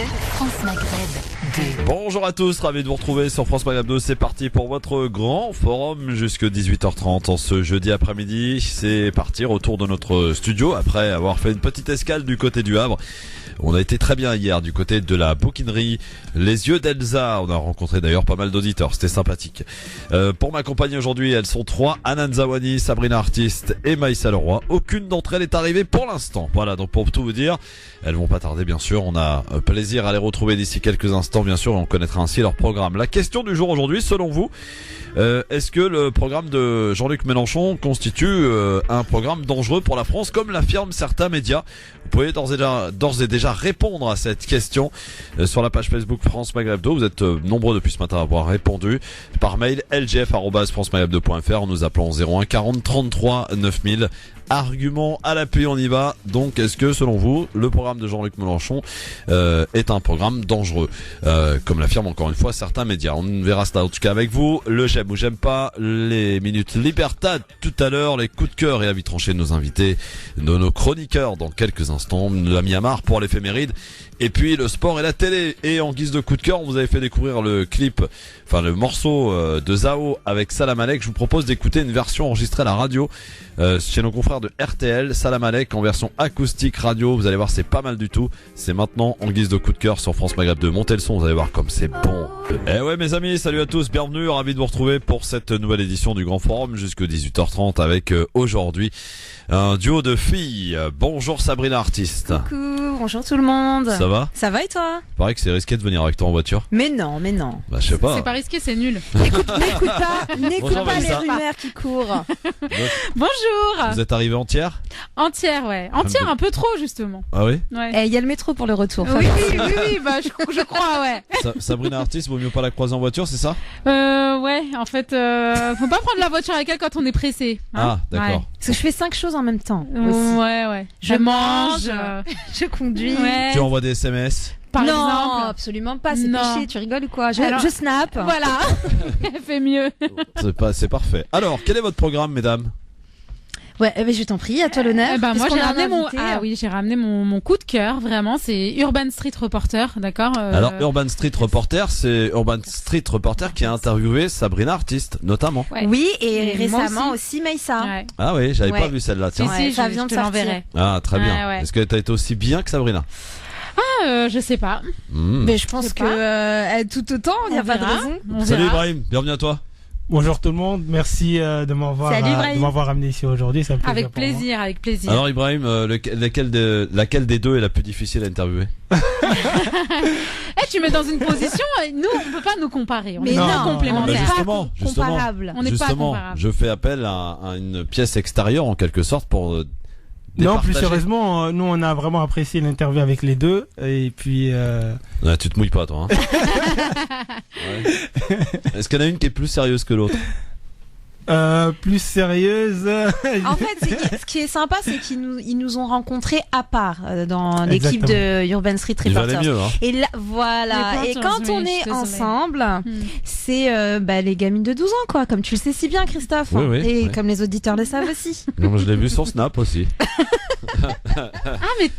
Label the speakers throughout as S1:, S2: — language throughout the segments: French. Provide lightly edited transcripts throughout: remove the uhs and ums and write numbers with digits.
S1: France Maghreb 2.
S2: Bonjour à tous, ravi de vous retrouver sur France Maghreb 2. C'est parti pour votre grand forum jusque 18h30 en ce jeudi après-midi. C'est parti, retour de notre studio après avoir fait une petite escale du côté du Havre. On a été très bien hier du côté de la bouquinerie Les Yeux d'Elsa. On a rencontré d'ailleurs pas mal d'auditeurs, c'était sympathique. Pour m'accompagner aujourd'hui, elles sont trois: Anan Zawani, Sabrina Artiste et Maïssa Leroy. Aucune d'entre elles est arrivée pour l'instant. Voilà, donc pour tout vous dire, elles vont pas tarder bien sûr. On a plaisir à les retrouver d'ici quelques instants bien sûr. On connaîtra ainsi leur programme. La question du jour aujourd'hui, selon vous, est-ce que le programme de Jean-Luc Mélenchon constitue un programme dangereux pour la France, comme l'affirment certains médias? Vous pouvez d'ores et déjà répondre à cette question sur la page Facebook France Maghreb 2. Vous êtes nombreux depuis ce matin à avoir répondu par mail lgf@francemaghreb2.fr en nous appelant 01 40 33 9000. Argument à l'appui, on y va. Donc, est-ce que, selon vous, le programme de Jean-Luc Mélenchon est un programme dangereux, comme l'affirment encore une fois certains médias? On verra ça en tout cas avec vous. Le j'aime ou j'aime pas, les minutes Libertad tout à l'heure, les coups de cœur et avis tranchés de nos invités, de nos chroniqueurs dans quelques instants, la Myanmar pour l'éphéméride, et puis le sport et la télé. Et en guise de coup de cœur, on vous avait fait découvrir le clip, enfin le morceau de Zao avec Salam Alek. Je vous propose d'écouter une version enregistrée à la radio chez nos confrères de RTL, Salam Alek en version acoustique radio. Vous allez voir, c'est pas mal du tout. C'est maintenant en guise de coup de cœur sur France Maghreb 2. Montez le son, vous allez voir comme c'est bon. Eh ouais mes amis, salut à tous, bienvenue, ravi de vous retrouver pour cette nouvelle édition du Grand Forum jusque 18h30 avec aujourd'hui un duo de filles. Bonjour Sabrina Artiste.
S3: Coucou, bonjour tout le monde.
S2: Ça va?
S3: Ça va et toi?
S2: Paraît que c'est risqué de venir avec toi en voiture.
S3: Mais non.
S2: Bah je sais pas.
S4: C'est pas risqué, c'est nul.
S3: N'écoute
S2: Bonjour,
S3: pas les
S2: Mélissa.
S3: rumeurs qui courent.
S4: Bonjour.
S2: Vous êtes arrivée entière?
S4: Entière, ouais. Entière, un peu trop, justement.
S2: Ah oui?
S4: Ouais.
S3: Il y a le métro pour le retour.
S4: Oui, bah, je crois, ouais.
S2: Sabrina Artiste, vaut mieux pas la croiser en voiture, c'est ça?
S4: Ouais, en fait, faut pas prendre la voiture avec elle quand on est pressé.
S2: Ah, d'accord.
S3: Parce que je fais 5 choses en même temps.
S4: Ouais.
S3: aussi.
S4: Ouais.
S3: Je mange, je conduis.
S4: Ouais.
S2: Tu envoies des SMS?
S4: Par
S3: non,
S4: exemple.
S3: absolument pas, c'est
S4: Non.
S3: péché, tu rigoles ou quoi?
S4: Alors-
S3: Je snap.
S4: Voilà. Elle fait mieux.
S2: C'est parfait. Alors, quel est votre programme, mesdames?
S3: Ouais, mais je t'en prie, à toi l'honneur.
S4: Eh ben, moi,
S3: Puisqu'on
S4: j'ai
S3: a un
S4: ramené
S3: invité.
S4: j'ai ramené mon coup de cœur, vraiment. C'est Urban Street Reporter, d'accord?
S2: Alors, Urban Street Reporter, c'est Urban Street Reporter qui a interviewé Sabrina Artiste, notamment.
S4: Ouais.
S3: Oui, et
S4: Et moi
S3: récemment aussi Maïssa.
S4: Ouais.
S2: Ah oui, j'avais
S3: Ouais.
S2: pas vu celle-là, tiens.
S3: Ouais, ça
S4: je
S3: vient de
S4: te
S3: sortir.
S4: l'enverrai.
S2: Ah, très bien.
S4: Ouais.
S2: Est-ce que t'as été aussi bien que Sabrina?
S4: Je sais pas.
S3: Mais je pense
S4: Je sais
S3: que
S4: pas.
S3: tout autant, il n'y a
S4: On
S3: pas de
S4: verra.
S3: raison.
S4: On
S2: Salut
S4: verra.
S2: Ibrahim, bienvenue à toi.
S5: Bonjour tout le monde, merci de
S3: Salut, Ibrahim.
S5: m'avoir amené ici aujourd'hui. C'est un plaisir
S4: Avec
S5: pour moi.
S4: plaisir, avec plaisir.
S2: Alors Ibrahim, laquelle des deux est la plus difficile à interviewer?
S4: Tu mets dans une position, nous, on peut pas nous comparer. On
S3: Mais
S4: est
S5: non,
S4: pas
S5: non,
S4: complémentaires.
S2: mais justement,
S3: comparable.
S4: On n'est pas
S2: justement,
S4: comparable.
S2: je fais appel à une pièce extérieure en quelque sorte pour
S5: Non,
S2: départager.
S5: plus sérieusement, nous on a vraiment apprécié l'interview avec les deux. Et puis,
S2: Ouais, tu te mouilles pas toi. Hein. Ouais. Est-ce qu'il y en a une qui est plus sérieuse que l'autre?
S5: plus sérieuse.
S3: En fait, ce qui est sympa, c'est ils nous ont rencontrés à part dans l'équipe
S5: Exactement.
S3: de Urban Street
S2: Il valait
S3: Reporters.
S2: mieux, hein.
S3: Et là, voilà.
S4: Les
S3: Et
S4: pointures,
S3: quand on
S4: oui, je
S3: est
S4: suis désolée.
S3: ensemble,
S4: Hmm.
S3: c'est les gamines de 12 ans, quoi. Comme tu le sais si bien, Christophe.
S2: Oui, oui,
S3: Et
S2: oui.
S3: comme les auditeurs le savent aussi.
S2: Non, je l'ai vu sur Snap aussi.
S4: Ouais,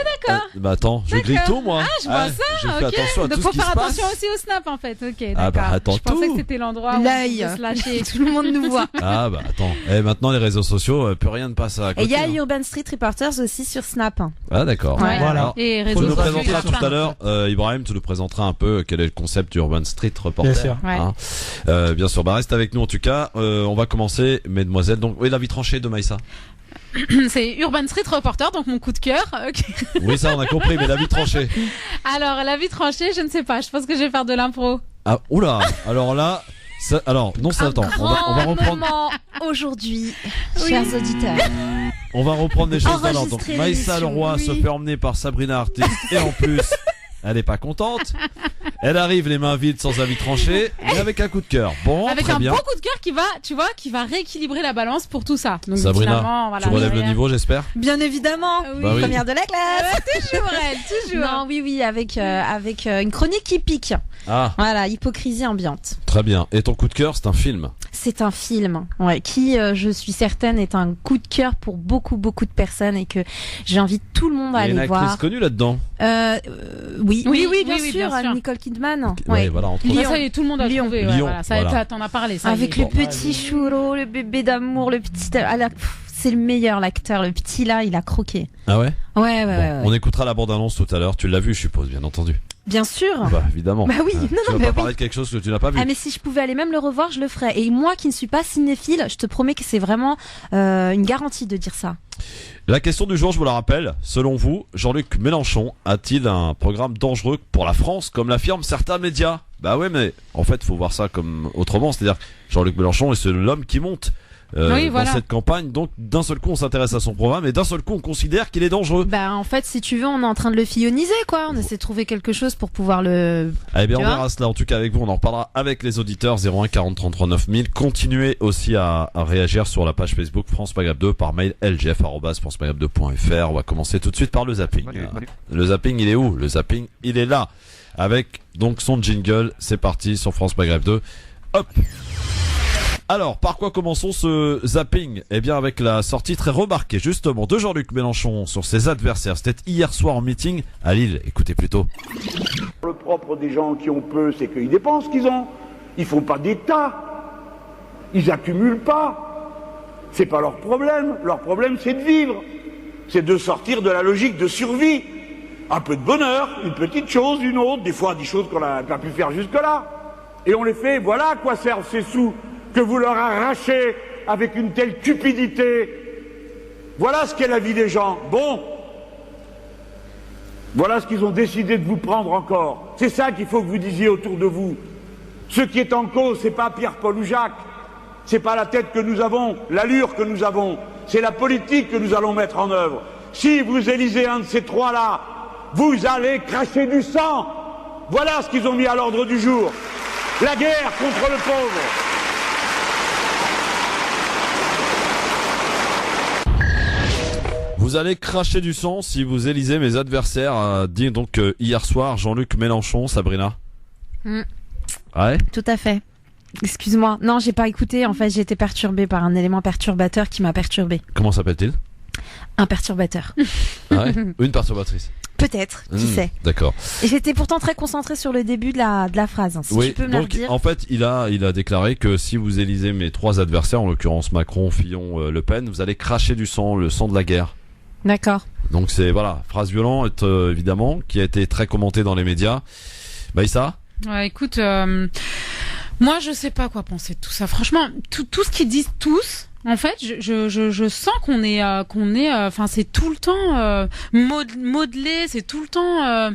S4: d'accord.
S2: Bah attends, je grille tout moi.
S4: Je vois ça,
S2: Je fais
S4: ok.
S2: attention à
S4: Donc
S2: tout
S4: faut
S2: ce qui
S4: faire
S2: se passe.
S4: attention aussi au snap en fait. Ok, d'accord.
S2: Ah bah, attends,
S4: je pensais
S2: tout.
S4: que c'était l'endroit où
S3: L'œil.
S4: on peut se lâcher.
S3: Tout le monde nous voit.
S2: Ah bah attends, maintenant les réseaux sociaux, plus rien ne passe à
S3: Et
S2: côté.
S3: il y a
S2: hein.
S3: Urban Street Reporters aussi sur Snap.
S2: Ah d'accord.
S3: Ouais.
S5: Voilà.
S2: Alors,
S4: Et
S2: tu
S4: réseaux
S2: nous
S4: sociaux,
S2: présenteras
S4: il y a
S2: tout à
S4: plein.
S2: l'heure, Ibrahim, tu nous présenteras un peu quel est le concept d'Urban Street Reporter.
S5: Bien sûr.
S4: Ouais.
S2: Hein. Bien sûr, bah reste avec nous en tout cas. On va commencer, mesdemoiselles. Donc oui, la vie tranchée de Maïssa.
S4: C'est Urban Street Reporter, donc mon coup de cœur. Ok.
S2: Oui, ça on a compris, mais la vie tranchée.
S4: Alors la vie tranchée, je ne sais pas. Je pense que je vais faire de l'impro.
S2: Ah oula, alors là, alors non, ça attends. On va reprendre.
S3: Moment aujourd'hui, chers auditeurs.
S2: On va reprendre les choses d'alors. Donc
S3: Enregistrer
S2: Maïssa
S3: l'émission,
S2: Leroy
S3: oui.
S2: se fait emmener par Sabrina Artiste et en plus, elle est pas contente. Elle arrive les mains vides sans avis tranché, mais avec un coup de cœur. Bon,
S4: Avec
S2: très
S4: un
S2: bien.
S4: bon coup de cœur qui va rééquilibrer la balance pour tout ça. Donc
S2: Sabrina,
S4: finalement, voilà,
S2: tu relèves le
S4: derrière.
S2: niveau, j'espère.
S3: Bien évidemment.
S4: Oui.
S2: Bah oui.
S3: Première de la classe.
S4: Toujours elle, toujours.
S3: Non, oui, avec une chronique qui pique.
S2: Ah,
S3: Voilà, hypocrisie ambiante.
S2: très bien. Et ton coup de cœur, c'est un film.
S3: c'est un film qui, je suis certaine, est un coup de cœur pour beaucoup de personnes et que j'invite tout le monde à aller voir.
S2: Il y a une actrice connue là-dedans.
S3: Oui, bien sûr,
S4: bien sûr.
S3: Nicole Kidman.
S2: Ouais, voilà, entre autres.
S4: Ça y est, tout le monde a
S3: Lyon.
S4: trouvé.
S2: Lyon,
S4: Voilà, ça,
S2: voilà.
S4: t'en as parlé. Ça
S3: Avec
S4: y est.
S3: le petit churro, le bébé d'amour, le petit... c'est le meilleur, l'acteur. Le petit là, il a croqué.
S2: Ah ouais?
S3: Ouais.
S2: On écoutera la bande-annonce tout à l'heure. Tu l'as vu, je suppose, bien entendu.
S3: Bien sûr.
S2: Bah, évidemment.
S3: Bah oui,
S2: Tu vas pas parler de quelque chose que tu n'as pas vu.
S3: Ah mais si je pouvais aller même le revoir, je le ferais. Et moi qui ne suis pas cinéphile, je te promets que c'est vraiment une garantie de dire ça.
S2: La question du jour, je vous la rappelle. Selon vous, Jean-Luc Mélenchon a-t-il un programme dangereux pour la France, comme l'affirment certains médias? Bah ouais, mais en fait, faut voir ça comme autrement. C'est-à-dire, Jean-Luc Mélenchon est l'homme qui monte dans cette campagne. Donc, d'un seul coup, on s'intéresse à son programme et d'un seul coup, on considère qu'il est dangereux.
S3: Bah en fait, si tu veux, on est en train de le fioniser, quoi. On essaie de trouver quelque chose pour pouvoir le...
S2: Eh bien, on
S3: Tu vois
S2: verra cela. En tout cas, avec vous, on en reparlera avec les auditeurs. 01 40 33 9000. Continuez aussi à réagir sur la page Facebook France Maghreb 2 par mail lgf@francemaghreb2.fr. On va commencer tout de suite par le zapping. Le zapping, il est où? Le zapping, il est là. Avec donc son jingle. C'est parti sur France Maghreb 2. Hop. Alors, par quoi commençons ce zapping? Eh bien, avec la sortie très remarquée, justement, de Jean-Luc Mélenchon sur ses adversaires. C'était hier soir en meeting à Lille. Écoutez plutôt.
S6: Le propre des gens qui ont peu, c'est qu'ils dépensent ce qu'ils ont. Ils font pas d'État. Ils accumulent pas. C'est pas leur problème. Leur problème, c'est de vivre. C'est de sortir de la logique de survie. Un peu de bonheur, une petite chose, une autre, des fois des choses qu'on n'a pas pu faire jusque-là. Et on les fait, voilà à quoi servent ces sous que vous leur arrachez avec une telle cupidité. Voilà ce qu'est la vie des gens. Bon, voilà ce qu'ils ont décidé de vous prendre encore. C'est ça qu'il faut que vous disiez autour de vous. Ce qui est en cause, c'est pas Pierre-Paul ou Jacques, c'est pas la tête que nous avons, l'allure que nous avons, c'est la politique que nous allons mettre en œuvre. Si vous élisez un de ces trois-là, vous allez cracher du sang. Voilà ce qu'ils ont mis à l'ordre du jour. La guerre contre le pauvre.
S2: Vous allez cracher du sang si vous élisez mes adversaires, a dit donc hier soir Jean-Luc Mélenchon. Sabrina. Ouais.
S3: Tout à fait. Excuse-moi. Non, j'ai pas écouté. En fait, j'ai été perturbée par un élément perturbateur qui m'a perturbée.
S2: Comment s'appelle-t-il?
S3: Un perturbateur.
S2: Ah ouais. Une perturbatrice.
S3: Peut-être, qui sait.
S2: D'accord.
S3: Et j'étais pourtant très concentrée sur le début de la phrase. Si
S2: Oui,
S3: tu peux me
S2: donc
S3: le dire.
S2: en fait, il a déclaré que si vous élisez mes trois adversaires, en l'occurrence Macron, Fillon, Le Pen, vous allez cracher du sang, le sang de la guerre.
S3: D'accord.
S2: Donc c'est voilà, phrase violente évidemment, qui a été très commentée dans les médias. Baïssa?
S4: Ouais, écoute, moi je sais pas quoi penser de tout ça. Franchement, tout ce qu'ils disent tous. En fait, je sens qu'on est, enfin, c'est tout le temps modelé, c'est tout le temps.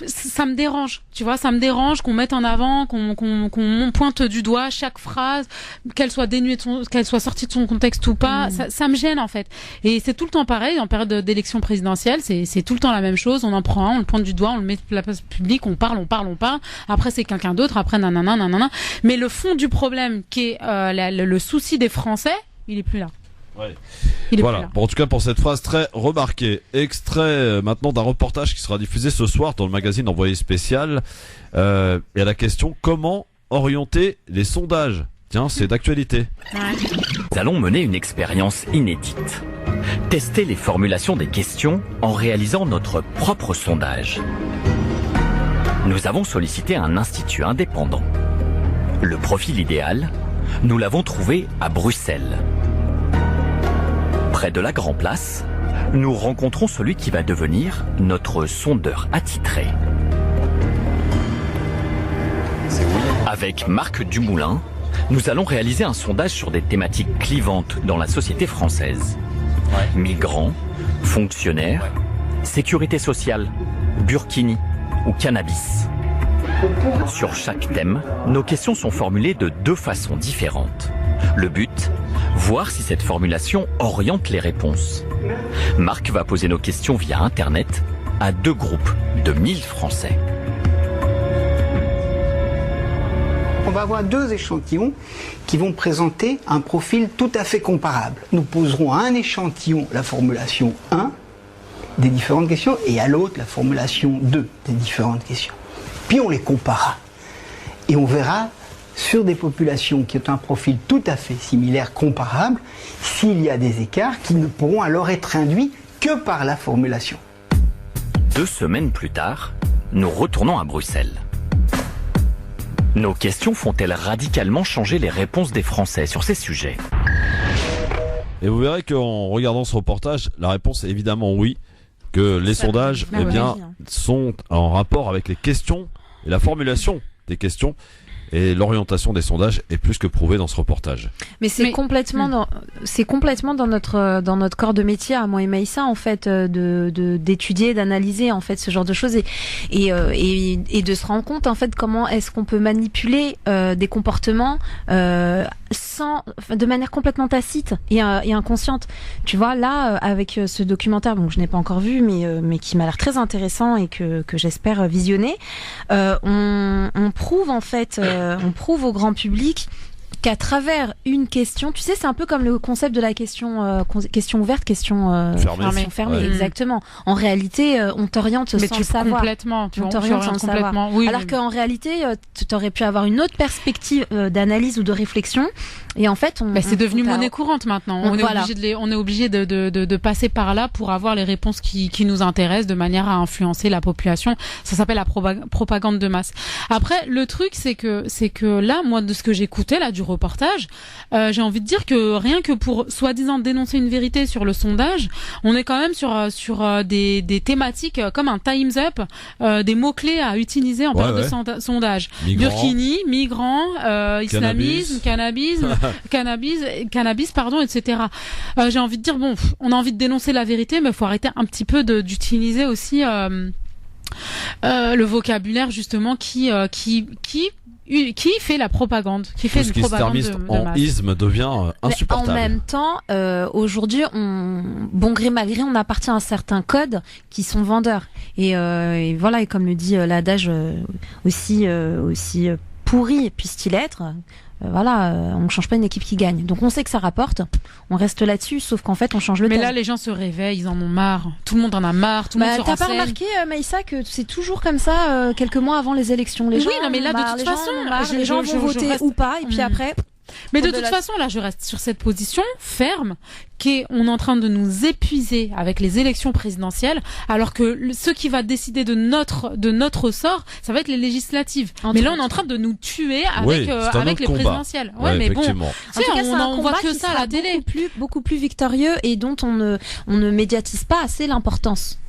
S4: Ça me dérange, tu vois, ça me dérange qu'on mette en avant, qu'on pointe du doigt chaque phrase, qu'elle soit dénuée qu'elle soit sortie de son contexte ou pas. Ça me gêne en fait. Et c'est tout le temps pareil en période d'élection présidentielle. C'est tout le temps la même chose. On en prend un, on le pointe du doigt, on le met sur la place publique, on parle. Après c'est quelqu'un d'autre. Après nanana. Mais le fond du problème, qui est le souci des Français. Il est plus là.
S2: Ouais.
S4: Il est
S2: voilà.
S4: plus là.
S2: Bon, en tout cas pour cette phrase très remarquée. Extrait maintenant d'un reportage qui sera diffusé ce soir dans le magazine Envoyé spécial. Et à la question comment orienter les sondages. Tiens, c'est d'actualité.
S4: Ouais.
S7: Nous allons mener une expérience inédite. Tester les formulations des questions en réalisant notre propre sondage. Nous avons sollicité un institut indépendant. Le profil idéal, nous l'avons trouvé à Bruxelles. Près de la Grand Place, nous rencontrons celui qui va devenir notre sondeur attitré. Avec Marc Dumoulin, nous allons réaliser un sondage sur des thématiques clivantes dans la société française. Migrants, fonctionnaires, sécurité sociale, burkini ou cannabis. Sur chaque thème, nos questions sont formulées de deux façons différentes. Le but, voir si cette formulation oriente les réponses. Marc va poser nos questions via Internet à deux groupes de 1000 Français.
S8: On va avoir deux échantillons qui vont présenter un profil tout à fait comparable. Nous poserons à un échantillon la formulation 1 des différentes questions et à l'autre la formulation 2 des différentes questions. Puis on les comparera et on verra sur des populations qui ont un profil tout à fait similaire, comparable, s'il y a des écarts qui ne pourront alors être induits que par la formulation.
S7: 2 semaines plus tard, nous retournons à Bruxelles. Nos questions font-elles radicalement changer les réponses des Français sur ces sujets ?
S2: Et vous verrez qu'en regardant ce reportage, la réponse est évidemment oui, que les sondages sont en rapport avec les questions et la formulation des questions. Et l'orientation des sondages est plus que prouvée dans ce reportage.
S3: Mais c'est complètement dans notre corps de métier à moi et Maïssa en fait d'étudier, d'analyser en fait ce genre de choses et de se rendre compte en fait comment est-ce qu'on peut manipuler des comportements de manière complètement tacite et inconsciente. Tu vois là avec ce documentaire que je n'ai pas encore vu mais qui m'a l'air très intéressant et que j'espère visionner, on prouve en fait on prouve au grand public qu'à travers une question, tu sais, c'est un peu comme le concept de la question ouverte, question fermée, exactement. En réalité, on t'oriente sans le savoir. On t'oriente sans le savoir.
S4: Oui,
S3: alors qu'en réalité, tu aurais pu avoir une autre perspective d'analyse ou de réflexion. Et en fait,
S4: c'est devenu monnaie courante maintenant. On est obligé de passer par là pour avoir les réponses qui nous intéressent de manière à influencer la population. Ça s'appelle la propagande de masse. Après, le truc, c'est que là, moi, de ce que j'écoutais là du reportage, j'ai envie de dire que rien que pour soi-disant dénoncer une vérité sur le sondage, on est quand même sur des thématiques comme un time's up, des mots-clés à utiliser en période de sondage. Burkini, migrants, islamisme, cannabis, etc. J'ai envie de dire, on a envie de dénoncer la vérité, mais il faut arrêter un petit peu d'utiliser aussi le vocabulaire justement qui fait la propagande, qui fait une propagande de masse.
S2: Isme devient insupportable.
S3: En même temps, aujourd'hui, bon gré mal gré, on appartient à un certain code qui sont vendeurs. Et voilà, et comme le dit l'adage aussi pourri puisse-t-il être. On change pas une équipe qui gagne. Donc on sait que ça rapporte, on reste là-dessus, sauf qu'en fait on change le thème.
S4: Mais là les gens se réveillent, ils en ont marre. Tout le monde en a marre, tout le monde se renseigne.
S3: T'as pas remarqué Maïssa que c'est toujours comme ça quelques mois avant les élections, les gens
S4: non mais là de toute façon,
S3: les gens vont voter ou pas et puis après.
S4: Mais de toute façon, là, je reste sur cette position ferme qu'on est en train de nous épuiser avec les élections présidentielles, alors que ce qui va décider de notre sort, ça va être les législatives. Mais là, on est en train de nous tuer avec les présidentielles.
S2: Mais bon,
S3: on voit que ça à la télé. Beaucoup plus victorieux et dont on ne médiatise pas assez l'importance.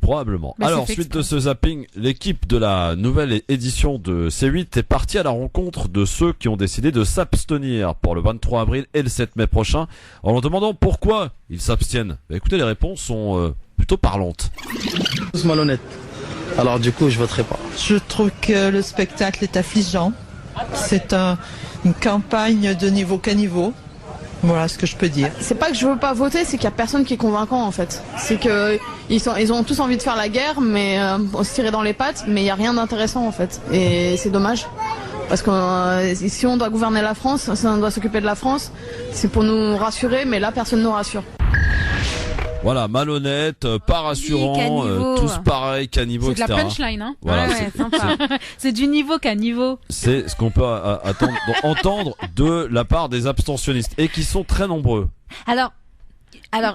S2: Probablement. Alors, suite de ce zapping, l'équipe de la nouvelle édition de C8 est partie à la rencontre de ceux qui ont décidé de s'abstenir pour le 23 avril et le 7 mai prochain, en leur demandant pourquoi ils s'abstiennent. Écoutez, les réponses sont plutôt parlantes.
S9: Tous malhonnêtes. Alors du coup, je voterai pas.
S10: Je trouve que le spectacle est affligeant. C'est une campagne de niveau caniveau. Voilà ce que je peux dire.
S11: C'est pas que je veux pas voter, c'est qu'il y a personne qui est convaincant en fait. C'est que ils ont tous envie de faire la guerre, mais se tirer dans les pattes, mais il y a rien d'intéressant en fait. Et c'est dommage. Parce que si on doit gouverner la France, si on doit s'occuper de la France, c'est pour nous rassurer, mais là personne nous rassure.
S2: Voilà, malhonnête, pas rassurant, tous pareils, caniveau, etc.
S4: C'est de la punchline, hein.
S2: Voilà,
S4: c'est du niveau caniveau.
S2: C'est ce qu'on peut entendre de la part des abstentionnistes, et qui sont très nombreux.
S3: Alors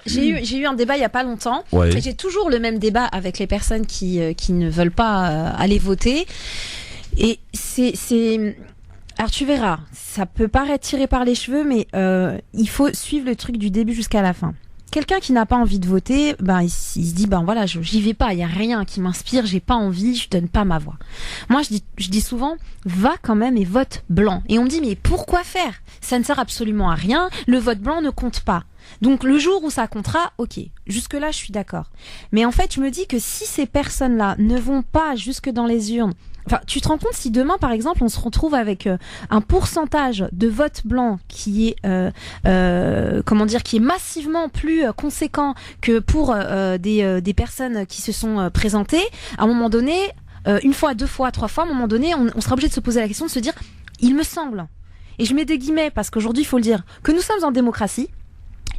S3: j'ai eu un débat il y a pas longtemps. Et j'ai toujours le même débat avec les personnes qui ne veulent pas aller voter. Et alors tu verras, ça peut paraître tiré par les cheveux, mais il faut suivre le truc du début jusqu'à la fin. Quelqu'un qui n'a pas envie de voter, il se dit voilà, j'y vais pas, il y a rien qui m'inspire, j'ai pas envie, je donne pas ma voix. Moi je dis souvent va quand même et vote blanc. Et on me dit mais pourquoi faire ? Ça ne sert absolument à rien, le vote blanc ne compte pas. Donc le jour où ça comptera, OK, jusque là je suis d'accord. Mais en fait, je me dis que si ces personnes-là ne vont pas jusque dans les urnes, tu te rends compte si demain, par exemple, on se retrouve avec un pourcentage de vote blanc qui est, qui est massivement plus conséquent que pour des personnes qui se sont présentées. À un moment donné, une fois, deux fois, trois fois, à un moment donné, on sera obligé de se poser la question de se dire, il me semble, et je mets des guillemets parce qu'aujourd'hui, il faut le dire, que nous sommes en démocratie.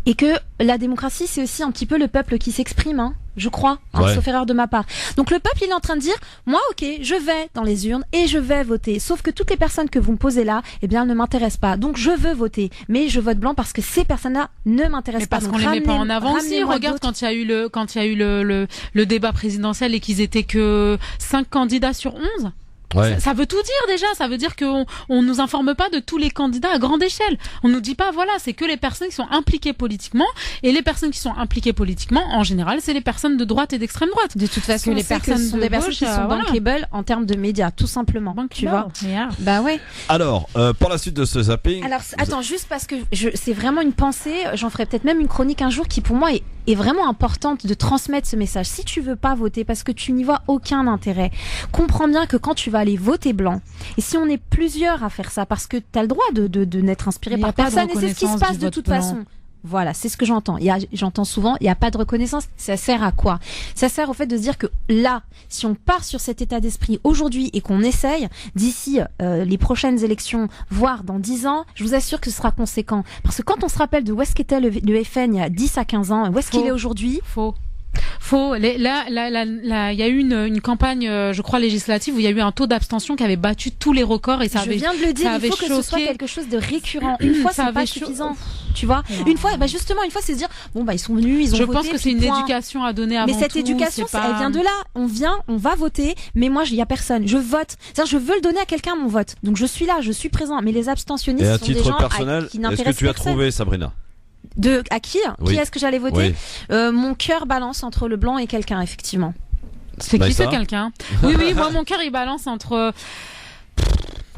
S3: Et que la démocratie, c'est aussi un petit peu le peuple qui s'exprime, hein, je crois, sauf erreur de ma part. Donc le peuple, il est en train de dire, moi, ok, je vais dans les urnes et je vais voter. Sauf que toutes les personnes que vous me posez là, eh bien, elles ne m'intéressent pas. Donc je veux voter, mais je vote blanc parce que ces personnes-là ne m'intéressent pas.
S4: Parce qu'on les met pas en avant aussi. Regarde quand il y a eu le débat présidentiel et qu'ils étaient que 5 candidats sur 11.
S2: Ouais.
S4: Ça veut tout dire déjà, ça veut dire qu'on nous informe pas de tous les candidats à grande échelle. On nous dit pas, voilà, c'est que les personnes qui sont impliquées politiquement, et les personnes qui sont impliquées politiquement, en général, c'est les personnes de droite et d'extrême droite.
S3: De toute façon, les personnes sont des personnes qui sont bankable en termes de médias, tout simplement. Tu vois. Bah ouais.
S2: Alors, pour la suite de ce zapping.
S3: Alors, attends, juste parce que c'est vraiment une pensée, j'en ferai peut-être même une chronique un jour qui pour moi est vraiment importante de transmettre ce message. Si tu veux pas voter parce que tu n'y vois aucun intérêt, comprends bien que quand tu vas aller voter blanc, et si on est plusieurs à faire ça, parce que t'as le droit de n'être inspiré par personne, et c'est ce qui se passe de toute façon. Voilà, c'est ce que j'entends. J'entends souvent, il n'y a pas de reconnaissance. Ça sert à quoi? Ça sert au fait de se dire que là, si on part sur cet état d'esprit aujourd'hui et qu'on essaye, d'ici les prochaines élections, voire dans 10 ans, je vous assure que ce sera conséquent. Parce que quand on se rappelle de où est-ce qu'était le FN il y a 10 à 15 ans, où est-ce qu'il est aujourd'hui?
S4: Faux. Là, il y a eu une campagne, je crois, législative où il y a eu un taux d'abstention qui avait battu tous les records et ça avait.
S3: Je viens de le dire, il faut que ce soit quelque chose de récurrent. Une fois, c'est pas suffisant. Tu vois, une fois, justement, c'est se dire, bon, ils sont venus, ils ont voté.
S4: Je pense que c'est une éducation à donner avant tout.
S3: Mais cette éducation, elle vient de là. On va voter, mais moi, il y a personne. Je vote. C'est-à-dire, je veux le donner à quelqu'un, mon vote. Donc, je suis là, je suis présent. Mais les abstentionnistes sont des gens qui n'intéressent personne.
S2: Est-ce que tu as trouvé, Sabrina?
S3: À qui? Qui est-ce que j'allais voter? Mon cœur balance entre le blanc et quelqu'un, effectivement.
S4: C'est qui ce quelqu'un? Oui, moi mon cœur il balance entre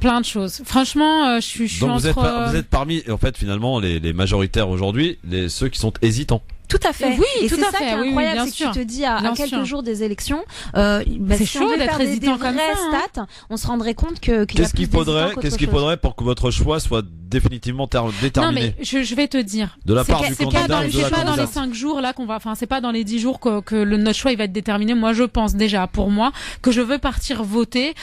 S4: plein de choses. Franchement, je suis
S2: Donc
S4: entre.
S2: vous êtes parmi, en fait, finalement, les majoritaires aujourd'hui, ceux qui sont hésitants.
S3: Tout à fait.
S4: Oui,
S3: et
S4: tout
S3: c'est
S4: à
S3: ça
S4: fait.
S3: qui est incroyable, c'est que tu te dis à quelques jours des élections,
S4: c'est
S3: si
S4: chaud d'être hésitant comme ça.
S3: Stats, on se rendrait compte que
S2: qu'est-ce qu'il faudrait pour que votre choix soit définitivement déterminé?
S4: Non mais je vais te dire.
S2: De la part du candidat ou de la
S4: c'est pas dans les 5 jours là qu'on va, c'est pas dans les 10 jours que notre choix il va être déterminé. Moi je pense déjà pour moi que je veux partir voter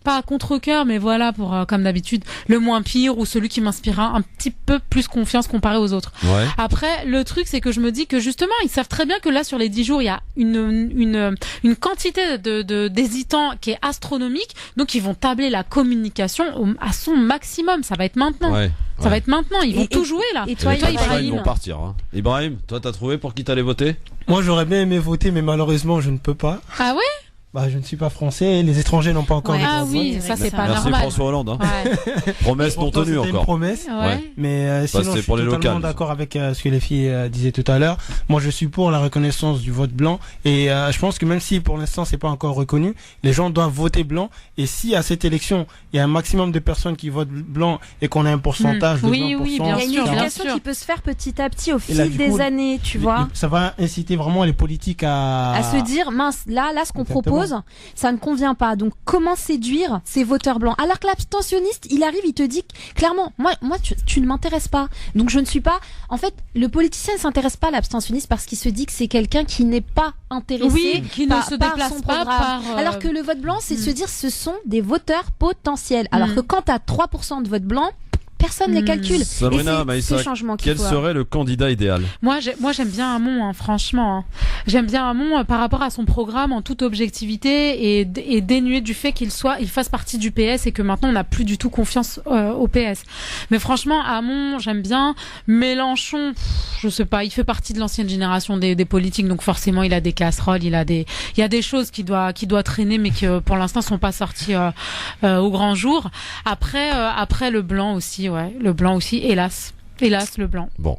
S4: pas à contre-cœur mais voilà pour comme d'habitude le moins pire ou celui qui m'inspirera un petit peu plus confiance comparé aux autres.
S2: Ouais.
S4: Après le truc c'est que je me dis que justement ils savent très bien que là sur les 10 jours il y a une quantité d'hésitants qui est astronomique, donc ils vont tabler la communication à son maximum. Ça va être maintenant. Ça va être maintenant, ils vont tout jouer là.
S3: Et toi,
S2: Ibrahim, ils vont partir. Hein. Ibrahim, toi t'as trouvé pour qui t'allais voter?
S5: Moi j'aurais bien aimé voter mais malheureusement je ne peux pas.
S4: Ah ouais?
S5: Je ne suis pas français, les étrangers n'ont pas encore le droit de vote.
S4: Ça c'est pas
S2: normal. Merci François Hollande. Hein. Promesse non tenue encore.
S5: Une promesse. Mais sinon je suis totalement d'accord avec ce que les filles disaient tout à l'heure. Moi je suis pour la reconnaissance du vote blanc et je pense que même si pour l'instant c'est pas encore reconnu, les gens doivent voter blanc et si à cette élection il y a un maximum de personnes qui votent blanc et qu'on a un pourcentage de 20%,
S3: il y a une éducation qui peut se faire petit à petit au fil des années, tu vois.
S5: Ça va inciter vraiment les politiques à
S3: se dire mince, là ce qu'on propose, ça ne convient pas. Donc comment séduire ces voteurs blancs? Alors que l'abstentionniste, il arrive, il te dit clairement, moi tu ne m'intéresses pas. Donc je ne suis pas. En fait, le politicien ne s'intéresse pas à l'abstentionniste parce qu'il se dit que c'est quelqu'un qui n'est pas intéressé,
S4: qui ne se déplace pas par.
S3: Alors que le vote blanc, c'est se dire ce sont des voteurs potentiels. Alors que quand tu as 3% de vote blanc, personne ne les calcule.
S2: Sabrina, Maïssa, quel serait le candidat idéal?
S4: Moi j'aime bien Hamon, hein, franchement. Hein. J'aime bien Hamon par rapport à son programme en toute objectivité et dénué du fait il fasse partie du PS et que maintenant on n'a plus du tout confiance au PS. Mais franchement, Hamon, j'aime bien. Mélenchon, je sais pas, il fait partie de l'ancienne génération des politiques, donc forcément il a des casseroles, il y a des choses qui doit traîner, mais qui pour l'instant sont pas sorties au grand jour. Après le blanc aussi. Ouais, le blanc aussi, hélas, le blanc.
S2: Bon,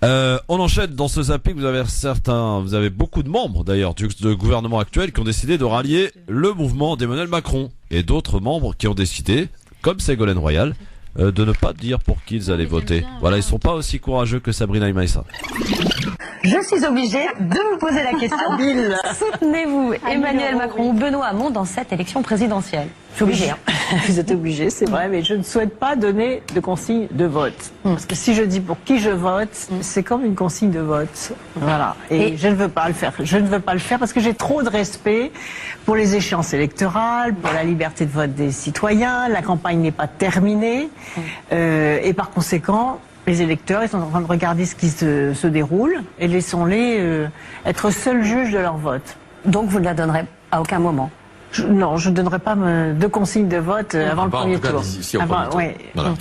S2: on enchaîne dans ce zapping. Vous avez beaucoup de membres d'ailleurs du gouvernement actuel qui ont décidé de rallier le mouvement d'Emmanuel Macron et d'autres membres qui ont décidé, comme Ségolène Royal, de ne pas dire pour qui ils allaient voter. Voilà, ils sont pas aussi courageux que Sabrina et Maïssa.
S12: Je suis obligée de vous poser la question. Soutenez-vous Emmanuel Macron ou Benoît Hamon dans cette élection présidentielle? Je suis obligée.
S13: Vous êtes obligé, c'est vrai, mais je ne souhaite pas donner de consigne de vote. Parce que si je dis pour qui je vote, c'est comme une consigne de vote. Voilà. Et je ne veux pas le faire. Je ne veux pas le faire parce que j'ai trop de respect pour les échéances électorales, pour la liberté de vote des citoyens. La campagne n'est pas terminée. Et par conséquent, Les électeurs, ils sont en train de regarder ce qui se déroule et laissons-les être seuls juges de leur vote.
S12: Donc vous ne la donnerez à aucun moment?
S13: Non, je ne donnerai pas de consigne de vote avant le premier tour.
S2: Voilà.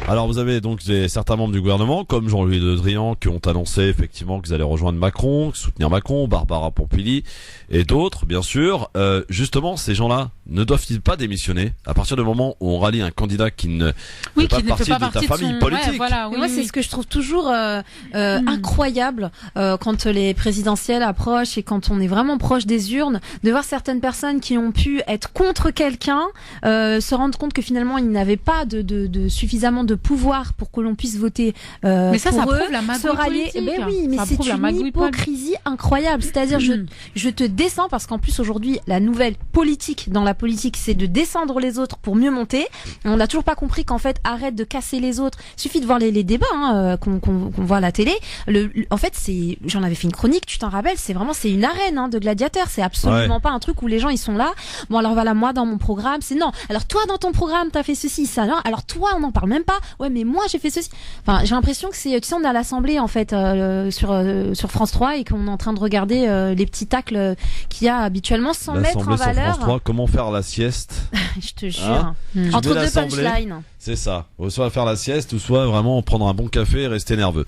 S2: Alors vous avez donc certains membres du gouvernement, comme Jean-Louis Le Drian, qui ont annoncé effectivement qu'ils allaient rejoindre Macron, soutenir Macron, Barbara Pompili et d'autres, bien sûr. Justement, ces gens-là ne doivent-ils pas démissionner à partir du moment où on rallie un candidat qui ne fait pas partie de ta famille politique?
S3: Ouais, voilà, moi, c'est ce que je trouve toujours incroyable quand les présidentielles approchent et quand on est vraiment proche des urnes, de voir certaines personnes qui ont pu être contre quelqu'un se rendre compte que finalement ils n'avaient pas de suffisamment de pouvoir pour que l'on puisse voter
S4: mais ça
S3: pour eux,
S4: prouve la magouille politique.
S3: Ben oui, mais c'est une hypocrisie incroyable. C'est-à-dire, je te descends parce qu'en plus aujourd'hui, la nouvelle politique dans la politique, c'est de descendre les autres pour mieux monter. Et on n'a toujours pas compris qu'en fait, arrête de casser les autres. Il suffit de voir les débats qu'on voit à la télé. En fait, j'en avais fait une chronique, tu t'en rappelles, c'est une arène de gladiateurs. C'est absolument pas un truc où les gens ils sont là. Bon alors voilà, moi dans mon programme, c'est non. Alors toi dans ton programme, t'as fait ceci, ça. Non. Alors toi, on n'en parle même pas. Ouais, mais moi j'ai fait ceci. Enfin, j'ai l'impression que tu sais, on est à l'Assemblée en fait sur France 3 et qu'on est en train de regarder les petits tacles qu'il y a habituellement sans mettre en valeur.
S2: Sur France 3, comment faire la sieste?
S3: Je te jure. Entre deux punchlines.
S2: C'est ça. Soit faire la sieste ou soit vraiment prendre un bon café et rester nerveux.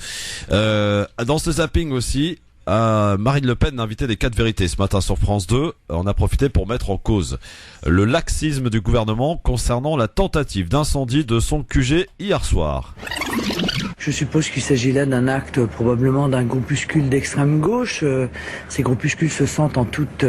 S2: Dans ce zapping aussi, Marine Le Pen a invité les 4 vérités ce matin sur France 2. On a profité pour mettre en cause le laxisme du gouvernement concernant la tentative d'incendie de son QG hier soir.
S14: Je suppose qu'il s'agit là d'un acte probablement d'un groupuscule d'extrême gauche. Ces groupuscules se sentent en toute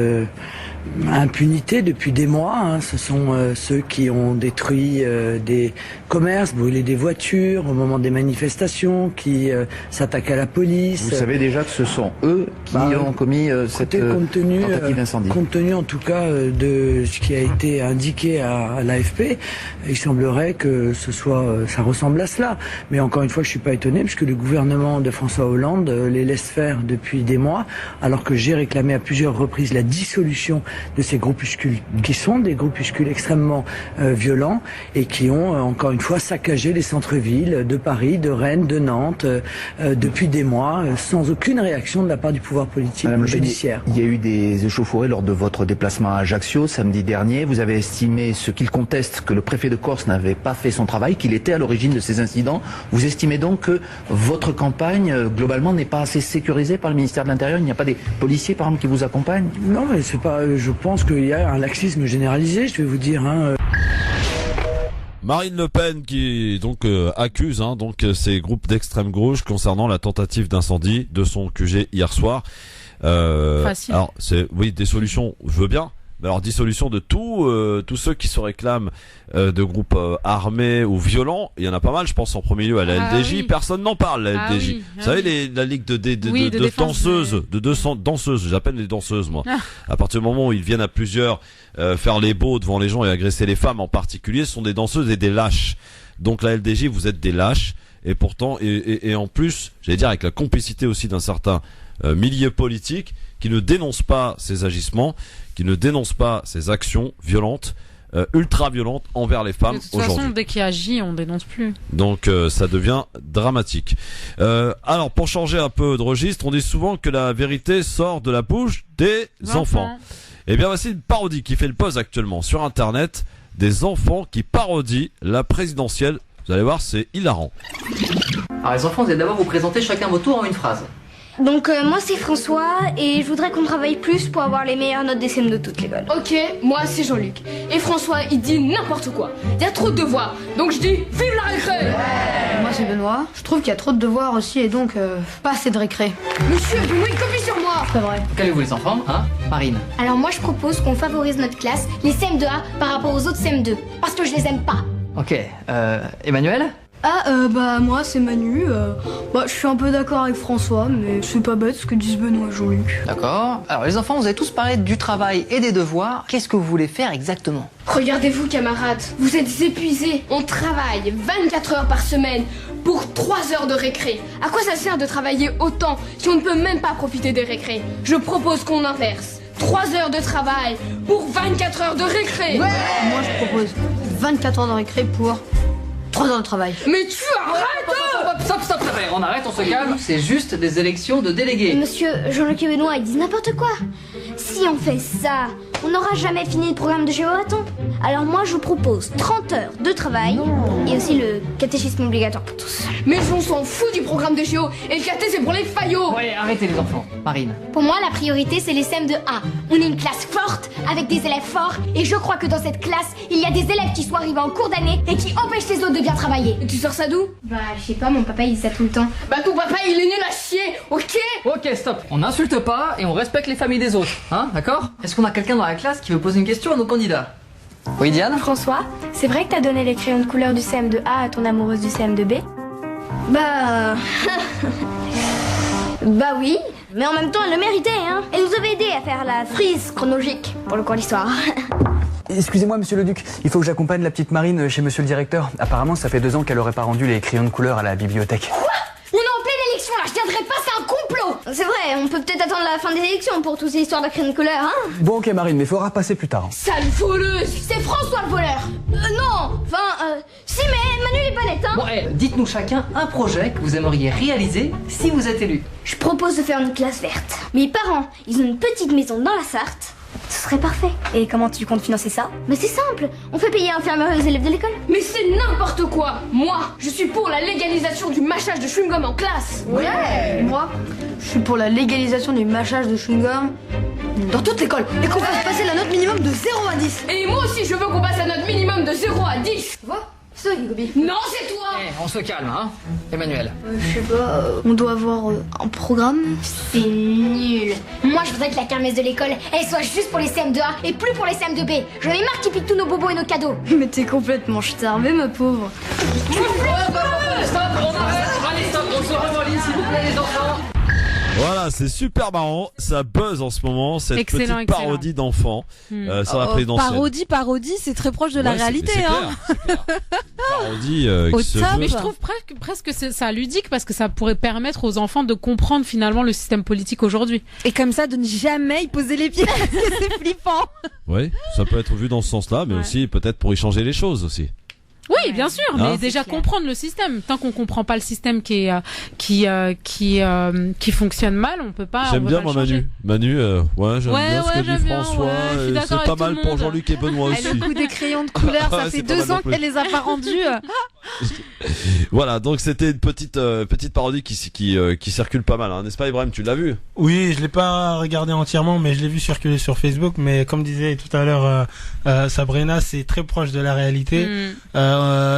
S14: impunité depuis des mois. Ce sont ceux qui ont détruit des commerces, brûlé des voitures au moment des manifestations, qui s'attaquent à la police.
S15: Vous savez déjà que ce sont eux qui ont commis cette tentative d'incendie.
S14: Compte tenu en tout cas de ce qui a été indiqué à l'AFP, il semblerait que ça ressemble à cela. Mais encore une fois, je suis pas étonné puisque le gouvernement de François Hollande les laisse faire depuis des mois, alors que j'ai réclamé à plusieurs reprises la dissolution de ces groupuscules qui sont des groupuscules extrêmement violents et qui ont encore une fois saccagé les centres-villes de Paris, de Rennes, de Nantes depuis des mois sans aucune réaction de la part du pouvoir politique judiciaire.
S15: Il y a eu des échauffourées lors de votre déplacement à Ajaccio samedi dernier. Vous avez estimé, ce qu'il conteste, que le préfet de Corse n'avait pas fait son travail, qu'il était à l'origine de ces incidents. Vous estimez donc que votre campagne globalement n'est pas assez sécurisée par le ministère de l'Intérieur? Il n'y a pas des policiers par exemple qui vous accompagnent?
S14: Non, mais c'est pas. Je pense qu'il y a un laxisme généralisé, je vais vous dire.
S2: Marine Le Pen qui donc accuse donc ces groupes d'extrême gauche concernant la tentative d'incendie de son QG hier soir. Alors des solutions, je veux bien. Mais alors dissolution de tous ceux qui se réclament de groupes armés ou violents, il y en a pas mal, je pense en premier lieu à la LDJ, personne n'en parle, la LDJ. Vous savez la ligue de danseuses, danseuses, j'appelle les danseuses moi. À partir du moment où ils viennent à plusieurs faire les beaux devant les gens et agresser les femmes en particulier, ce sont des danseuses et des lâches. Donc la LDJ, vous êtes des lâches et pourtant et en plus, j'allais dire avec la complicité aussi d'un certain milieu politique qui ne dénonce pas ces agissements, qui ne dénonce pas ces actions violentes, ultra violentes envers les femmes aujourd'hui.
S4: De toute façon, dès qu'il agit, on dénonce plus.
S2: Donc ça devient dramatique. Alors pour changer un peu de registre, on dit souvent que la vérité sort de la bouche des enfants. Eh bien voici une parodie qui fait le buzz actuellement sur internet, des enfants qui parodient la présidentielle. Vous allez voir, c'est hilarant.
S16: Alors les enfants, vous allez d'abord vous présenter chacun votre tour en une phrase.
S17: Donc moi c'est François et je voudrais qu'on travaille plus pour avoir les meilleures notes des CM de toute l'école.
S18: Ok, moi c'est Jean-Luc. Et François il dit n'importe quoi. Il y a trop de devoirs. Donc je dis vive la récré.
S19: Moi c'est Benoît. Je trouve qu'il y a trop de devoirs aussi et donc pas assez de récré.
S18: Monsieur, Benoît il copie sur moi.
S19: C'est vrai.
S16: Qu'allez-vous les enfants, hein, Marine?
S17: Alors moi je propose qu'on favorise notre classe, les CM2A par rapport aux autres CM2. Parce que je les aime pas.
S16: Ok, Emmanuel?
S19: Moi c'est Manu, je suis un peu d'accord avec François, mais c'est pas bête ce que disent Benoît et Jean-Luc.
S16: D'accord. Alors les enfants, vous avez tous parlé du travail et des devoirs. Qu'est-ce que vous voulez faire exactement?
S18: Regardez-vous camarades, vous êtes épuisés. On travaille 24 heures par semaine pour 3 heures de récré. À quoi ça sert de travailler autant si on ne peut même pas profiter des récrés? Je propose qu'on inverse. 3 heures de travail pour 24 heures de récré.
S19: Ouais. Moi je propose 24 heures de récré pour 3 heures de travail.
S18: Mais tu arrêtes!
S16: On arrête, on se calme. C'est juste des élections de délégués.
S17: Monsieur Jean-Luc et Benoît, ils disent n'importe quoi. Si on fait ça, on n'aura jamais fini le programme de géomarathon. Alors moi, je vous propose 30 heures de travail et aussi le catéchisme obligatoire pour tous.
S18: Mais on s'en fout du programme de géo. Et le caté, c'est pour les faillots.
S16: Ouais, arrêtez les enfants. Marine.
S17: Pour moi, la priorité, c'est les CM de 1. On est une classe forte, avec des élèves forts. Et je crois que dans cette classe, il y a des élèves qui sont arrivés en cours d'année et qui empêchent les autres de bien travailler.
S18: Et tu sors ça d'où?
S17: Bah, je sais pas, mon papa, il dit ça tout le temps.
S18: Bah, ton papa, il est nul à chier, ok?
S16: Ok, stop. On n'insulte pas et on respecte les familles des autres. Hein, d'accord? Est-ce qu'on a quelqu'un dans la classe qui veut poser une question à nos candidats? Oui, Diane?
S17: François, c'est vrai que t'as donné les crayons de couleur du CM de A à ton amoureuse du CM de B? Bah... bah oui, mais en même temps, elle le méritait, hein. Elle nous avait aidé à faire la frise chronologique pour le cours d'histoire.
S20: Excusez-moi, monsieur le duc, il faut que j'accompagne la petite Marine chez monsieur le directeur. Apparemment, ça fait 2 ans qu'elle aurait pas rendu les crayons de couleur à la bibliothèque.
S17: Quoi? On est en pleine élection là, je viendrai pas, c'est un complot. C'est vrai, on peut peut-être attendre la fin des élections pour toutes ces histoires de crayons de couleur, hein.
S20: Bon, ok Marine, mais faudra passer plus tard.
S17: Sale voleuse. C'est François le voleur. Non, enfin, si, mais Manu est pas net, hein.
S16: Bon, dites-nous chacun un projet que vous aimeriez réaliser si vous êtes élu.
S17: Je propose de faire une classe verte. Mes parents, ils ont une petite maison dans la Sarthe. Ce serait parfait. Et comment tu comptes financer ça? Mais c'est simple, on fait payer un fermier aux élèves de l'école.
S18: Mais c'est n'importe quoi. Moi, je suis pour la légalisation du mâchage de chewing-gum en classe.
S19: Ouais. Moi, je suis pour la légalisation du mâchage de chewing-gum dans toute l'école. Et qu'on fasse passer la note minimum de 0 à 10.
S18: Et moi aussi, je veux qu'on passe la note minimum de 0 à 10.
S19: Tu vois? C'est toi, Gobi.
S18: Non, c'est toi.
S16: On se calme, hein, Emmanuel.
S19: Je sais pas, on doit avoir un programme.
S17: C'est nul. Moi, je voudrais que la kermesse de l'école, elle soit juste pour les CM2A et plus pour les CM2B. J'en ai marre qu'ils piquent tous nos bobos et nos cadeaux.
S19: Mais t'es complètement starbée, ma pauvre.
S16: Stop, on arrête. Allez, stop, on se remoline, s'il vous plaît, les enfants.
S2: Voilà, c'est super marrant, ça buzz en ce moment, cette petite parodie d'enfants sur la présidentielle.
S3: Parodie, c'est très proche de la réalité.
S2: C'est
S3: hein.
S2: clair. Parodie qui se veut...
S4: Mais je trouve presque que c'est ça ludique parce que ça pourrait permettre aux enfants de comprendre finalement le système politique aujourd'hui.
S3: Et comme ça, de ne jamais y poser les pieds parce que c'est flippant.
S2: Oui, ça peut être vu dans ce sens-là, mais aussi peut-être pour y changer les choses aussi.
S4: Oui, bien sûr, mais déjà comprendre le système. Tant qu'on comprend pas le système qui fonctionne mal, on peut pas.
S2: J'aime bien moi Manu. Manu, j'aime bien ce que dit François. C'est pas mal pour Jean-Luc et Benoît aussi.
S3: Le coup des crayons de couleur, ça fait 2 ans qu'elle les a pas rendus.
S2: Voilà, donc c'était une petite parodie qui circule pas mal, hein, n'est-ce pas Ibrahim? Tu l'as vu?
S5: Oui, je l'ai pas regardé entièrement, mais je l'ai vu circuler sur Facebook. Mais comme disait tout à l'heure Sabrina, c'est très proche de la réalité.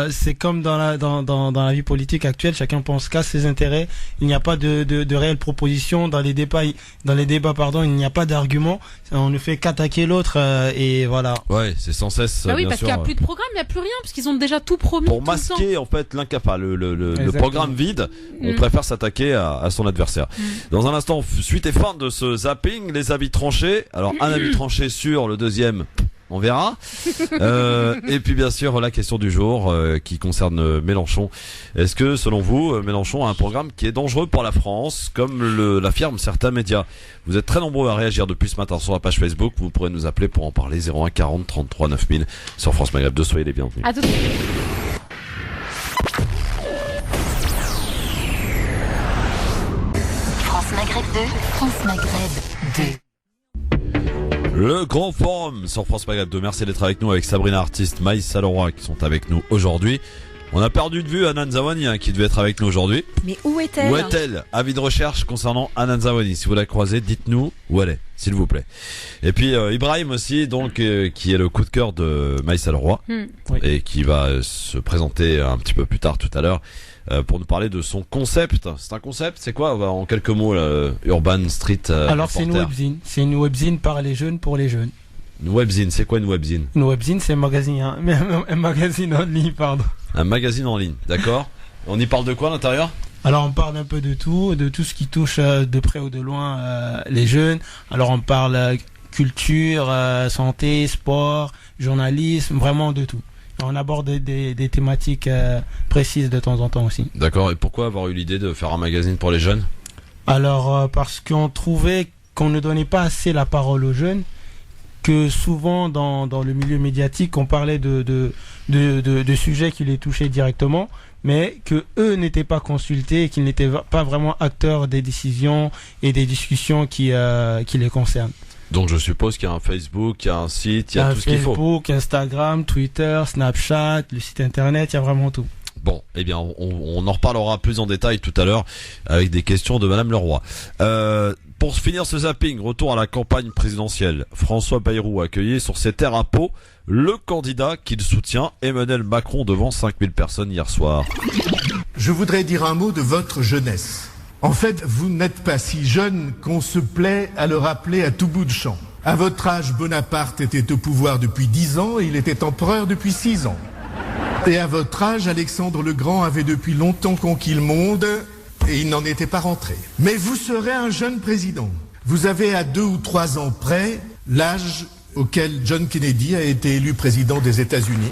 S5: C'est comme dans la vie politique actuelle, chacun pense qu'à ses intérêts. Il n'y a pas de réelles propositions dans les débats. Il n'y a pas d'arguments. On ne fait qu'attaquer l'autre et voilà.
S2: Ouais, c'est sans cesse.
S4: Oui, parce qu'il n'y a plus de programme, il n'y a plus rien, parce qu'ils ont déjà tout promis.
S2: Pour masquer en fait le programme vide, on préfère s'attaquer à son adversaire. Dans un instant, suite et fin de ce zapping, les avis tranchés. Alors un avis tranché sur le deuxième. On verra. Et puis bien sûr la question du jour qui concerne Mélenchon. Est-ce que selon vous Mélenchon a un programme qui est dangereux pour la France comme l'affirment certains médias? Vous êtes très nombreux à réagir depuis ce matin sur la page Facebook. Vous pourrez nous appeler pour en parler 01 40 33 9000 sur France Maghreb 2. Soyez les bienvenus.
S4: À tout de suite.
S1: France Maghreb 2. France Maghreb 2.
S2: Le grand forum sur France Maghreb 2. Merci d'être avec nous avec Sabrina Artiste, Maïssa Leroy qui sont avec nous aujourd'hui. On a perdu de vue Hanan Zawani qui devait être avec nous aujourd'hui.
S3: Mais où est-elle?
S2: Où est-elle? Avis de recherche concernant Hanan Zawani. Si vous la croisez, dites-nous où elle est, s'il vous plaît. Et puis Ibrahim aussi, donc qui est le coup de cœur de Maïssa Leroy et qui va se présenter un petit peu plus tard tout à l'heure. Pour nous parler de son concept. C'est un concept, c'est quoi en quelques mots Urban Street
S5: Alors c'est une webzine. C'est une webzine par les jeunes pour les jeunes.
S2: Une webzine, c'est quoi une webzine?
S5: Une webzine, c'est un magazine en ligne, pardon.
S2: Un magazine en ligne, d'accord. On y parle de quoi à l'intérieur?
S5: Alors on parle un peu de tout ce qui touche de près ou de loin les jeunes. Alors on parle culture, santé, sport, journalisme, vraiment de tout. On aborde des thématiques précises de temps en temps aussi.
S2: D'accord, et pourquoi avoir eu l'idée de faire un magazine pour les jeunes?
S5: Alors parce qu'on trouvait qu'on ne donnait pas assez la parole aux jeunes que souvent dans le milieu médiatique, on parlait de sujets qui les touchaient directement, mais que eux n'étaient pas consultés et qu'ils n'étaient pas vraiment acteurs des décisions et des discussions qui les concernent.
S2: Donc je suppose qu'il y a un Facebook, il y a un site, il y a tout ce qu'il faut.
S5: Facebook, Instagram, Twitter, Snapchat, le site internet, il y a vraiment tout.
S2: Bon, eh bien, on en reparlera plus en détail tout à l'heure avec des questions de Madame Leroy. Pour finir ce zapping, retour à la campagne présidentielle. François Bayrou a accueilli sur ses terres à Pau le candidat qu'il soutient, Emmanuel Macron, devant 5000 personnes hier soir.
S21: Je voudrais dire un mot de votre jeunesse. En fait, vous n'êtes pas si jeune qu'on se plaît à le rappeler à tout bout de champ. À votre âge, Bonaparte était au pouvoir depuis 10 ans et il était empereur depuis 6 ans. Et à votre âge, Alexandre le Grand avait depuis longtemps conquis le monde et il n'en était pas rentré. Mais vous serez un jeune président. Vous avez à 2 ou 3 ans près l'âge auquel John Kennedy a été élu président des États-Unis.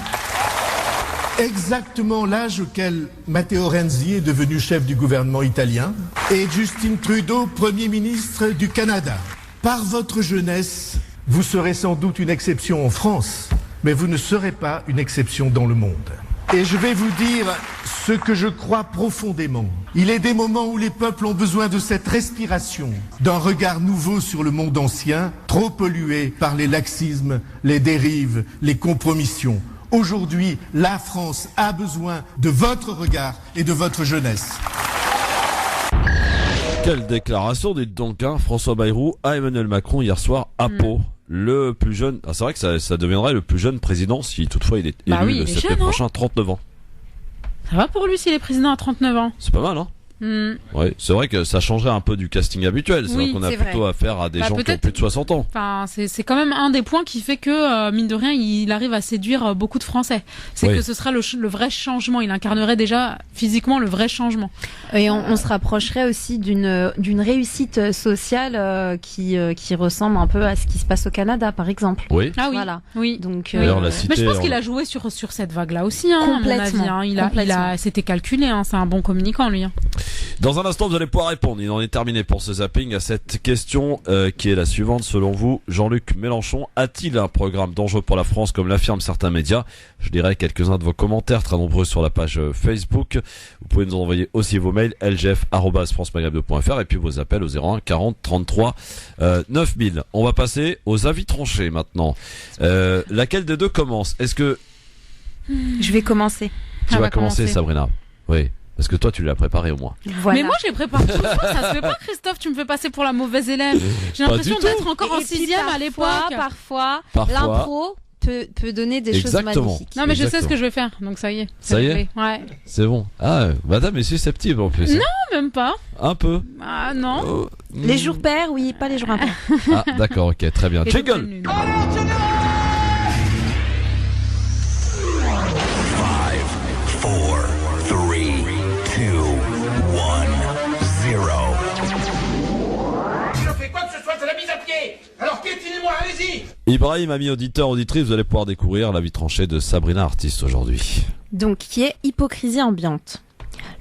S21: Exactement l'âge auquel Matteo Renzi est devenu chef du gouvernement italien et Justin Trudeau, Premier ministre du Canada. Par votre jeunesse, vous serez sans doute une exception en France, mais vous ne serez pas une exception dans le monde. Et je vais vous dire ce que je crois profondément. Il est des moments où les peuples ont besoin de cette respiration, d'un regard nouveau sur le monde ancien, trop pollué par les laxismes, les dérives, les compromissions. Aujourd'hui, la France a besoin de votre regard et de votre jeunesse.
S2: Quelle déclaration, dites donc, François Bayrou à Emmanuel Macron hier soir à Pau. Le plus jeune, c'est vrai que ça deviendrait le plus jeune président si toutefois il est élu le septembre prochain, 39 ans.
S4: Ça va pour lui s'il est président à 39 ans.
S2: C'est pas mal, hein. Oui, c'est vrai que ça changerait un peu du casting habituel. C'est vrai qu'on a plutôt affaire à des gens qui ont plus de 60 ans.
S4: Enfin, c'est quand même un des points qui fait que, mine de rien, il arrive à séduire beaucoup de Français. C'est que ce sera le vrai changement. Il incarnerait déjà physiquement le vrai changement.
S3: Et on se rapprocherait aussi d'une réussite sociale qui ressemble un peu à ce qui se passe au Canada, par exemple.
S2: Oui.
S4: Ah oui.
S3: Voilà.
S4: Oui.
S3: Donc,
S4: mais je pense qu'il a joué sur cette vague-là aussi, complètement. À mon avis, c'était calculé. C'est un bon communicant, lui.
S2: Dans un instant, vous allez pouvoir répondre. Il en est terminé pour ce zapping à cette question qui est la suivante. Selon vous, Jean-Luc Mélenchon a-t-il un programme dangereux pour la France comme l'affirment certains médias? Je dirai quelques-uns de vos commentaires, très nombreux sur la page Facebook. Vous pouvez nous envoyer aussi vos mails lgf@francemaghreb2.fr et puis vos appels au 01 40 33 9000. On va passer aux avis tranchés maintenant. Laquelle des deux commence? Est-ce que...
S3: Je vais commencer.
S2: Tu vas commencer, Sabrina. Oui. Parce que toi, tu l'as préparé au moins.
S3: Voilà.
S4: Mais moi, j'ai préparé tout ça. Ça se fait pas, Christophe. Tu me fais passer pour la mauvaise élève. J'ai l'impression d'être encore en 6e à l'époque.
S3: Parfois, l'impro peut donner des choses magnifiques.
S4: Non, mais je sais ce que je vais faire. Donc ça y est.
S2: Ça y est.
S4: Ouais.
S2: C'est bon. Ah, madame est susceptible en plus.
S4: Non, même pas.
S2: Un peu.
S4: Ah non.
S3: Les jours pairs, oui, pas les jours impairs.
S2: Ah, d'accord, ok, très bien. Jingle.
S22: 5, 4, 3, 2, 1, 0.
S23: Si je fais quoi que ce soit, c'est la mise à pied. Alors piétinez-moi, allez-y.
S2: Ibrahim, ami auditeur, auditrice, vous allez pouvoir découvrir l'avis tranché de Sabrina, artiste aujourd'hui.
S3: Donc, qui est hypocrisie ambiante.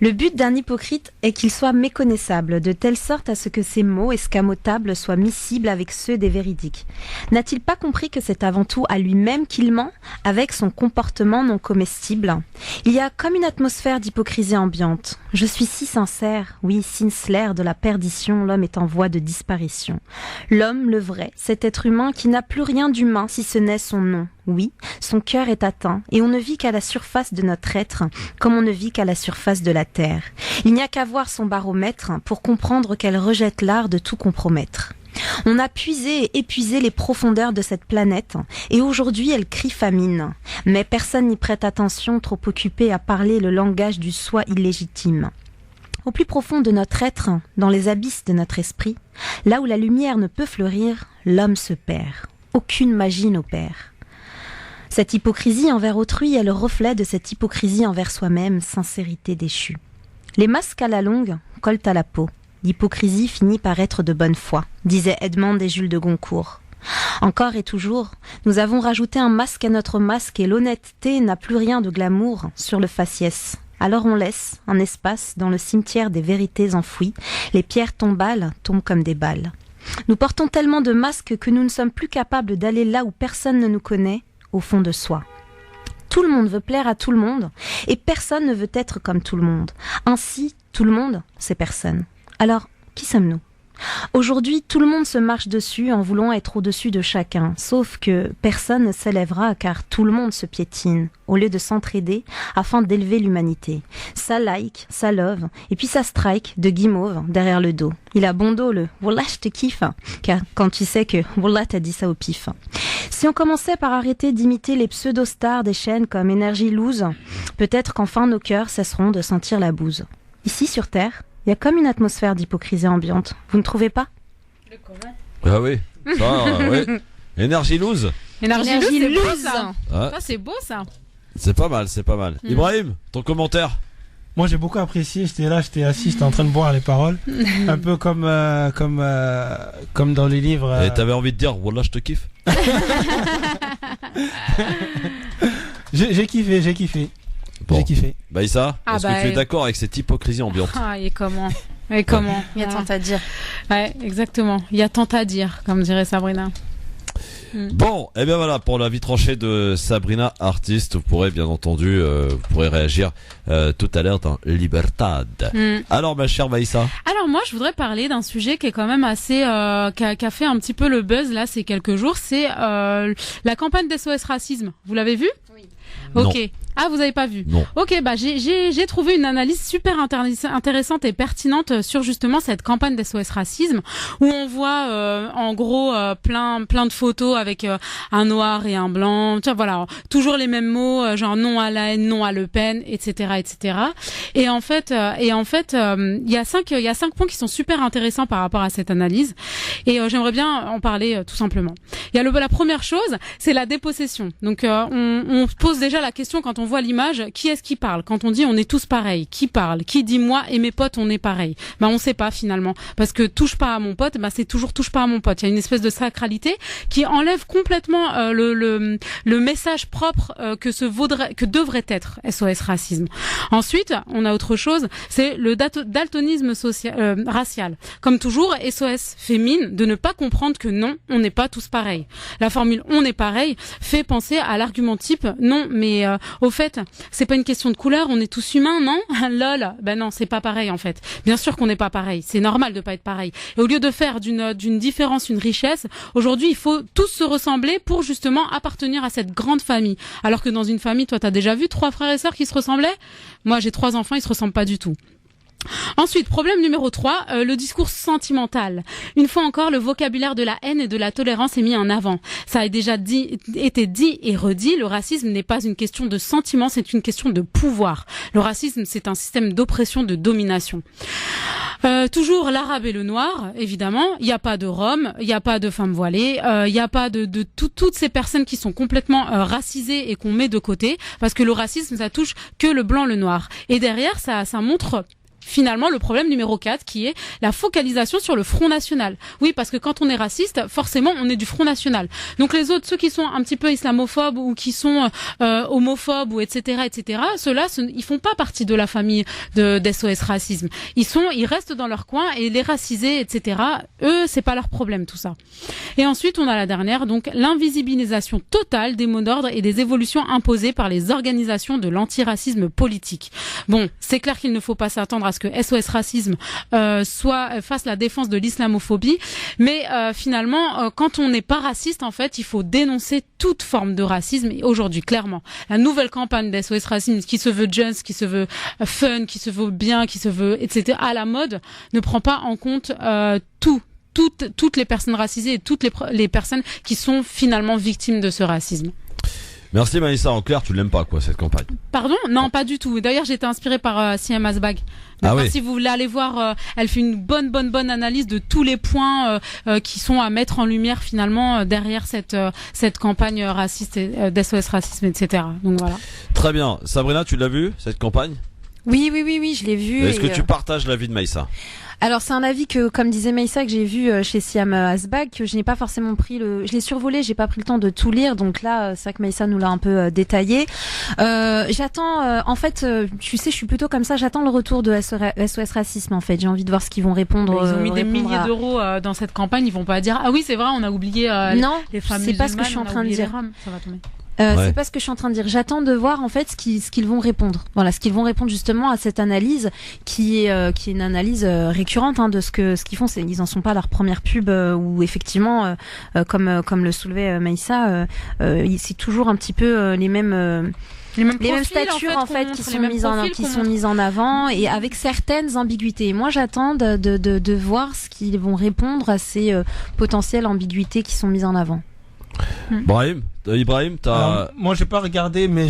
S3: Le but d'un hypocrite est qu'il soit méconnaissable, de telle sorte à ce que ses mots escamotables soient miscibles avec ceux des véridiques. N'a-t-il pas compris que c'est avant tout à lui-même qu'il ment, avec son comportement non comestible? Il y a comme une atmosphère d'hypocrisie ambiante. Je suis si sincère, oui, sincère de la perdition, l'homme est en voie de disparition. L'homme, le vrai, cet être humain qui n'a plus rien d'humain si ce n'est son nom. Oui, son cœur est atteint, et on ne vit qu'à la surface de notre être, comme on ne vit qu'à la surface de la terre. Il n'y a qu'à voir son baromètre pour comprendre qu'elle rejette l'art de tout compromettre. On a puisé et épuisé les profondeurs de cette planète, et aujourd'hui elle crie famine. Mais personne n'y prête attention, trop occupé à parler le langage du soi illégitime. Au plus profond de notre être, dans les abysses de notre esprit, là où la lumière ne peut fleurir, l'homme se perd. Aucune magie n'opère. Cette hypocrisie envers autrui est le reflet de cette hypocrisie envers soi-même, sincérité déchue. Les masques à la longue collent à la peau. L'hypocrisie finit par être de bonne foi, disait Edmond et Jules de Goncourt. Encore et toujours, nous avons rajouté un masque à notre masque et l'honnêteté n'a plus rien de glamour sur le faciès. Alors on laisse un espace dans le cimetière des vérités enfouies. Les pierres tombales tombent comme des balles. Nous portons tellement de masques que nous ne sommes plus capables d'aller là où personne ne nous connaît, au fond de soi. Tout le monde veut plaire à tout le monde et personne ne veut être comme tout le monde. Ainsi, tout le monde, c'est personne. Alors, qui sommes-nous ? Aujourd'hui, tout le monde se marche dessus en voulant être au-dessus de chacun, sauf que personne ne s'élèvera car tout le monde se piétine, au lieu de s'entraider afin d'élever l'humanité. Ça like, ça love, et puis ça strike de guimauve derrière le dos. Il a bon dos le « Wallah, je te kiffe », car quand tu sais que « Wallah, t'as dit ça au pif ». Si on commençait par arrêter d'imiter les pseudo-stars des chaînes comme Énergie Loose, peut-être qu'enfin nos cœurs cesseront de sentir la bouse. Ici, sur Terre, il y a comme une atmosphère d'hypocrisie ambiante. Vous ne trouvez pas ?
S2: Ah oui, ça, oui. Énergie loose.
S4: Énergie loose, c'est beau ça. Ah. Ça, c'est beau ça.
S2: C'est pas mal, c'est pas mal. Ibrahim, ton commentaire ?
S5: Moi, j'ai beaucoup apprécié. J'étais assis, j'étais en train de boire les paroles. Un peu comme dans les livres.
S2: Et t'avais envie de dire, Wallah, je te kiffe.
S5: J'ai kiffé.
S2: Bon.
S5: J'ai kiffé.
S2: Baïssa, est-ce que tu es d'accord avec cette hypocrisie ambiante ?
S4: Ah, et comment
S3: Il y a tant à dire.
S4: Ouais, exactement. Il y a tant à dire, comme dirait Sabrina.
S2: Bon, et bien voilà, pour la vie tranchée de Sabrina, artiste, vous pourrez bien entendu, vous pourrez réagir tout à l'heure dans Libertad. Alors ma chère Baïssa.
S4: Alors moi je voudrais parler d'un sujet qui est quand même assez, qui a fait un petit peu le buzz là ces quelques jours, c'est la campagne d'SOS Racisme. Vous l'avez vu ?
S3: Oui.
S4: Ok.
S2: Non.
S4: Ah, vous avez pas vu?
S2: Non.
S4: Ok, bah j'ai trouvé une analyse super intéressante et pertinente sur justement cette campagne d'SOS Racisme, où on voit en gros plein de photos avec un noir et un blanc. Tu vois, voilà, toujours les mêmes mots, genre non à la haine, non à Le Pen, etc., etc. Et en fait, il y a cinq points qui sont super intéressants par rapport à cette analyse. Et j'aimerais bien en parler tout simplement. Il y a la première chose, c'est la dépossession. Donc on pose déjà la question quand on voit l'image, qui est-ce qui parle? Quand on dit on est tous pareils, qui parle? Qui dit moi et mes potes on est pareils? Bah on sait pas finalement, parce que touche pas à mon pote, bah c'est toujours touche pas à mon pote. Il y a une espèce de sacralité qui enlève complètement le message propre que devrait être SOS Racisme. Ensuite, on a autre chose, c'est le daltonisme racial. Comme toujours, SOS fait mine de ne pas comprendre que non, on n'est pas tous pareils. La formule on est pareil fait penser à l'argument type non, mais au fait, c'est pas une question de couleur, on est tous humains, non? Lol, ben non, c'est pas pareil en fait. Bien sûr qu'on n'est pas pareil, c'est normal de pas être pareil. Et au lieu de faire d'une différence une richesse, aujourd'hui il faut tous se ressembler pour justement appartenir à cette grande famille. Alors que dans une famille, toi t'as déjà vu 3 frères et sœurs qui se ressemblaient? Moi j'ai 3 enfants, ils se ressemblent pas du tout. Ensuite, problème numéro 3, le discours sentimental. Une fois encore, le vocabulaire de la haine et de la tolérance est mis en avant. Ça a déjà été dit et redit, le racisme n'est pas une question de sentiment, c'est une question de pouvoir. Le racisme, c'est un système d'oppression, de domination. Toujours l'arabe et le noir, évidemment. Il n'y a pas de Roms, il n'y a pas de femmes voilées, il n'y a pas de toutes ces personnes qui sont complètement racisées et qu'on met de côté, parce que le racisme, ça touche que le blanc, le noir. Et derrière, ça montre finalement le problème numéro 4 qui est la focalisation sur le Front National. Oui, parce que quand on est raciste, forcément on est du Front National. Donc les autres, ceux qui sont un petit peu islamophobes ou qui sont homophobes ou etc., ceux-là, ils font pas partie de la famille d'SOS Racisme. Ils restent dans leur coin et les racisés, etc., eux, c'est pas leur problème tout ça. Et ensuite, on a la dernière, donc l'invisibilisation totale des mots d'ordre et des évolutions imposées par les organisations de l'antiracisme politique. Bon, c'est clair qu'il ne faut pas s'attendre à ce que SOS Racisme fasse la défense de l'islamophobie, mais finalement, quand on n'est pas raciste, en fait, il faut dénoncer toute forme de racisme. Et aujourd'hui, clairement, la nouvelle campagne d'SOS Racisme, qui se veut just, qui se veut fun, qui se veut bien, qui se veut, etc., à la mode, ne prend pas en compte toutes les personnes racisées et toutes les personnes qui sont finalement victimes de ce racisme.
S2: Merci Maïssa, en clair tu l'aimes pas quoi cette campagne?
S4: Pardon? Non, pas du tout. D'ailleurs j'ai été inspirée par Siem Asbag.
S2: Ah oui.
S4: Si vous voulez aller voir, elle fait une bonne analyse de tous les points qui sont à mettre en lumière finalement derrière cette campagne raciste d'SOS Racisme, etc. Donc voilà.
S2: Très bien. Sabrina, tu l'as vu cette campagne?
S3: Oui, je l'ai vu.
S2: Est-ce que tu partages l'avis de Maïssa?
S3: Alors c'est un avis que, comme disait Maïssa, que j'ai vu chez Siam Asbag, que je n'ai pas forcément je l'ai survolé, j'ai pas pris le temps de tout lire, donc là c'est vrai que Maïssa nous l'a un peu détaillé. J'attends, en fait, tu sais, je suis plutôt comme ça, j'attends le retour de SOS Racisme, en fait. J'ai envie de voir ce qu'ils vont répondre.
S4: Ils ont mis des milliers d'euros dans cette campagne, ils vont pas dire ah oui c'est vrai on a oublié
S3: non,
S4: les femmes
S3: c'est pas ce que je suis en train de dire.
S4: Ça va tomber.
S3: C'est pas ce que je suis en train de dire. J'attends de voir en fait ce qu'ils vont répondre. Voilà, ce qu'ils vont répondre justement à cette analyse qui est une analyse récurrente de ce qu'ils font. Ils en sont pas à leur première pub où effectivement, comme le soulevait Maïssa, c'est toujours un petit peu les mêmes statures en fait qui sont mises en avant et avec certaines ambiguïtés. Moi, j'attends de voir ce qu'ils vont répondre à ces potentielles ambiguïtés qui sont mises en avant.
S2: Ibrahim,
S5: moi j'ai pas regardé, mais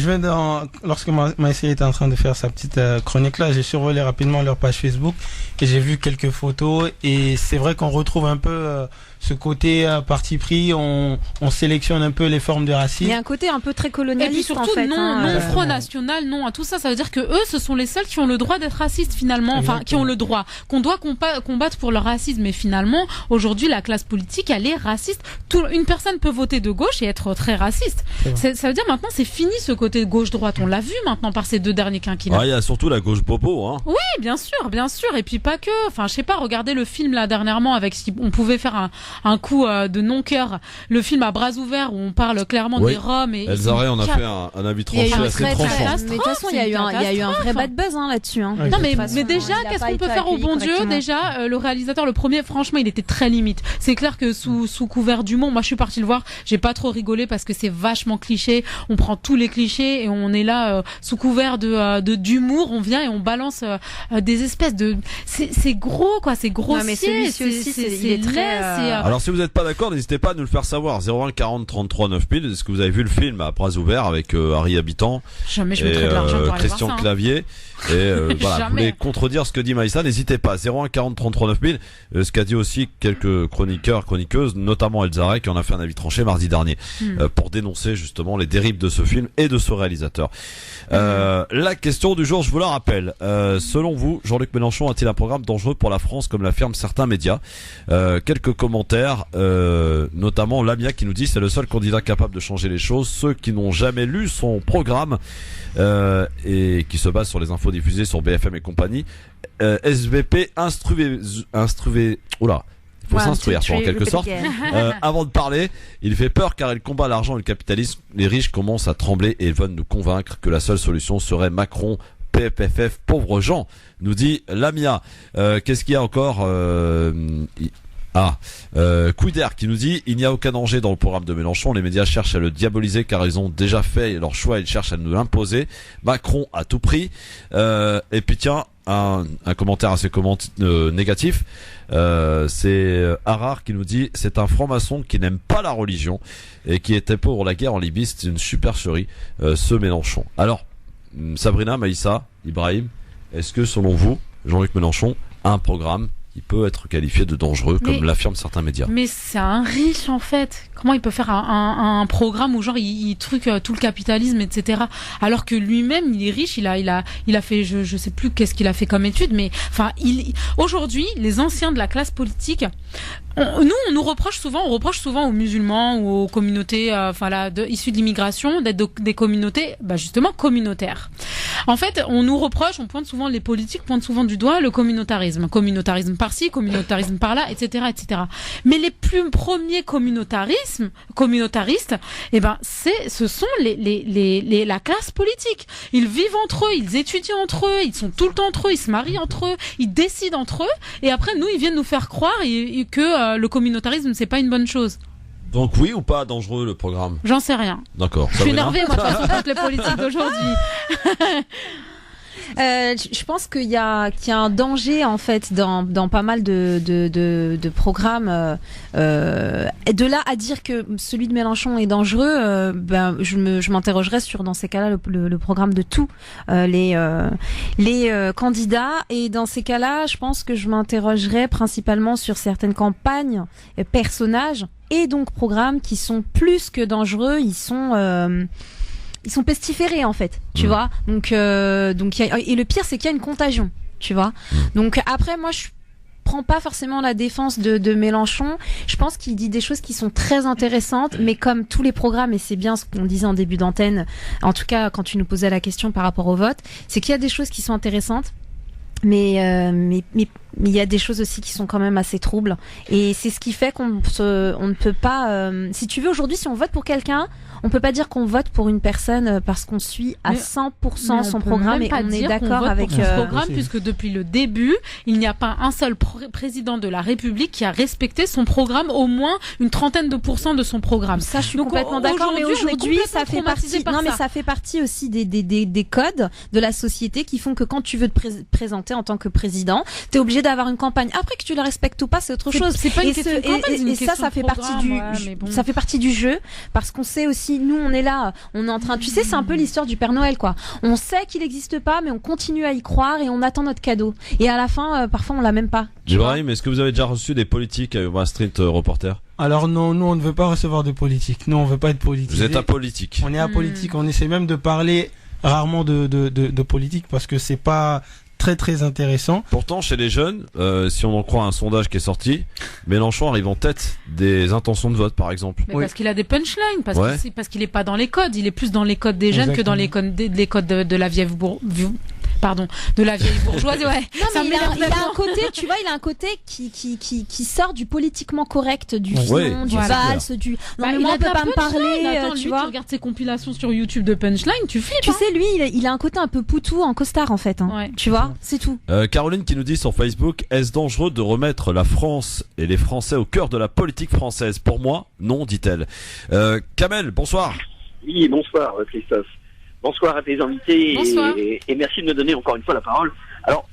S5: lorsque Maïssa était en train de faire sa petite chronique là, j'ai survolé rapidement leur page Facebook et j'ai vu quelques photos et c'est vrai qu'on retrouve un peu ce côté parti pris, on sélectionne un peu les formes de racisme.
S3: Il y a un côté un peu très colonialiste.
S4: Et puis surtout,
S3: en fait,
S4: non Front National, non à tout ça. Ça veut dire que eux, ce sont les seuls qui ont le droit d'être racistes finalement. Enfin, qui ont le droit. Qu'on doit combattre pour leur racisme. Mais finalement, aujourd'hui, la classe politique, elle est raciste. Une personne peut voter de gauche et être très raciste. Ça veut dire maintenant, c'est fini ce côté gauche-droite. On l'a vu maintenant par ces 2 derniers quinquennats.
S2: Il y a surtout la gauche bobo,
S4: Oui, bien sûr, bien sûr. Et puis pas que. Enfin, je sais pas. Regardez le film là dernièrement avec on pouvait faire un coup de non-cœur, le film à bras ouverts où on parle clairement des Roms et
S2: Elzaré, on a fait un avis tranché assez tranchant.
S3: Mais de toute façon, il y a eu un vrai bad buzz là-dessus.
S4: Non, mais déjà, qu'est-ce qu'on peut faire au bon Dieu? Déjà, le réalisateur, le premier, franchement, il était très limite. C'est clair que sous couvert d'humour, moi, je suis partie le voir. J'ai pas trop rigolé parce que c'est vachement cliché. On prend tous les clichés et on est là sous couvert d'humour. On vient et on balance des espèces de. C'est gros, quoi. C'est grossier.
S3: Non, mais celui-ci aussi, il est très.
S2: Alors, si vous n'êtes pas d'accord, n'hésitez pas à nous le faire savoir. 01 40 33 9000. Est-ce que vous avez vu le film à bras ouverts avec Harry Habitant
S4: Jamais je mettrai de l'argent pour aller
S2: Christian
S4: voir ça,
S2: Clavier et voilà, vous voulez contredire ce que dit Maïssa, n'hésitez pas. 01 40 33 9000. Ce qu'a dit aussi quelques chroniqueuses, notamment Elzaré, qui en a fait un avis tranché mardi dernier pour dénoncer justement les dérives de ce film et de ce réalisateur. La question du jour, je vous la rappelle. Selon vous, Jean-Luc Mélenchon a-t-il un programme dangereux pour la France comme l'affirment certains médias? Quelques commentaires, notamment Lamia qui nous dit c'est le seul candidat capable de changer les choses. Ceux qui n'ont jamais lu son programme et qui se basent sur les infos diffusées sur BFM et compagnie. SVP oula, il faut s'instruire en quelque sorte. Avant de parler, il fait peur car il combat l'argent et le capitalisme. Les riches commencent à trembler et veulent nous convaincre que la seule solution serait Macron, PFF, pauvres gens, nous dit Lamia. Qu'est-ce qu'il y a encore? Couider qui nous dit il n'y a aucun danger dans le programme de Mélenchon, les médias cherchent à le diaboliser car ils ont déjà fait leur choix, ils cherchent à nous l'imposer. Macron à tout prix. Et puis tiens, un commentaire assez négatif, c'est Harar qui nous dit c'est un franc-maçon qui n'aime pas la religion et qui était pour la guerre en Libye, c'est une supercherie ce Mélenchon. Alors Sabrina, Maïssa, Ibrahim, est-ce que selon vous Jean-Luc Mélenchon a un programme qui peut être qualifié de dangereux, comme l'affirment certains médias? Mais
S4: c'est un riche en fait. Comment il peut faire un programme où genre il truque tout le capitalisme, etc. Alors que lui-même il est riche, il a fait je sais plus qu'est-ce qu'il a fait comme étude, mais enfin aujourd'hui les anciens de la classe politique, on nous reproche souvent aux musulmans ou aux communautés issues de l'immigration d'être des communautés justement communautaires. En fait, on pointe souvent les politiques pointent souvent du doigt le communautarisme par-ci, communautarisme par-là, etc., etc. Mais les plus premiers communautaristes, ce sont la classe politique. Ils vivent entre eux, ils étudient entre eux, ils sont tout le temps entre eux, ils se marient entre eux, ils décident entre eux, et après nous ils viennent nous faire croire que le communautarisme c'est pas une bonne chose.
S2: Donc oui ou pas dangereux le programme?
S4: J'en sais rien.
S2: D'accord.
S4: Je suis énervée moi de toute façon contre les politiques d'aujourd'hui.
S3: Je pense qu'il y a un danger en fait dans pas mal de programmes. De là à dire que celui de Mélenchon est dangereux, je m'interrogerais sur dans ces cas-là le programme de tous les candidats, et dans ces cas-là, je pense que je m'interrogerais principalement sur certaines campagnes, personnages et donc programmes qui sont plus que dangereux. Ils sont pestiférés en fait, tu vois. Donc et le pire c'est qu'il y a une contagion, tu vois. Donc après moi je comprends pas forcément la défense de Mélenchon. Je pense qu'il dit des choses qui sont très intéressantes, mais comme tous les programmes, et c'est bien ce qu'on disait en début d'antenne, en tout cas quand tu nous posais la question par rapport au vote, c'est qu'il y a des choses qui sont intéressantes, mais il y a des choses aussi qui sont quand même assez troubles, et c'est ce qui fait on ne peut pas, si tu veux, aujourd'hui, si on vote pour quelqu'un, on peut pas dire qu'on vote pour une personne parce qu'on suit à 100% son programme, et on est d'accord avec
S4: son programme, puisque depuis le début, il n'y a pas un seul président de la République qui a respecté son programme, au moins une trentaine de % de son programme.
S3: Ça, je suis complètement d'accord, mais aujourd'hui, ça fait partie, mais ça fait partie aussi des codes de la société qui font que quand tu veux te présenter en tant que président, t'es obligé d'avoir une campagne. Après, que tu la respectes ou pas, c'est autre chose.
S4: C'est pas une question de campagne,
S3: et ça fait ça fait partie du jeu, parce qu'on sait aussi, nous, on est là, on est en train, tu sais, c'est un peu l'histoire du Père Noël, quoi. On sait qu'il n'existe pas, mais on continue à y croire et on attend notre cadeau. Et à la fin, parfois, on l'a même pas.
S2: Ibrahim, est-ce que vous avez déjà reçu des politiques à Street Reporter?
S5: Alors non, nous on ne veut pas recevoir de politique. Nous on veut pas être politique.
S2: Vous êtes apolitique.
S5: On est apolitique. On essaie même de parler rarement de politique, parce que c'est pas très intéressant.
S2: Pourtant, chez les jeunes, si on en croit un sondage qui est sorti, Mélenchon arrive en tête des intentions de vote, par exemple.
S4: Mais parce qu'il a des punchlines, parce qu'il est pas dans les codes, il est plus dans les codes des jeunes que dans les codes de la vieille de la vieille bourgeoisie, ouais.
S3: Non, mais il a un côté, tu vois, il a un côté qui sort du politiquement correct, du Fillon, du valse, du. Non, mais moi, on peut pas me parler, tu vois.
S4: Tu regardes ses compilations sur YouTube de punchline, tu flippes.
S3: Tu sais, lui, il a un côté un peu poutou en costard, en fait, tu vois, c'est tout.
S2: Caroline qui nous dit sur Facebook, est-ce dangereux de remettre la France et les Français au cœur de la politique française? Pour moi, non, dit-elle. Kamel, bonsoir.
S6: Oui, bonsoir, Christophe. Bonsoir à tes invités et merci de me donner encore une fois la parole. Alors,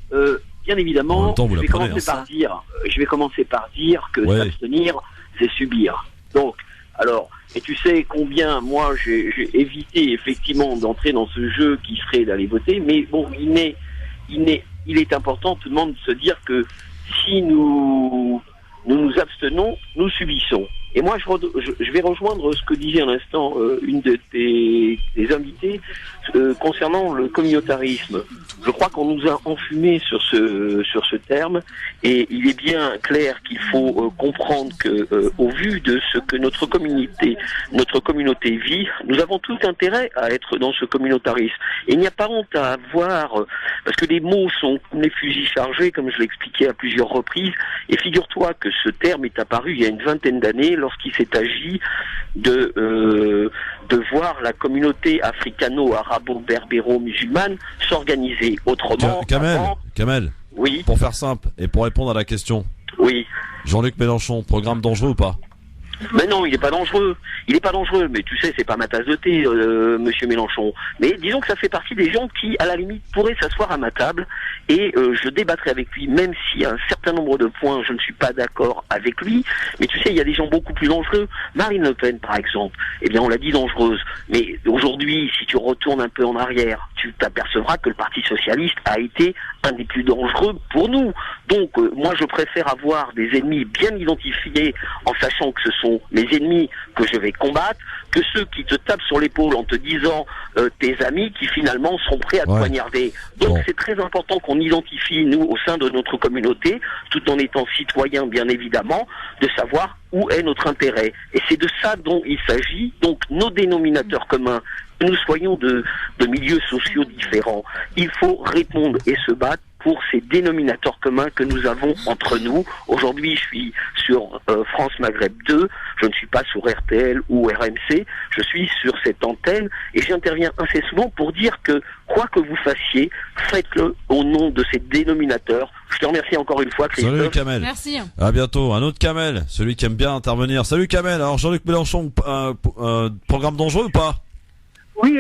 S6: bien évidemment, je vais commencer par dire que s'abstenir, c'est subir. Donc, alors, et tu sais combien moi j'ai évité effectivement d'entrer dans ce jeu qui serait d'aller voter, mais bon, il est important tout de même de se dire que si nous nous abstenons, nous subissons. Et moi, je vais rejoindre ce que disait à l'instant une de tes invités concernant le communautarisme. Je crois qu'on nous a enfumé sur ce terme, et il est bien clair qu'il faut comprendre que, au vu de ce que notre communauté vit, nous avons tout intérêt à être dans ce communautarisme. Et il n'y a pas honte à avoir, parce que les mots sont comme les fusils chargés, comme je l'ai expliqué à plusieurs reprises. Et figure-toi que ce terme est apparu il y a une vingtaine d'années, lorsqu'il s'est agi de voir la communauté africano-arabo-berbéro-musulmane s'organiser autrement.
S2: Kamel,
S6: oui.
S2: Pour faire simple et pour répondre à la question.
S6: Oui.
S2: Jean-Luc Mélenchon, programme dangereux ou pas?
S6: Mais non, il est pas dangereux. Mais tu sais, c'est pas ma tasse de thé, monsieur Mélenchon. Mais disons que ça fait partie des gens qui, à la limite, pourraient s'asseoir à ma table et je débattrai avec lui, même si à un certain nombre de points, je ne suis pas d'accord avec lui. Mais tu sais, il y a des gens beaucoup plus dangereux. Marine Le Pen, par exemple, eh bien, on l'a dit dangereuse. Mais aujourd'hui, si tu retournes un peu en arrière, tu t'apercevras que le Parti Socialiste a été un des plus dangereux pour nous. Donc, moi, je préfère avoir des ennemis bien identifiés en sachant que ce sont mes ennemis que je vais combattre, que ceux qui te tapent sur l'épaule en te disant tes amis qui finalement sont prêts à te poignarder. Donc c'est très important qu'on identifie, nous, au sein de notre communauté, tout en étant citoyens bien évidemment, de savoir où est notre intérêt. Et c'est de ça dont il s'agit. Donc nos dénominateurs communs, que nous soyons de milieux sociaux différents, il faut répondre et se battre pour ces dénominateurs communs que nous avons entre nous. Aujourd'hui, je suis sur France Maghreb 2, je ne suis pas sur RTL ou RMC, je suis sur cette antenne et j'interviens assez souvent pour dire que, quoi que vous fassiez, faites-le au nom de ces dénominateurs. Je te remercie encore une fois, Christophe.
S2: Salut Kamel.
S4: Merci.
S2: À bientôt. Un autre Kamel, celui qui aime bien intervenir. Salut Kamel. Alors Jean-Luc Mélenchon, programme dangereux ou pas?
S7: Oui,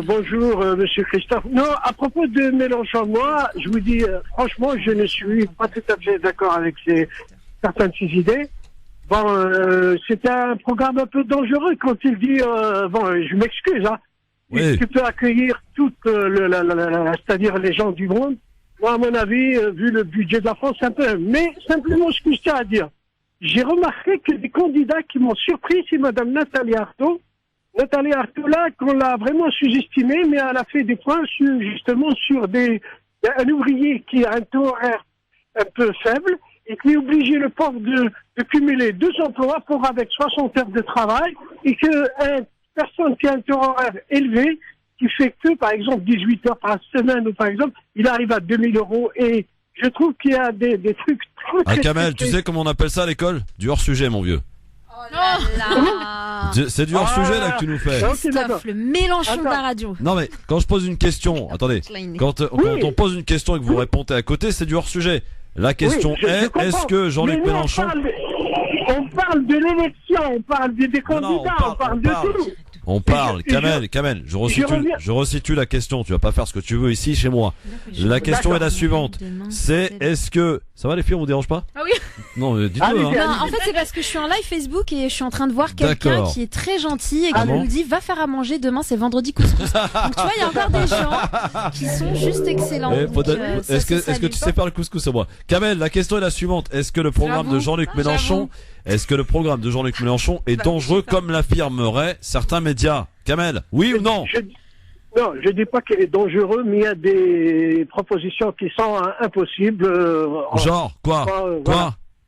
S7: bonjour, monsieur Christophe. Non, à propos de Mélenchon, moi, je vous dis, franchement, je ne suis pas tout à fait d'accord avec certaines de ses idées. Bon, c'est un programme un peu dangereux quand il dit, je m'excuse, hein. Oui. Tu peux accueillir toute c'est-à-dire les gens du monde. Moi, à mon avis, vu le budget de la France, un peu. Mais simplement, ce que je tiens à dire, j'ai remarqué que des candidats qui m'ont surpris, c'est madame Nathalie Arthaud. Nathalie Arthaud, là, qu'on l'a vraiment sous-estimée, mais elle a fait des points sur un ouvrier qui a un taux horaire un peu faible et qui obligeait le pauvre de cumuler 2 emplois pour avec 60 heures de travail et qu'une personne qui a un taux horaire élevé, qui fait que, par exemple, 18 heures par semaine ou par exemple, il arrive à 2000 € et je trouve qu'il y a des trucs
S2: très... Kamel, tu sais comment on appelle ça à l'école? Du hors-sujet, mon vieux. C'est du hors-sujet là que tu nous fais.
S3: Christophe, le Mélenchon de la radio.
S2: Non mais quand je pose une question, attendez, quand on pose une question et que vous répondez à côté, c'est du hors-sujet. La question est-ce que Jean-Luc Mélenchon...
S7: On parle de l'élection, on parle des candidats, on parle de tout.
S2: On parle, Kamel, je resitue la question, tu vas pas faire ce que tu veux ici chez moi. La question est la suivante, c'est est-ce que... Ça va les filles, on vous dérange pas?
S3: Ah oui.
S2: Non, dites-le.
S3: Non, en fait c'est parce que je suis en live Facebook et je suis en train de voir quelqu'un qui est très gentil et qui nous dit va faire à manger, demain c'est vendredi couscous. Donc tu vois, il y a encore des gens qui sont juste excellents.
S2: Est-ce que tu sais faire le couscous à moi? Kamel, la question est la suivante, est-ce que le programme de Jean-Luc Mélenchon est dangereux comme l'affirmeraient certains médias? Kamel, oui ou non?
S7: Non, je dis pas qu'il est dangereux, mais il y a des propositions qui sont impossibles.
S2: Genre quoi?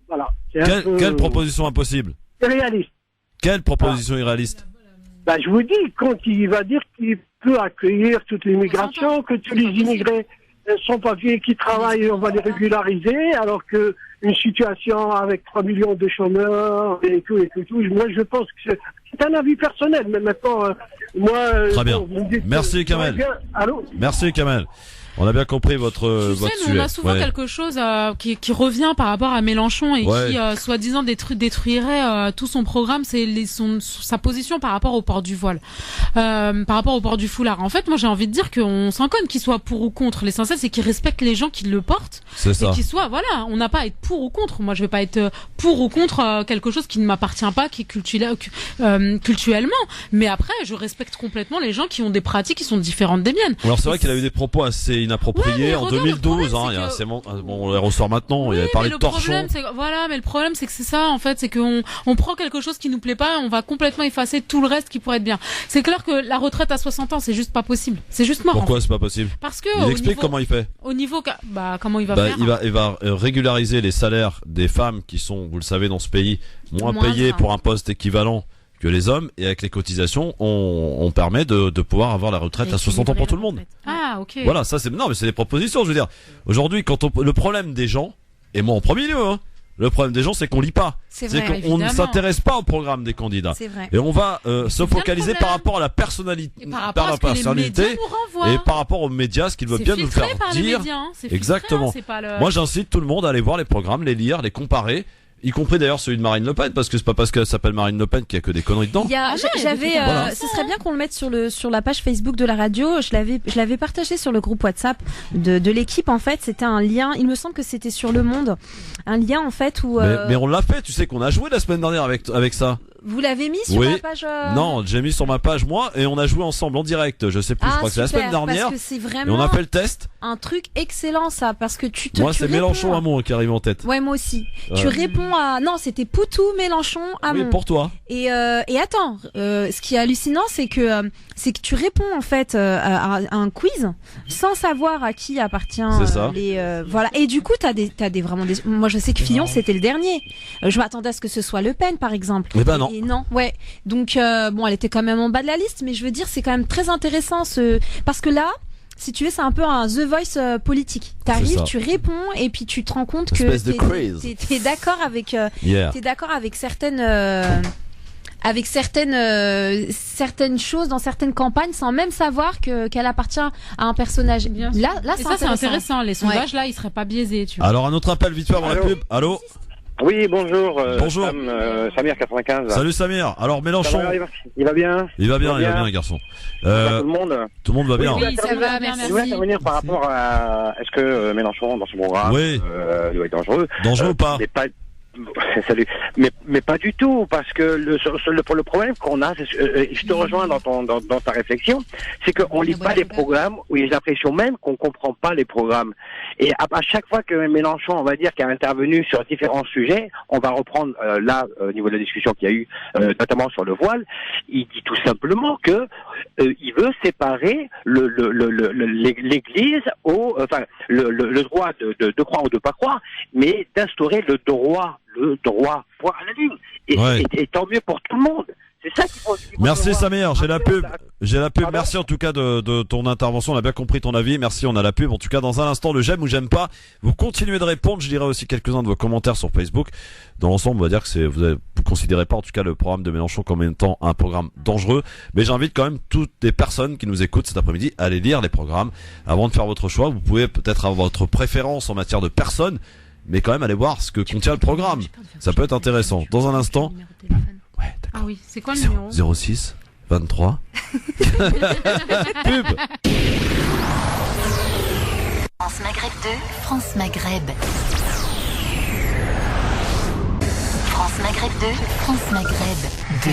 S7: Voilà.
S2: Quelle proposition impossible?
S7: Irréaliste.
S2: Quelle proposition irréaliste?
S7: Je vous dis, quand il va dire qu'il peut accueillir toute l'immigration, que tous les immigrés sans papier qui travaillent, on va les régulariser, alors que une situation avec 3 millions de chômeurs et tout. Moi, je pense que c'est un avis personnel, mais maintenant,
S2: très bien. Merci Kamel.
S7: Allô?
S2: Merci Kamel. On a bien compris votre
S4: sujet. On a souvent quelque chose qui revient par rapport à Mélenchon et qui soi-disant détruirait tout son programme, c'est sa position par rapport au port du voile, par rapport au port du foulard. En fait, moi j'ai envie de dire qu'on s'en conne qu'il soit pour ou contre. L'essentiel c'est qu'il respecte les gens qui le portent et qu'il soit on n'a pas à être pour ou contre. Moi je vais pas être pour ou contre quelque chose qui ne m'appartient pas, qui est culturellement. Mais après je respecte complètement les gens qui ont des pratiques qui sont différentes des miennes.
S2: Alors c'est vrai qu'il a eu des propos assez inapproprié en 2012, on les ressort maintenant, il avait parlé de torchon.
S4: Mais le problème c'est que c'est ça en fait, c'est qu'on prend quelque chose qui nous plaît pas et on va complètement effacer tout le reste qui pourrait être bien. C'est clair que la retraite à 60 ans c'est juste pas possible, c'est juste mort.
S2: Pourquoi c'est pas possible?
S4: Parce que
S2: il explique comment il fait.
S4: Au niveau comment il va faire?
S2: Il va régulariser les salaires des femmes qui sont, vous le savez, dans ce pays moins payées pour un poste équivalent que les hommes, et avec les cotisations, on permet de pouvoir avoir la retraite à 60 ans pour tout le monde.
S4: Ah, ok.
S2: Voilà, ça c'est des propositions, je veux dire. Aujourd'hui, le problème des gens, et moi en premier lieu, le problème des gens, c'est qu'on lit pas. C'est qu'on ne s'intéresse pas au programme des candidats. Et on va se focaliser par rapport à la personnalité, et par rapport aux médias, ce qu'ils veulent bien nous faire dire. Exactement. Moi, j'incite tout le monde à aller voir les programmes, les lire, les comparer. Y compris d'ailleurs celui de Marine Le Pen, parce que c'est pas parce qu'elle s'appelle Marine Le Pen qu'il y a que des conneries dedans.
S3: Ce serait bien qu'on le mette sur la page Facebook de la radio. Je l'avais partagé sur le groupe WhatsApp de l'équipe. En fait, c'était un lien. Il me semble que c'était sur Le Monde, un lien en fait où.
S2: Mais on l'a fait. Tu sais qu'on a joué la semaine dernière avec ça.
S3: Vous l'avez mis sur la page
S2: Non, j'ai mis sur ma page moi et on a joué ensemble en direct. Je sais plus, je crois que c'est la semaine dernière.
S3: Parce que c'est vraiment
S2: et on a fait le test.
S3: Un truc excellent ça, parce que
S2: moi c'est Mélenchon Hamon qui arrive en tête.
S3: Ouais, moi aussi. Tu réponds à non, c'était Poutou, Mélenchon, Hamon.
S2: Oui, pour toi.
S3: Et attends, ce qui est hallucinant, c'est que tu réponds en fait à un quiz sans savoir à qui appartient voilà. Et du coup, t'as des vraiment des. Moi, je sais que Fillon c'était le dernier. Je m'attendais à ce que ce soit Le Pen par exemple.
S2: Mais non.
S3: Et non, ouais. Donc elle était quand même en bas de la liste, mais je veux dire, c'est quand même très intéressant parce que là, si tu veux, c'est un peu un The Voice politique. T'arrives, tu réponds, et puis tu te rends compte que t'es d'accord avec, t'es d'accord avec certaines choses dans certaines campagnes sans même savoir qu'elle appartient à un personnage. Là,
S4: c'est intéressant. Les sondages là, ils seraient pas biaisés. Tu vois.
S2: Alors un autre appel vite fait avant la pub. Allô.
S8: Oui, bonjour.
S2: Bonjour.
S8: Samir 95.
S2: Salut Samir. Alors Mélenchon.
S8: Il va bien.
S2: Il va bien, garçon.
S8: Tout le monde.
S2: Tout le monde va bien.
S4: Oui, ça va, merci.
S8: Je voulais intervenir par rapport à est-ce que Mélenchon dans son programme doit être dangereux.
S2: Dangereux ou pas?
S8: salut. Mais pas du tout, parce que le problème qu'on a, je te rejoins dans ta réflexion, c'est qu'on lit pas les programmes, où j'ai l'impression même qu'on comprend pas les programmes. Et à chaque fois que Mélenchon, on va dire, qui a intervenu sur différents sujets, on va reprendre là au niveau de la discussion qu'il y a eu, notamment sur le voile, il dit tout simplement que il veut séparer l'Église le droit de croire ou de pas croire, mais d'instaurer le droit point à la ligne. Et tant mieux pour tout le monde. C'est ça qu'il faut.
S2: Merci Samir, j'ai la pub. Merci en tout cas de ton intervention. On a bien compris ton avis. Merci, on a la pub. En tout cas, dans un instant, le j'aime ou j'aime pas. Vous continuez de répondre. Je dirai aussi quelques-uns de vos commentaires sur Facebook. Dans l'ensemble, on va dire que vous considérez pas en tout cas le programme de Mélenchon comme étant un programme dangereux. Mais j'invite quand même toutes les personnes qui nous écoutent cet après-midi à aller lire les programmes avant de faire votre choix. Vous pouvez peut-être avoir votre préférence en matière de personnes, mais quand même aller voir ce que contient le programme. Ça peut être intéressant. Dans un instant. Ouais,
S4: ah oui, c'est quoi le numéro?
S2: 06 23. Pub.
S1: France Maghreb 2, France Maghreb. France Maghreb 2, France Maghreb 2.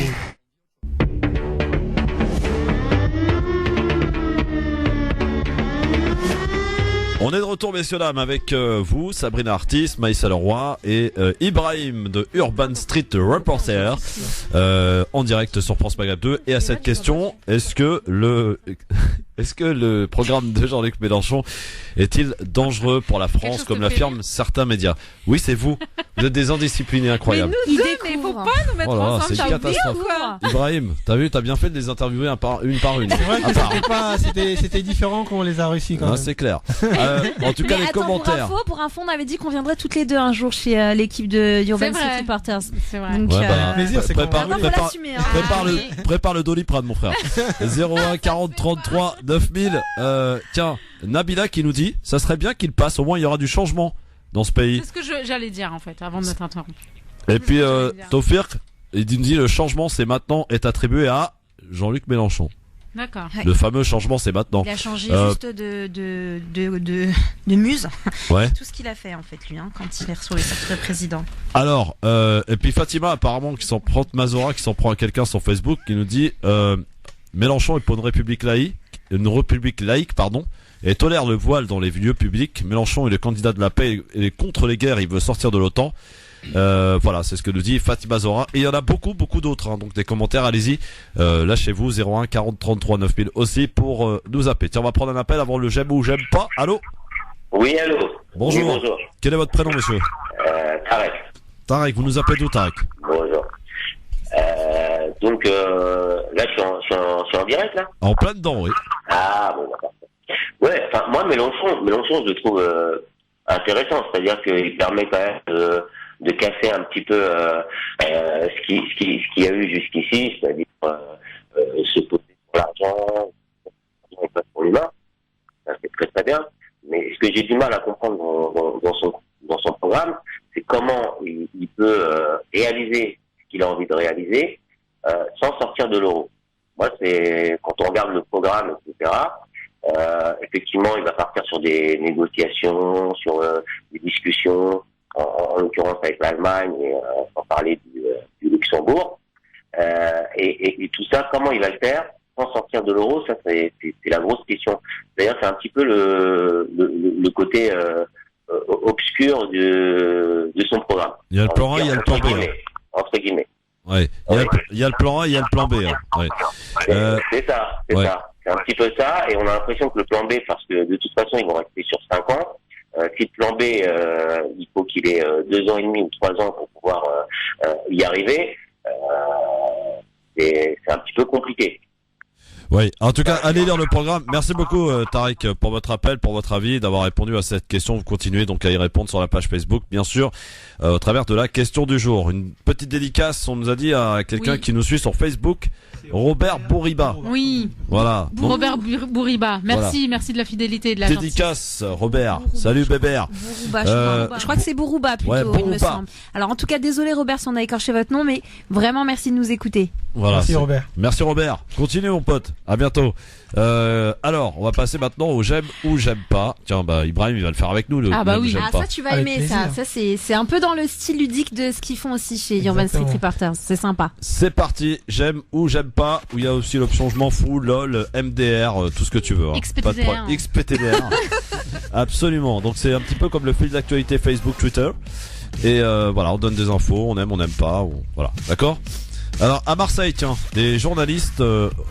S2: On est de retour, messieurs dames, avec vous, Sabrina Artis, Maïssa Leroy et Ibrahim de Urban Street Reporter en direct sur France Maghreb 2. Et à cette question, est-ce que le programme de Jean-Luc Mélenchon est-il dangereux pour la France, comme l'affirment certains médias? Oui, c'est vous. Vous êtes des indisciplinés incroyables.
S4: Mais nous deux, mais faut pas nous mettre ensemble.
S2: C'est une catastrophe. Ibrahim, t'as bien fait de les interviewer une par une.
S5: C'est vrai que c'était différent quand on les a réussi quand même.
S2: C'est clair. En tout cas, les commentaires.
S3: Pour info, on avait dit qu'on viendrait toutes les deux un jour chez l'équipe de Urban Street Reporters.
S4: C'est vrai.
S3: Donc,
S5: plaisir, c'est
S2: prépare le Doliprane, mon frère. 01 40 33 9000. Tiens, Nabila qui nous dit, ça serait bien qu'il passe. Au moins, il y aura du changement dans ce pays.
S4: C'est ce que j'allais dire en fait, avant de m'être interrompu.
S2: Et puis Tofir, il nous dit le changement c'est maintenant est attribué à Jean-Luc Mélenchon.
S4: D'accord.
S2: Le fameux changement c'est maintenant.
S3: Il a changé juste de muse.
S2: Ouais.
S3: Tout ce qu'il a fait en fait lui quand il est sur le cercle président.
S2: Alors et puis Fatima apparemment qui s'en prend Mazora qui s'en prend à quelqu'un sur Facebook qui nous dit Mélenchon est pour une république laïque, et tolère le voile dans les lieux publics. Mélenchon est le candidat de la paix et contre les guerres, il veut sortir de l'OTAN. Voilà, c'est ce que nous dit Fatima Zora. Et il y en a beaucoup d'autres, donc des commentaires, allez-y, lâchez-vous, 01 40 33 9000 aussi pour nous appeler. Tiens, on va prendre un appel avant le j'aime ou j'aime pas. Allô?
S9: Oui, allô.
S2: Bonjour.
S9: Oui, bonjour.
S2: Quel est votre prénom, monsieur?
S9: Tarek.
S2: Tarek, vous nous appelez d'où, Tarek?
S9: Bonjour. Donc là, je suis en direct, là.
S2: En plein dedans, oui.
S9: Ah, bon, d'accord. Ouais, enfin, moi, Mélenchon, je le trouve intéressant. C'est-à-dire qu'il permet quand même de casser un petit peu ce qu'il y a eu jusqu'ici, c'est-à-dire se poser sur l'argent, et pas pour l'humain. Ça, c'est très très bien. Mais ce que j'ai du mal à comprendre dans son programme, c'est comment il peut réaliser ce qu'il a envie de réaliser sans sortir de l'euro. Moi, c'est quand on regarde le programme, etc. Effectivement, il va partir sur des négociations, sur des discussions, en l'occurrence avec l'Allemagne, et sans parler du Luxembourg. Et tout ça, comment il va le faire sans sortir de l'euro? Ça, c'est la grosse question. D'ailleurs, c'est un petit peu le côté obscur de son programme.
S2: Il y a le plan A, il y a le plan B.
S9: Entre guillemets.
S2: Ouais. Il y a le plan A, il y a le plan B. Ouais.
S9: C'est ça. C'est un petit peu ça, et on a l'impression que le plan B, parce que de toute façon, ils vont rester sur 5 ans. Si le plan B, il faut qu'il ait 2 ans et demi ou 3 ans pour pouvoir y arriver, c'est un petit peu compliqué.
S2: Oui, en tout cas, allez lire le programme. Merci beaucoup Tarek pour votre appel, pour votre avis, d'avoir répondu à cette question. Vous continuez donc à y répondre sur la page Facebook, bien sûr, au travers de la question du jour. Une petite dédicace, on nous a dit à quelqu'un qui nous suit sur Facebook, Robert Bouriba.
S4: Oui.
S2: Voilà. Donc,
S4: Robert Bouriba. Merci, voilà. Merci de la fidélité et de la gentillesse.
S2: Dédicace, Robert. Bouriba. Salut Bébert.
S3: Je crois que c'est Bouriba plutôt,
S2: Bouriba.
S3: Il me semble. Alors en tout cas, désolé Robert si on a écorché votre nom, mais vraiment merci de nous écouter.
S2: Voilà.
S5: Merci Robert.
S2: Merci Robert. Continue mon pote. À bientôt. Alors, on va passer maintenant au j'aime ou j'aime pas. Tiens, Ibrahim, il va le faire avec nous.
S3: Ah bah oui.
S2: Ah,
S3: ça tu vas
S5: avec
S3: aimer
S5: plaisir.
S3: ça. Ça c'est un peu dans le style ludique de ce qu'ils font aussi chez Urban Street Reporters. C'est sympa.
S2: C'est parti. J'aime ou j'aime pas. Où il y a aussi l'option je m'en fous, lol, MDR, tout ce que tu veux. Hein.
S4: XPTDR.
S2: Pas de problème. XPTDR. Absolument. Donc c'est un petit peu comme le fil d'actualité Facebook, Twitter. Et voilà, on donne des infos, on aime pas. Voilà, d'accord. Alors à Marseille, tiens, des journalistes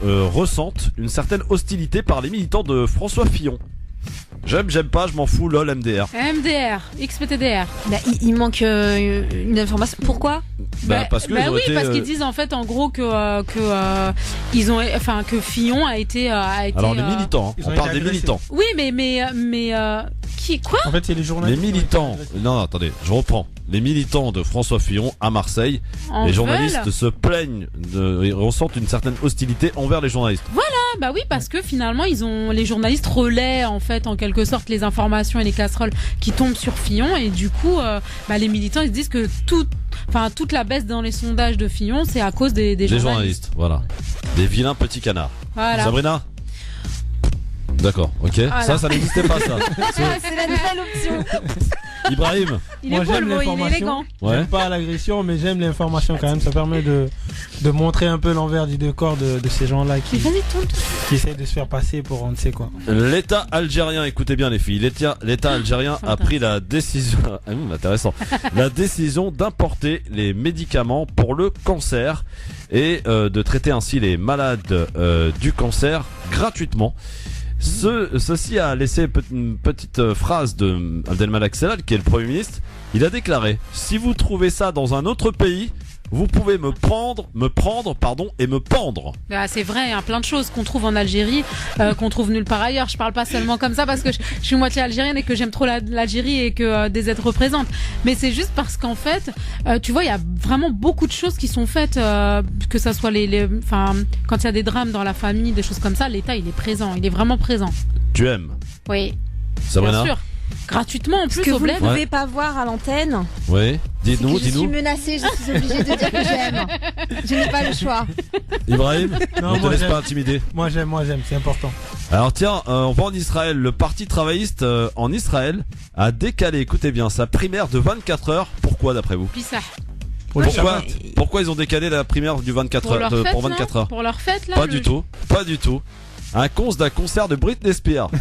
S2: ressentent une certaine hostilité par les militants de François Fillon. J'aime pas, je m'en fous, lol, MDR.
S4: MDR, XPTDR.
S3: Bah, il manque une information. Pourquoi?
S2: Parce que
S4: parce qu'ils disent en fait en gros que Fillon a été
S2: alors les militants, on parle des militants.
S4: Oui, mais qui quoi?
S5: En fait, c'est les journalistes.
S2: Les militants. Non, attendez, je reprends. Les militants de François Fillon à Marseille, les journalistes se plaignent, ils ressentent une certaine hostilité envers les journalistes.
S4: Voilà, bah oui, parce que finalement les journalistes relaient en fait en quelque sorte les informations et les casseroles qui tombent sur Fillon et du coup, les militants ils se disent que toute la baisse dans les sondages de Fillon, c'est à cause des journalistes.
S2: Voilà, des vilains petits canards.
S4: Voilà.
S2: Sabrina. D'accord, ok.
S3: Voilà.
S2: Ça n'existait pas ça.
S3: C'est la nouvelle option.
S2: Ibrahim.
S5: Moi j'aime l'information. J'aime pas l'agression, mais j'aime l'information quand même. Ça permet de montrer un peu l'envers du décor de ces gens-là qui essayent de se faire passer pour on ne sait quoi.
S2: L'État algérien, écoutez bien les filles, l'État algérien a pris la décision, intéressant, la décision d'importer les médicaments pour le cancer et de traiter ainsi les malades du cancer gratuitement. Ceci a laissé une petite phrase de Abdelmalek Sellal, qui est le Premier ministre. Il a déclaré: si vous trouvez ça dans un autre pays, vous pouvez me prendre, et me pendre.
S4: Ah, c'est vrai, hein, plein de choses qu'on trouve en Algérie, qu'on trouve nulle part ailleurs. Je parle pas seulement comme ça parce que je suis moitié algérienne et que j'aime trop l'Algérie et que des êtres représentent. Mais c'est juste parce qu'en fait, tu vois, il y a vraiment beaucoup de choses qui sont faites, que ça soit quand il y a des drames dans la famille, des choses comme ça, l'État il est présent, il est vraiment présent.
S2: Tu aimes?
S4: Oui.
S2: Sabrina?
S4: Bien sûr. Gratuitement en plus
S3: que
S4: au
S3: vous
S4: bled.
S3: ne pouvez pas voir à l'antenne.
S2: Oui, dis-nous.
S3: Je suis menacée, je suis obligée de dire que j'aime. Je n'ai pas le choix.
S2: Ibrahim,
S5: non,
S2: ne te laisse pas intimider.
S5: Moi j'aime, c'est important.
S2: Alors tiens, on va en Israël. Le parti travailliste en Israël a décalé, écoutez bien, sa primaire de 24 heures. Pourquoi d'après vous?
S4: Pissah.
S2: Pourquoi ils ont décalé la primaire du 24 heures pour 24 heures?
S4: Pour leur fête là.
S2: Pas du tout. À cause d'un concert de Britney Spears.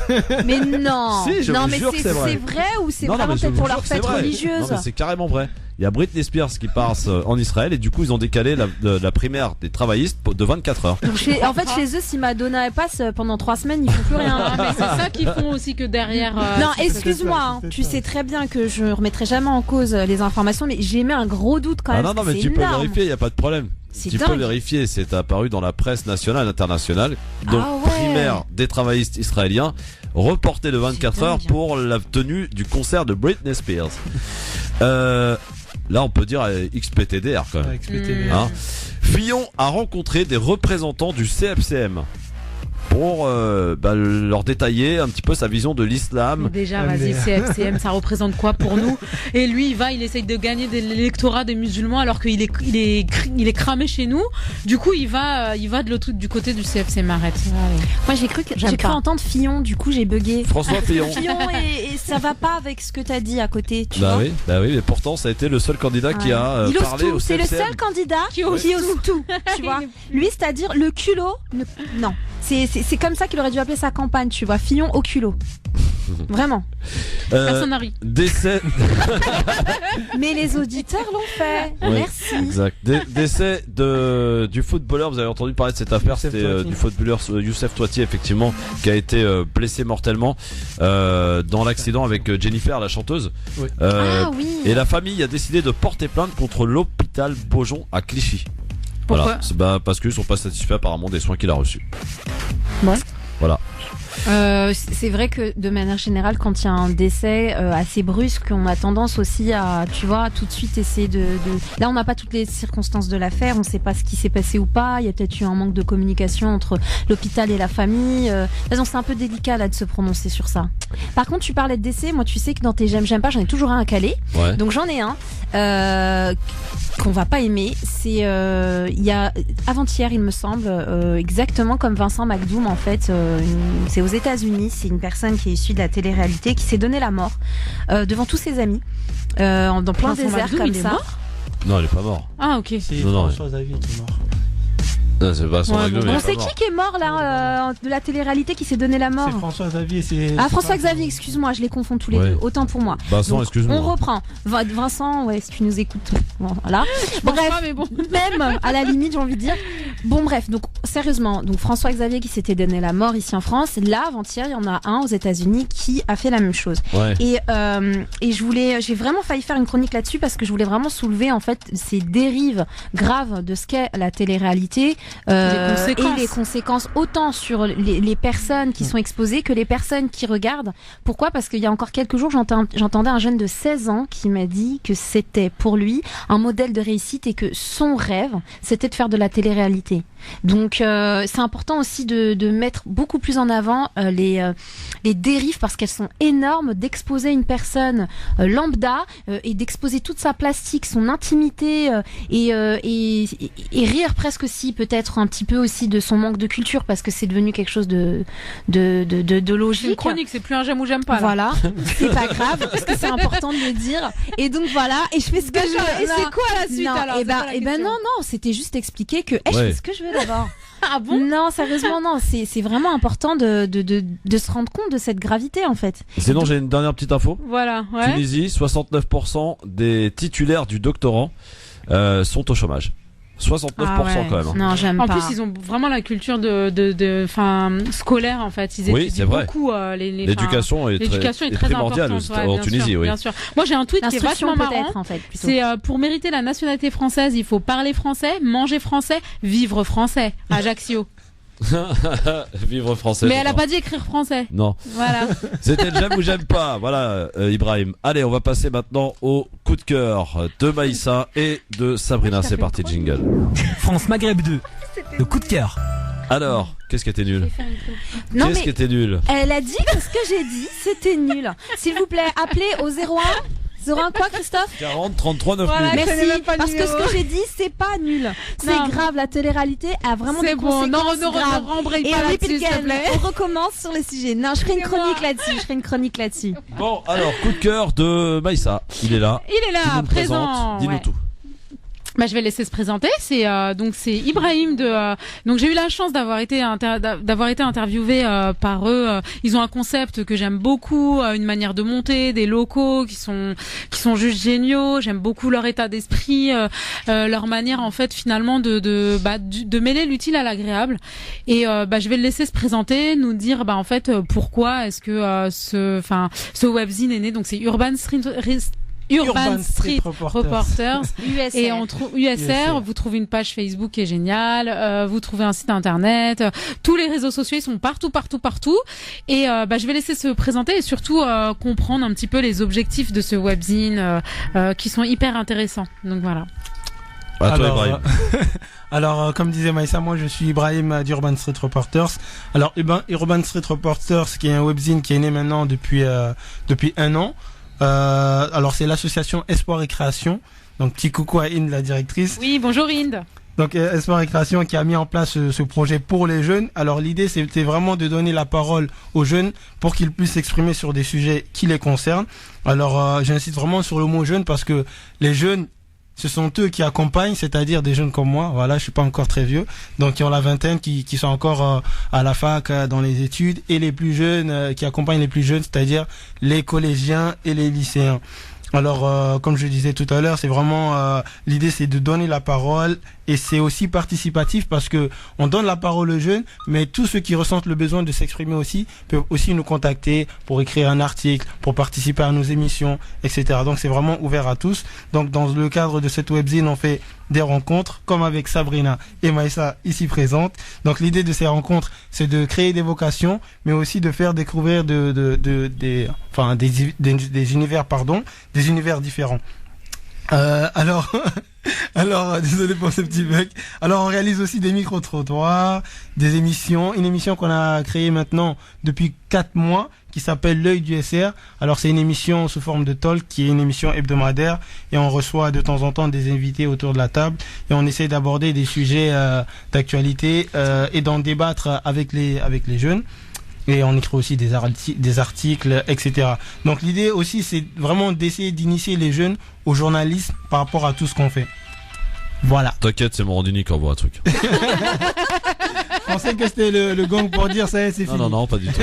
S3: Mais non.
S2: Si, je vous jure que c'est vrai.
S3: C'est vrai ou c'est vraiment peut-être pour leur fête religieuse?
S2: Non, mais c'est carrément vrai. Il y a Britney Spears qui passe en Israël et du coup ils ont décalé la primaire des travaillistes de 24 heures.
S3: Donc en fait chez eux, si Madonna passe pendant 3 semaines, ils font plus rien.
S4: Ah, mais c'est ça qu'ils font aussi que derrière.
S3: Non, excuse-moi, tu sais très bien que je remettrai jamais en cause les informations, mais j'ai mis un gros doute quand même.
S2: Non, mais tu peux vérifier, il y a pas de problème. Tu peux vérifier, c'est apparu dans la presse nationale, internationale. Donc primaire des travaillistes israéliens reportée de 24 heures pour la tenue du concert de Britney Spears. Là on peut dire XPTDR quand même. Hein. Fillon a rencontré des représentants du CFCM pour leur détailler un petit peu sa vision de l'islam.
S4: Déjà, vas-y, CFCM, ça représente quoi pour nous? Et lui, il essaye de gagner de l'électorat des musulmans alors qu'il est cramé chez nous. Du coup, il va du côté du CFCM. Arrête.
S3: Moi, j'ai cru entendre Fillon. Du coup, j'ai bugué.
S2: François Fillon.
S3: Et ça va pas avec ce que t'as dit à côté. Tu vois
S2: oui, mais pourtant, ça a été le seul candidat qui a parlé au CFCM.
S3: C'est le seul candidat qui ose tout. Tu vois. Lui, c'est-à-dire le culot. Non. C'est comme ça qu'il aurait dû appeler sa campagne, tu vois. Fillon au culot. Vraiment.
S4: Personne n'a ri.
S2: Décès.
S3: Mais les auditeurs l'ont fait. Oui, merci.
S2: Exact. Décès du footballeur. Vous avez entendu parler de cette affaire. C'était du footballeur Youssef Touati, effectivement, qui a été blessé mortellement dans l'accident avec Jennifer, la chanteuse.
S3: Oui. Oui.
S2: Et la famille a décidé de porter plainte contre l'hôpital Beaujon à Clichy.
S4: Pourquoi?
S2: Voilà. Parce qu'ils sont pas satisfaits apparemment des soins qu'il a reçus.
S3: Ouais.
S2: Voilà.
S3: C'est vrai que de manière générale, quand il y a un décès assez brusque, on a tendance aussi à, tu vois, tout de suite essayer de... Là, on n'a pas toutes les circonstances de l'affaire, on ne sait pas ce qui s'est passé ou pas. Il y a peut-être eu un manque de communication entre l'hôpital et la famille. C'est un peu délicat là de se prononcer sur ça. Par contre, tu parlais de décès. Moi, tu sais que dans tes j'aime pas, j'en ai toujours un à caler.
S2: Ouais.
S3: Donc j'en ai un qu'on va pas aimer. C'est il y a avant-hier, il me semble, exactement comme Vincent McDoom en fait. C'est aux États-Unis. C'est une personne qui est issue de la télé-réalité qui s'est donné la mort devant tous ses amis dans plein
S4: Vincent
S3: désert
S4: McDoom,
S3: comme
S4: il est
S3: ça.
S4: mort
S2: Non, il est pas mort.
S4: Ah ok.
S5: C'est
S2: Non,
S5: François Xavier qui est mort.
S2: Non, c'est pas son McDoom.
S3: On sait qui est mort là de la télé-réalité qui s'est donné la mort.
S5: C'est François Xavier.
S3: François Xavier, excuse-moi, je les confonds tous les deux. Autant pour moi.
S2: Vincent, excuse-moi.
S3: On reprend. Vincent, ouais, si tu nous écoutes. Bon, voilà. Bref,
S4: pas, mais bon.
S3: même à la limite, j'ai envie de dire. Bon, bref, donc sérieusement, donc François Xavier qui s'était donné la mort ici en France. Là, avant-hier, il y en a un aux États-Unis qui a fait la même chose.
S2: Ouais.
S3: Et j'ai vraiment failli faire une chronique là-dessus parce que je voulais vraiment soulever en fait ces dérives graves de ce qu'est la télé-réalité. Et les conséquences autant sur les personnes qui sont exposées que les personnes qui regardent. Pourquoi ? Parce qu'il y a encore quelques jours, j'entendais un jeune de 16 ans qui m'a dit que c'était pour lui un modèle de réussite et que son rêve, c'était de faire de la télé-réalité. Donc c'est important aussi de mettre beaucoup plus en avant les dérives parce qu'elles sont énormes, d'exposer une personne lambda et d'exposer toute sa plastique, son intimité et rire presque aussi peut-être un petit peu aussi de son manque de culture parce que c'est devenu quelque chose de logique.
S4: C'est une chronique, c'est plus un j'aime ou j'aime pas. Là.
S3: Voilà, c'est pas grave parce que c'est important de le dire. Et donc voilà, et je fais ce que je veux.
S4: Et c'est quoi la suite alors?
S3: Et ben non, c'était juste expliquer que je fais ce que je veux d'abord.
S4: Ah bon?
S3: Non, sérieusement non, c'est vraiment important de se rendre compte de cette gravité en fait.
S2: Sinon, j'ai une dernière petite info.
S4: Voilà, ouais.
S2: Tunisie, 69% des titulaires du doctorat sont au chômage. 69% quand même.
S3: Non, j'aime
S4: pas.
S3: En
S4: plus, ils ont vraiment la culture scolaire en fait. Ils étudient beaucoup
S2: l'éducation est très primordiale en Tunisie.
S4: Bien sûr. Moi, j'ai un tweet qui est vachement marrant.
S3: En fait,
S4: c'est pour mériter la nationalité française, il faut parler français, manger français, vivre français. Ajaccio.
S2: Vivre français.
S4: Mais elle a pas dit écrire français.
S2: Non.
S4: Voilà.
S2: C'était le j'aime ou j'aime pas. Voilà, Ibrahim. Allez, on va passer maintenant au coup de cœur de Maïssa et de Sabrina. C'est parti, jingle.
S10: France Maghreb 2. Le coup de cœur.
S2: Alors, qu'est-ce qui était nul?
S3: Qu'est-ce
S2: qui était nul?
S3: Elle a dit que ce que j'ai dit, c'était nul. S'il vous plaît, appelez au 01 quoi, Christophe?
S2: 40 33 9
S3: voilà, merci, parce que ce que j'ai dit, c'est pas nul. C'est grave, la télé-réalité a vraiment des conséquences graves.
S4: Et
S3: on
S4: là-dessus, s'il te plaît.
S3: On recommence sur le sujet. Non, je ferai une chronique là-dessus.
S2: Bon, alors, coup de cœur de Maïssa. Il est là.
S4: Il est là, présent.
S2: Dis-nous tout.
S4: Bah, je vais laisser se présenter. C'est Ibrahim donc j'ai eu la chance d'avoir été interviewé par eux. Ils ont un concept que j'aime beaucoup, une manière de monter, des locaux qui sont juste géniaux. J'aime beaucoup leur état d'esprit, leur manière en fait finalement de mêler l'utile à l'agréable. Et je vais le laisser se présenter, nous dire en fait pourquoi est-ce que ce webzine est né. Donc c'est Urban Street Reporters.
S3: USR.
S4: Et on trouve USR. Vous trouvez une page Facebook qui est géniale. Vous trouvez un site internet. Tous les réseaux sociaux ils sont partout. Et je vais laisser se présenter et surtout comprendre un petit peu les objectifs de ce webzine qui sont hyper intéressants. Donc voilà.
S5: Alors, comme disait Maïssa, moi je suis Ibrahim d'Urban Street Reporters. Alors, Urban Street Reporters, qui est un webzine qui est né maintenant depuis 1 an. Alors c'est l'association Espoir et Création. Donc petit coucou à Inde, la directrice.
S4: Oui, bonjour Inde.
S5: Donc Espoir et Création qui a mis en place ce projet pour les jeunes. Alors l'idée c'était vraiment de donner la parole aux jeunes pour qu'ils puissent s'exprimer sur des sujets qui les concernent. Alors j'insiste vraiment sur le mot jeune parce que les jeunes, ce sont eux qui accompagnent, c'est-à-dire des jeunes comme moi. Voilà, je suis pas encore très vieux, donc qui ont la vingtaine, qui sont encore à la fac, dans les études, et les plus jeunes qui accompagnent les plus jeunes, c'est-à-dire les collégiens et les lycéens. Alors, comme je disais tout à l'heure, c'est vraiment l'idée, c'est de donner la parole, et c'est aussi participatif parce que on donne la parole aux jeunes, mais tous ceux qui ressentent le besoin de s'exprimer aussi peuvent aussi nous contacter pour écrire un article, pour participer à nos émissions, etc. Donc c'est vraiment ouvert à tous. Donc dans le cadre de cette webzine, on fait des rencontres, comme avec Sabrina et Maïssa ici présentes. Donc l'idée de ces rencontres, c'est de créer des vocations, mais aussi de faire découvrir des univers différents. Alors, désolé pour ce petit bug. Alors, on réalise aussi des micro-trottoirs, des émissions. Une émission qu'on a créée maintenant depuis 4 mois, qui s'appelle L'œil du SR. Alors, c'est une émission sous forme de talk, qui est une émission hebdomadaire, et on reçoit de temps en temps des invités autour de la table, et on essaie d'aborder des sujets d'actualité et d'en débattre avec les jeunes. Et on écrit aussi des articles, etc. Donc l'idée aussi, c'est vraiment d'essayer d'initier les jeunes au journalisme par rapport à tout ce qu'on fait. Voilà.
S2: T'inquiète, c'est mon rendu unique, on voit un truc.
S5: Je pensais que c'était le gong pour dire ça, c'est fini.
S2: Non, pas du tout.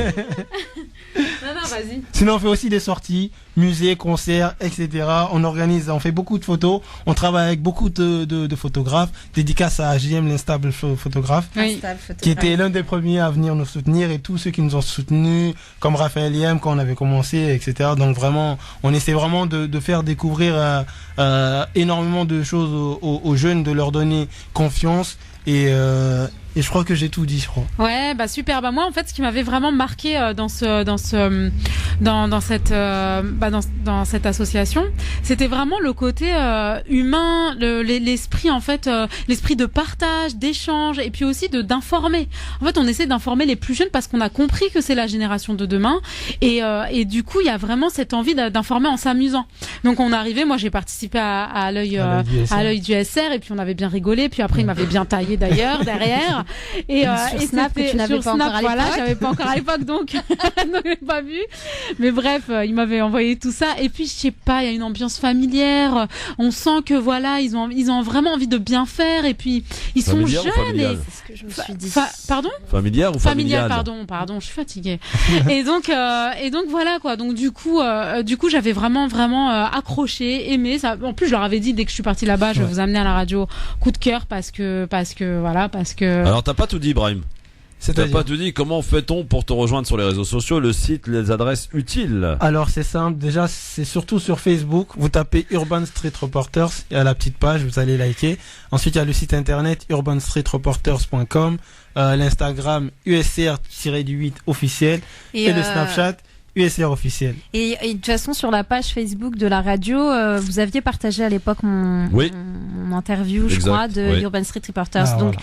S4: Non, vas-y.
S5: Sinon, on fait aussi des sorties, musées, concerts, etc. On fait beaucoup de photos. On travaille avec beaucoup de photographes. Dédicace à JM, l'instable photographe, qui était l'un des premiers à venir nous soutenir, et tous ceux qui nous ont soutenus, comme Raphaël Yem, quand on avait commencé, etc. Donc vraiment, on essaie vraiment de faire découvrir énormément de choses aux jeunes, de leur donner confiance. Et je crois que j'ai tout dit, je crois.
S4: Ouais, bah super. Bah moi, en fait, ce qui m'avait vraiment marqué dans cette association, c'était vraiment le côté humain, l'esprit en fait, l'esprit de partage, d'échange, et puis aussi d'informer. En fait, on essaie d'informer les plus jeunes parce qu'on a compris que c'est la génération de demain, et du coup, il y a vraiment cette envie d'informer en s'amusant. Donc, on est arrivé. Moi, j'ai participé à l'œil du SR, et puis on avait bien rigolé. Puis après, il m'avait bien taillé d'ailleurs derrière. Et
S3: sur Snap, que tu n'avais pas encore à l'époque.
S4: Voilà, j'avais pas encore à l'époque, donc je n'avais pas vu. Mais bref, il m'avait envoyé tout ça. Et puis je sais pas, il y a une ambiance familière. On sent que voilà, ils ont vraiment envie de bien faire. Et puis ils sont jeunes.
S3: C'est ce que je me suis dit.
S4: Pardon ?
S2: Familière ou familiale ?
S4: Pardon, je suis fatiguée. et donc voilà quoi. Donc du coup, j'avais vraiment accroché, aimé ça. En plus, je leur avais dit dès que je suis partie là-bas, je vais vous amener à la radio. Coup de cœur parce que.
S2: Alors t'as pas tout dit, Ibrahim. T'as pas tout dit. Comment fait-on pour te rejoindre sur les réseaux sociaux, le site, les adresses utiles?
S5: Alors c'est simple. Déjà, c'est surtout sur Facebook. Vous tapez Urban Street Reporters, il y a la petite page, vous allez liker. Ensuite, il y a le site internet urbanstreetreporters.com, l'Instagram USR-8 officiel et le Snapchat USR officiel.
S3: Et de toute façon, sur la page Facebook de la radio, vous aviez partagé à l'époque mon interview, je crois, de Urban Street Reporters. Donc,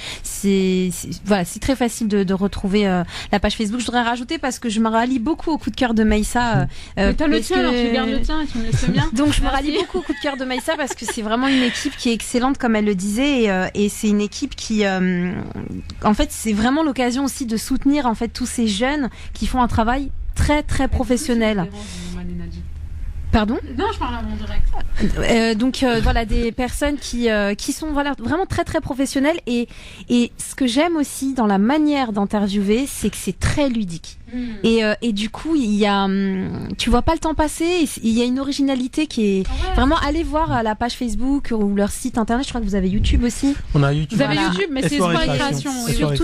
S3: voilà, c'est très facile de retrouver la page Facebook. Je voudrais rajouter, parce que je me rallie beaucoup au coup de cœur de Maïssa.
S4: Mais t'as le tien, alors tu gardes le tien et tu me laisses le mien.
S3: Donc, je me rallie beaucoup au coup de cœur de Maïssa, parce que c'est vraiment une équipe qui est excellente, comme elle le disait, et c'est une équipe qui, en fait, c'est vraiment l'occasion aussi de soutenir, en fait, tous ces jeunes qui font un travail très très professionnel. Pardon ?
S4: Non, je parle à mon direct.
S3: Donc voilà, des personnes qui sont vraiment très très professionnelles, et ce que j'aime aussi dans la manière d'interviewer, c'est que c'est très ludique. Et du coup, il y a, tu vois pas le temps passer, il y a une originalité qui est vraiment. Allez voir la page Facebook ou leur site internet. Je crois que vous avez YouTube aussi.
S5: On a YouTube.
S4: Vous avez YouTube, mais c'est Espoir et Création.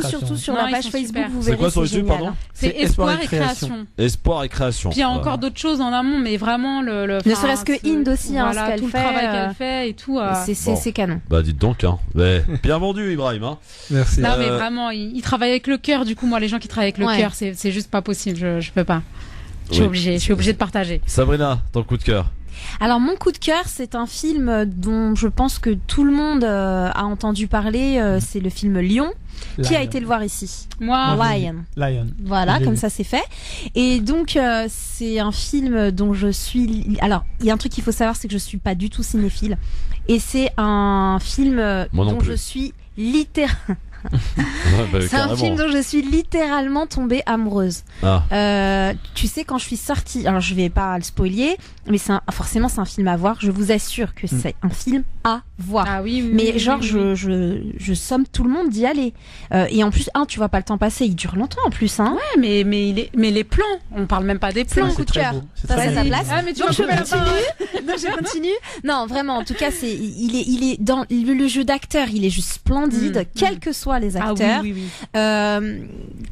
S3: Surtout sur la page Facebook, vous verrez.
S2: C'est quoi sur YouTube, pardon ?
S4: C'est Espoir et Création.
S2: Espoir et Création.
S4: Puis il y a encore d'autres choses en amont, mais vraiment
S3: ne serait-ce que Inde aussi,
S4: voilà,
S3: ce qu'elle
S4: tout
S3: fait,
S4: le travail qu'elle fait et tout.
S3: C'est canon.
S2: Bah dites donc, bien vendu, Ibrahim. Hein.
S5: Merci.
S4: Non mais vraiment, il travaille avec le cœur. Du coup, moi, les gens qui travaillent avec le cœur, c'est juste pas possible. Je peux pas. Je suis obligée de partager.
S2: Sabrina, ton coup de cœur.
S3: Alors mon coup de cœur, c'est un film dont je pense que tout le monde a entendu parler. C'est le film Lion. Qui a été le voir ici ?
S4: Moi.
S5: Lion.
S3: Voilà, comme ça c'est fait. Et donc c'est un film dont je suis. Alors il y a un truc qu'il faut savoir, c'est que je suis pas du tout cinéphile. Et c'est un film dont je suis littéralement. C'est un film dont je suis littéralement tombée amoureuse. Tu sais, quand je suis sortie, alors je vais pas le spoiler, mais forcément c'est un film à voir. Je vous assure que c'est un film à voir.
S4: Ah oui,
S3: mais genre je somme tout le monde d'y aller. Et en plus, tu vois pas le temps passer. Il dure longtemps en plus. Hein.
S4: Ouais, mais les plans, on parle même pas des plans.
S3: Coup de cœur. Ça sa place.
S4: Ah, mais tu
S3: donc je continue. Non, vraiment. En tout cas, il est dans le jeu d'acteur. Il est juste splendide, quel que soit les acteurs.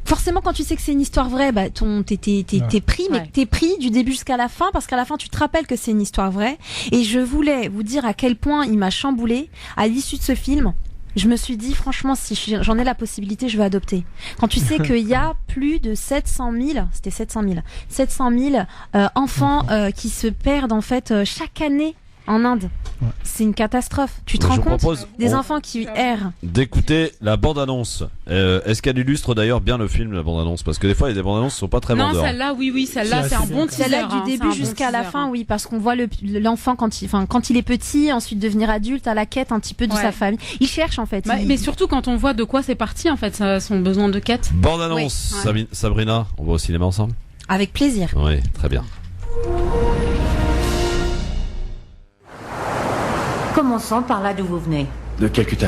S3: Forcément, quand tu sais que c'est une histoire vraie, bah, t'es pris, mais t'es pris du début jusqu'à la fin, parce qu'à la fin, tu te rappelles que c'est une histoire vraie. Et je voulais vous dire à quel point il m'a chamboulé à l'issue de ce film. Je me suis dit, franchement, si j'en ai la possibilité, je vais adopter. Quand tu sais qu'il y a plus de 700 000 enfants qui se perdent, en fait, chaque année En Inde. Ouais. C'est une catastrophe. Tu te rends compte des enfants qui errent.
S2: D'écouter la bande-annonce. Est-ce qu'elle illustre d'ailleurs bien le film, la bande-annonce? Parce que des fois, il y a des bandes-annonces qui sont pas très vendeurs.
S4: Non, celle-là, oui, celle-là, c'est un bon teaser.
S3: Celle-là, du début jusqu'à la fin, oui, parce qu'on voit l'enfant quand il est petit, ensuite devenir adulte, à la quête un petit peu de sa famille. Il cherche, en fait.
S4: Mais surtout quand on voit de quoi c'est parti, en fait, son besoin de quête.
S2: Bande-annonce. Oui. Sabrina, on va au cinéma ensemble?
S3: Avec plaisir.
S2: Oui, très bien.
S11: Commençons par là d'où vous venez.
S12: De Calcutta.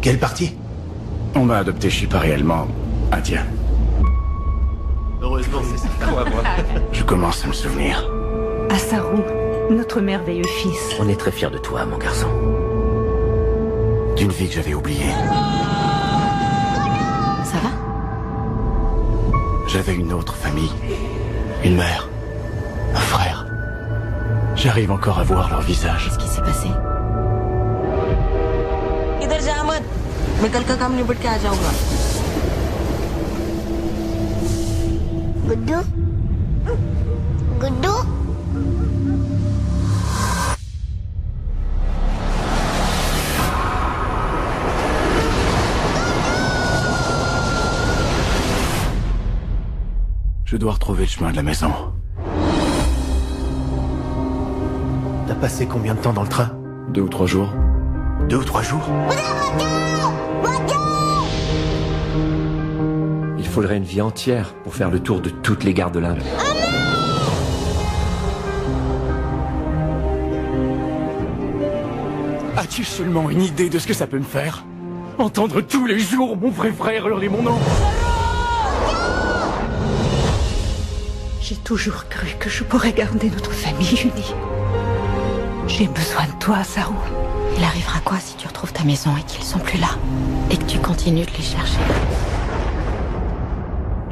S12: Quelle partie? On m'a adopté, je suis pas réellement indien. Heureusement, c'est ça. Je commence à me souvenir.
S11: Asarou, notre merveilleux fils.
S12: On est très fiers de toi, mon garçon. D'une vie que j'avais oubliée.
S11: Ça va?
S12: J'avais une autre famille. Une mère. Un frère. J'arrive encore à voir leur visage.
S11: Qu'est-ce qui s'est passé?
S17: Gudu? Gudu?
S12: Je dois retrouver le chemin de la maison. T'as passé combien de temps dans le train? 2 ou 3 jours. 2 ou 3 jours?
S13: Il faudrait une vie entière pour faire le tour de toutes les gares de l'Inde.
S12: As-tu seulement une idée de ce que ça peut me faire? Entendre tous les jours mon vrai frère hurler mon nom.
S11: J'ai toujours cru que je pourrais garder notre famille unie. J'ai besoin de toi, Asarou.
S24: Il arrivera quoi si tu retrouves ta maison et qu'ils sont plus là? Et que tu continues de les chercher?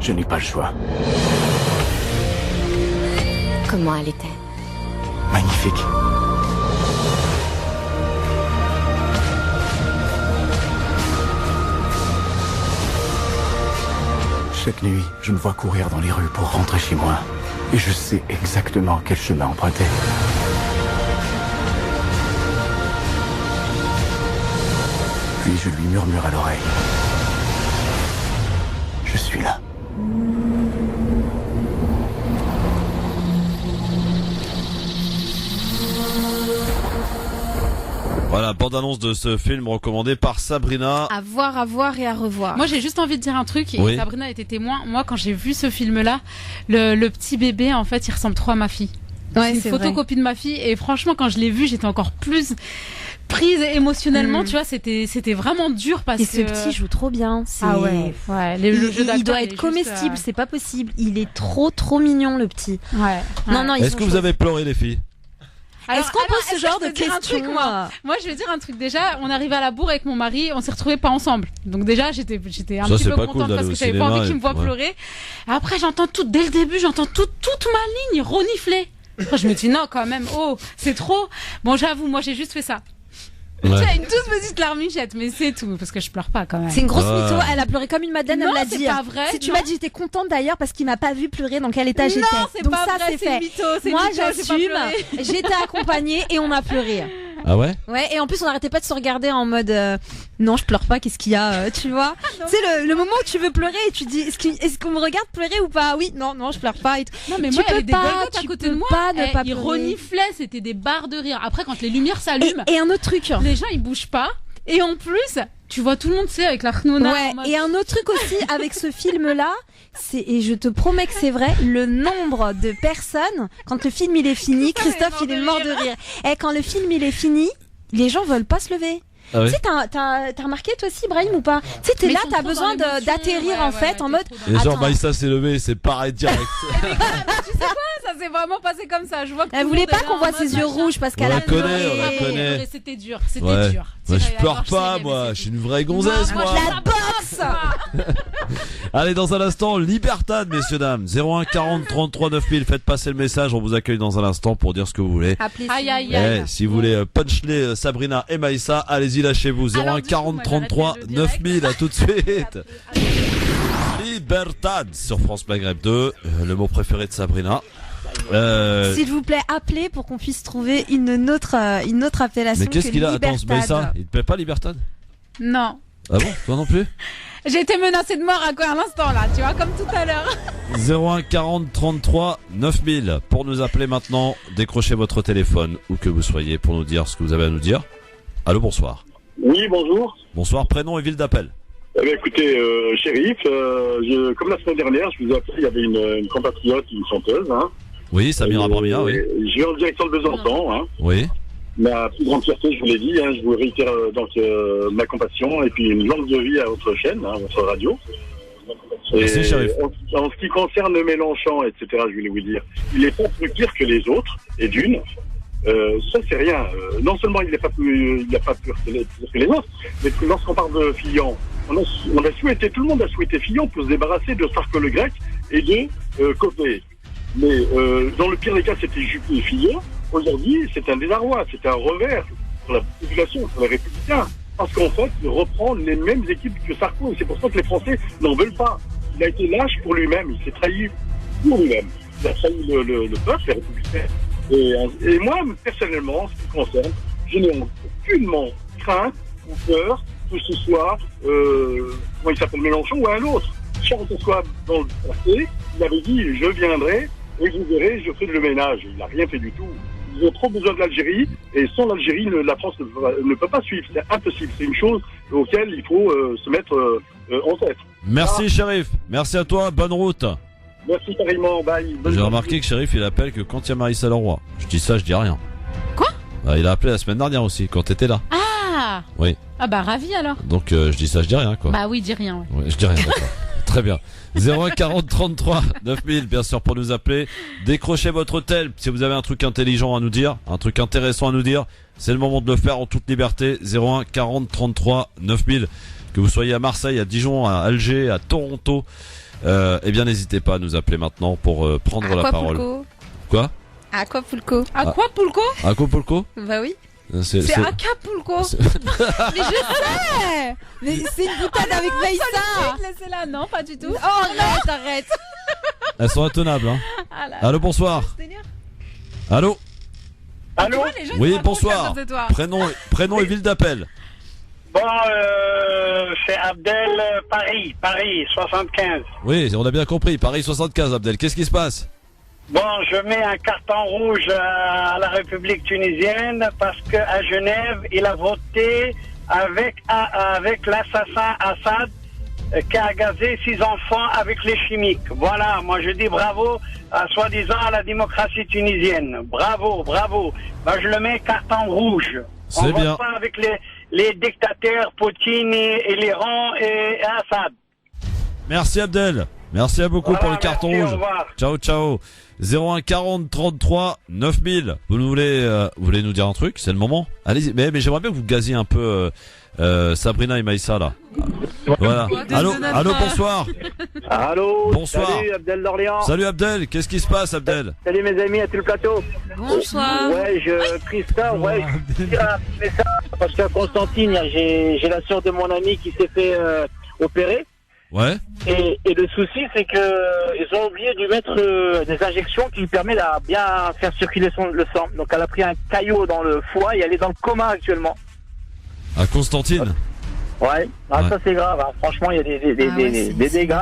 S12: Je n'ai pas le choix.
S24: Comment elle était?
S12: Magnifique. Chaque nuit, je me vois courir dans les rues pour rentrer chez moi. Et je sais exactement quel chemin emprunter. Puis je lui murmure à l'oreille. Je suis là.
S2: Voilà, bande-annonce de ce film recommandé par Sabrina.
S3: À voir et à revoir.
S4: Moi, j'ai juste envie de dire un truc. Et Sabrina était témoin. Moi, quand j'ai vu ce film-là, le petit bébé, en fait, il ressemble trop à ma fille. Ouais, c'est une photocopie de ma fille. Et franchement, quand je l'ai vu, j'étais encore plus prise émotionnellement. Tu vois, c'était vraiment dur parce que.
S3: Et ce petit joue trop bien.
S4: Ah ouais. Le jeu d'acteur,
S3: il doit être comestible. C'est pas possible. Il est trop mignon, le petit.
S4: Ouais.
S3: Non,
S2: est-ce que vous avez pleuré, les filles?
S3: Est-ce qu'on pose ce genre de questions?
S4: Moi, je vais dire un truc. Déjà, on arrivait à la bourre avec mon mari, on s'est retrouvés pas ensemble. Donc déjà, j'étais un petit peu contente parce que j'avais pas envie qu'il me voie pleurer. Après, dès le début, j'entends toute ma ligne renifler. Après, je me dis non, quand même. Oh, c'est trop. Bon, j'avoue, moi, j'ai juste fait ça. Ouais. J'ai une toute petite larmichette, mais c'est tout, parce que je pleure pas quand même.
S3: C'est une grosse mytho, elle a pleuré comme une madeleine, elle me l'a dit.
S4: Non, c'est pas vrai.
S3: Si tu m'as dit, j'étais contente d'ailleurs parce qu'il m'a pas vu pleurer dans quel état j'étais.
S4: Non, c'est
S3: donc
S4: pas
S3: ça,
S4: vrai,
S3: c'est fait.
S4: Mytho,
S3: moi, j'assume, j'étais accompagnée et on a pleuré.
S2: Ah ouais?
S3: Ouais, et en plus on n'arrêtait pas de se regarder en mode non, je pleure pas, qu'est-ce qu'il y a, tu vois? Tu sais le moment où tu veux pleurer et tu dis est-ce qu'on me regarde pleurer ou pas? Oui, non, je pleure pas et tout.
S4: Non, mais
S3: tu
S4: moi, il y
S3: peux
S4: avait des
S3: pas,
S4: à côté de moi, ils reniflaient, c'était des barres de rire. Après, quand les lumières s'allument,
S3: et un autre truc,
S4: les gens ils bougent pas. Et en plus, tu vois tout le monde, avec la Khnouna.
S3: Ouais, et un autre truc aussi avec ce film-là, et je te promets que c'est vrai, le nombre de personnes, quand le film il est fini, Christophe il est mort de rire. Et quand le film il est fini, les gens veulent pas se lever. Ah ouais. Tu sais, t'as remarqué toi aussi, Brahim, ou pas? Tu sais, t'es là, t'as besoin d'atterrir en fait, en mode.
S2: Et genre, Maïssa s'est levée, c'est pareil direct.
S4: Tu sais quoi? Ça s'est vraiment passé comme ça. Je vois que
S3: elle voulait pas qu'on voit ses yeux rouges parce qu'elle a
S2: pleuré. On la connaît.
S4: C'était dur, c'était dur.
S2: Moi, je pleure pas, moi. Je suis une vraie gonzesse, moi.
S3: La boxe.
S2: Allez, dans un instant, Libertad, messieurs, dames. 01 40 33 9000. Faites passer le message. On vous accueille dans un instant pour dire ce que vous voulez.
S4: Aïe.
S2: Si vous voulez punchler Sabrina et Maïssa, allez-y, lâchez-vous. 01 40 33 9000. À tout de suite. Libertad sur France Maghreb 2. Le mot préféré de Sabrina.
S3: S'il vous plaît, appelez pour qu'on puisse trouver une autre appellation.
S2: Mais qu'est-ce qu'il a? Attends, ça, il te plaît pas Libertad?
S4: Non.
S2: Ah bon? Toi non plus?
S4: J'ai été menacée de mort à l'instant là, tu vois, comme tout à l'heure.
S2: 01 40 33 9000 pour nous appeler maintenant. Décrochez votre téléphone où que vous soyez pour nous dire ce que vous avez à nous dire. Allô, bonsoir.
S14: Oui, bonjour.
S2: Bonsoir, prénom et ville d'appel.
S14: Écoutez, Chérif, comme la semaine dernière, je vous ai appelé, il y avait une compatriote, une chanteuse. Hein.
S2: Oui, Samira Bramia, oui.
S14: Je vais en direction de Besançon. Hein.
S2: Oui.
S14: Ma plus grande fierté, je vous l'ai dit, hein, je vous réitère ma compassion et puis une longue vie à votre chaîne, hein, votre radio.
S2: Merci, Chérif.
S14: En ce qui concerne Mélenchon, etc., je voulais vous dire, il est pas plus pire que les autres, et d'une. Ça c'est rien. Non seulement il n'a pas pire que les autres, mais lorsqu'on parle de Fillon, on a souhaité, tout le monde a souhaité Fillon pour se débarrasser de Sarko le Grec et de Copé. Mais dans le pire des cas, c'était Juppé et Fillon. Aujourd'hui, c'est un désarroi, c'est un revers sur la population, sur les Républicains. Parce qu'en fait, il reprend les mêmes équipes que Sarko. Et c'est pour ça que les Français n'en veulent pas. Il a été lâche pour lui-même. Il s'est trahi pour lui-même. Il a trahi le peuple, les Républicains. Et moi, personnellement, en ce qui concerne, je n'ai aucunement crainte ou peur que ce soit, comment il s'appelle, Mélenchon ou un autre. Charles que ce soit dans le passé, il avait dit « je viendrai et vous verrez, je ferai le ménage ». Il n'a rien fait du tout. Ils ont trop besoin de l'Algérie et sans l'Algérie, la France ne peut pas suivre. C'est impossible. C'est une chose auquel il faut se mettre en tête.
S2: Merci, Chérif. Merci à toi. Bonne route.
S14: Merci carrément. Bye.
S2: J'ai remarqué que Chérif, il appelle que quand il y a Marissa Leroy. Je dis ça, je dis rien.
S4: Quoi?
S2: Il a appelé la semaine dernière aussi, quand t'étais là.
S4: Ah.
S2: Oui.
S4: Ah bah ravi alors.
S2: Donc je dis ça, je dis rien quoi.
S4: Bah oui, dis rien.
S2: Ouais, je dis rien, d'accord. Très bien. 01 40 33 9000, bien sûr, pour nous appeler. Décrochez votre tel. Si vous avez un truc intelligent à nous dire, un truc intéressant à nous dire, c'est le moment de le faire en toute liberté. 01 40 33 9000. Que vous soyez à Marseille, à Dijon, à Alger, à Toronto, eh bien n'hésitez pas à nous appeler maintenant pour prendre la parole. Quoi?
S3: Acapulco.
S4: Acapulco?
S2: Acapulco?
S3: Bah oui.
S4: C'est Acapulco. Mais je sais.
S3: Mais c'est une boutade avec Maïssa.
S4: Laissez-la, non, pas du tout.
S3: Oh, arrête.
S2: Elles sont intenables, hein. Allô, bonsoir. Allô.
S14: Allô.
S2: Oui, bonsoir. Prénom et ville d'appel.
S15: Bon, c'est Abdel, Paris 75.
S2: Oui, on a bien compris, Paris 75, Abdel. Qu'est-ce qui se passe?
S15: Bon, je mets un carton rouge à la République tunisienne parce qu'à Genève, il a voté avec l'assassin Assad qui a gazé 6 enfants avec les chimiques. Voilà, moi je dis bravo soi-disant à la démocratie tunisienne. Bravo. Bah, je le mets carton rouge.
S2: C'est bien.
S15: On vote pas avec les dictateurs Poutine et l'Iran et Assad.
S2: Merci Abdel. Merci à beaucoup pour le carton rouge.
S15: Au revoir.
S2: Ciao. 01 40 33 9000. Vous voulez nous dire un truc? C'est le moment. Allez-y. Mais j'aimerais bien que vous gaziez un peu Sabrina et Maïssa là. Voilà. Allô, bonsoir.
S15: Allô.
S2: Bonsoir.
S15: Salut Abdel d'Orléans.
S2: Salut Abdel. Qu'est-ce qui se passe, Abdel?
S15: Salut mes amis à tout le plateau.
S3: Bonsoir.
S15: Ouais, Christophe, je vais dire un message parce qu'à Constantine, j'ai la sœur de mon ami qui s'est fait opérer.
S2: Ouais.
S15: Et le souci, c'est que ils ont oublié de lui mettre des injections qui lui permettent de bien faire circuler le sang. Donc elle a pris un caillot dans le foie et elle est dans le coma actuellement.
S2: À Constantine.
S15: Ouais. Ça c'est grave. Hein. Franchement, il y a des dégâts.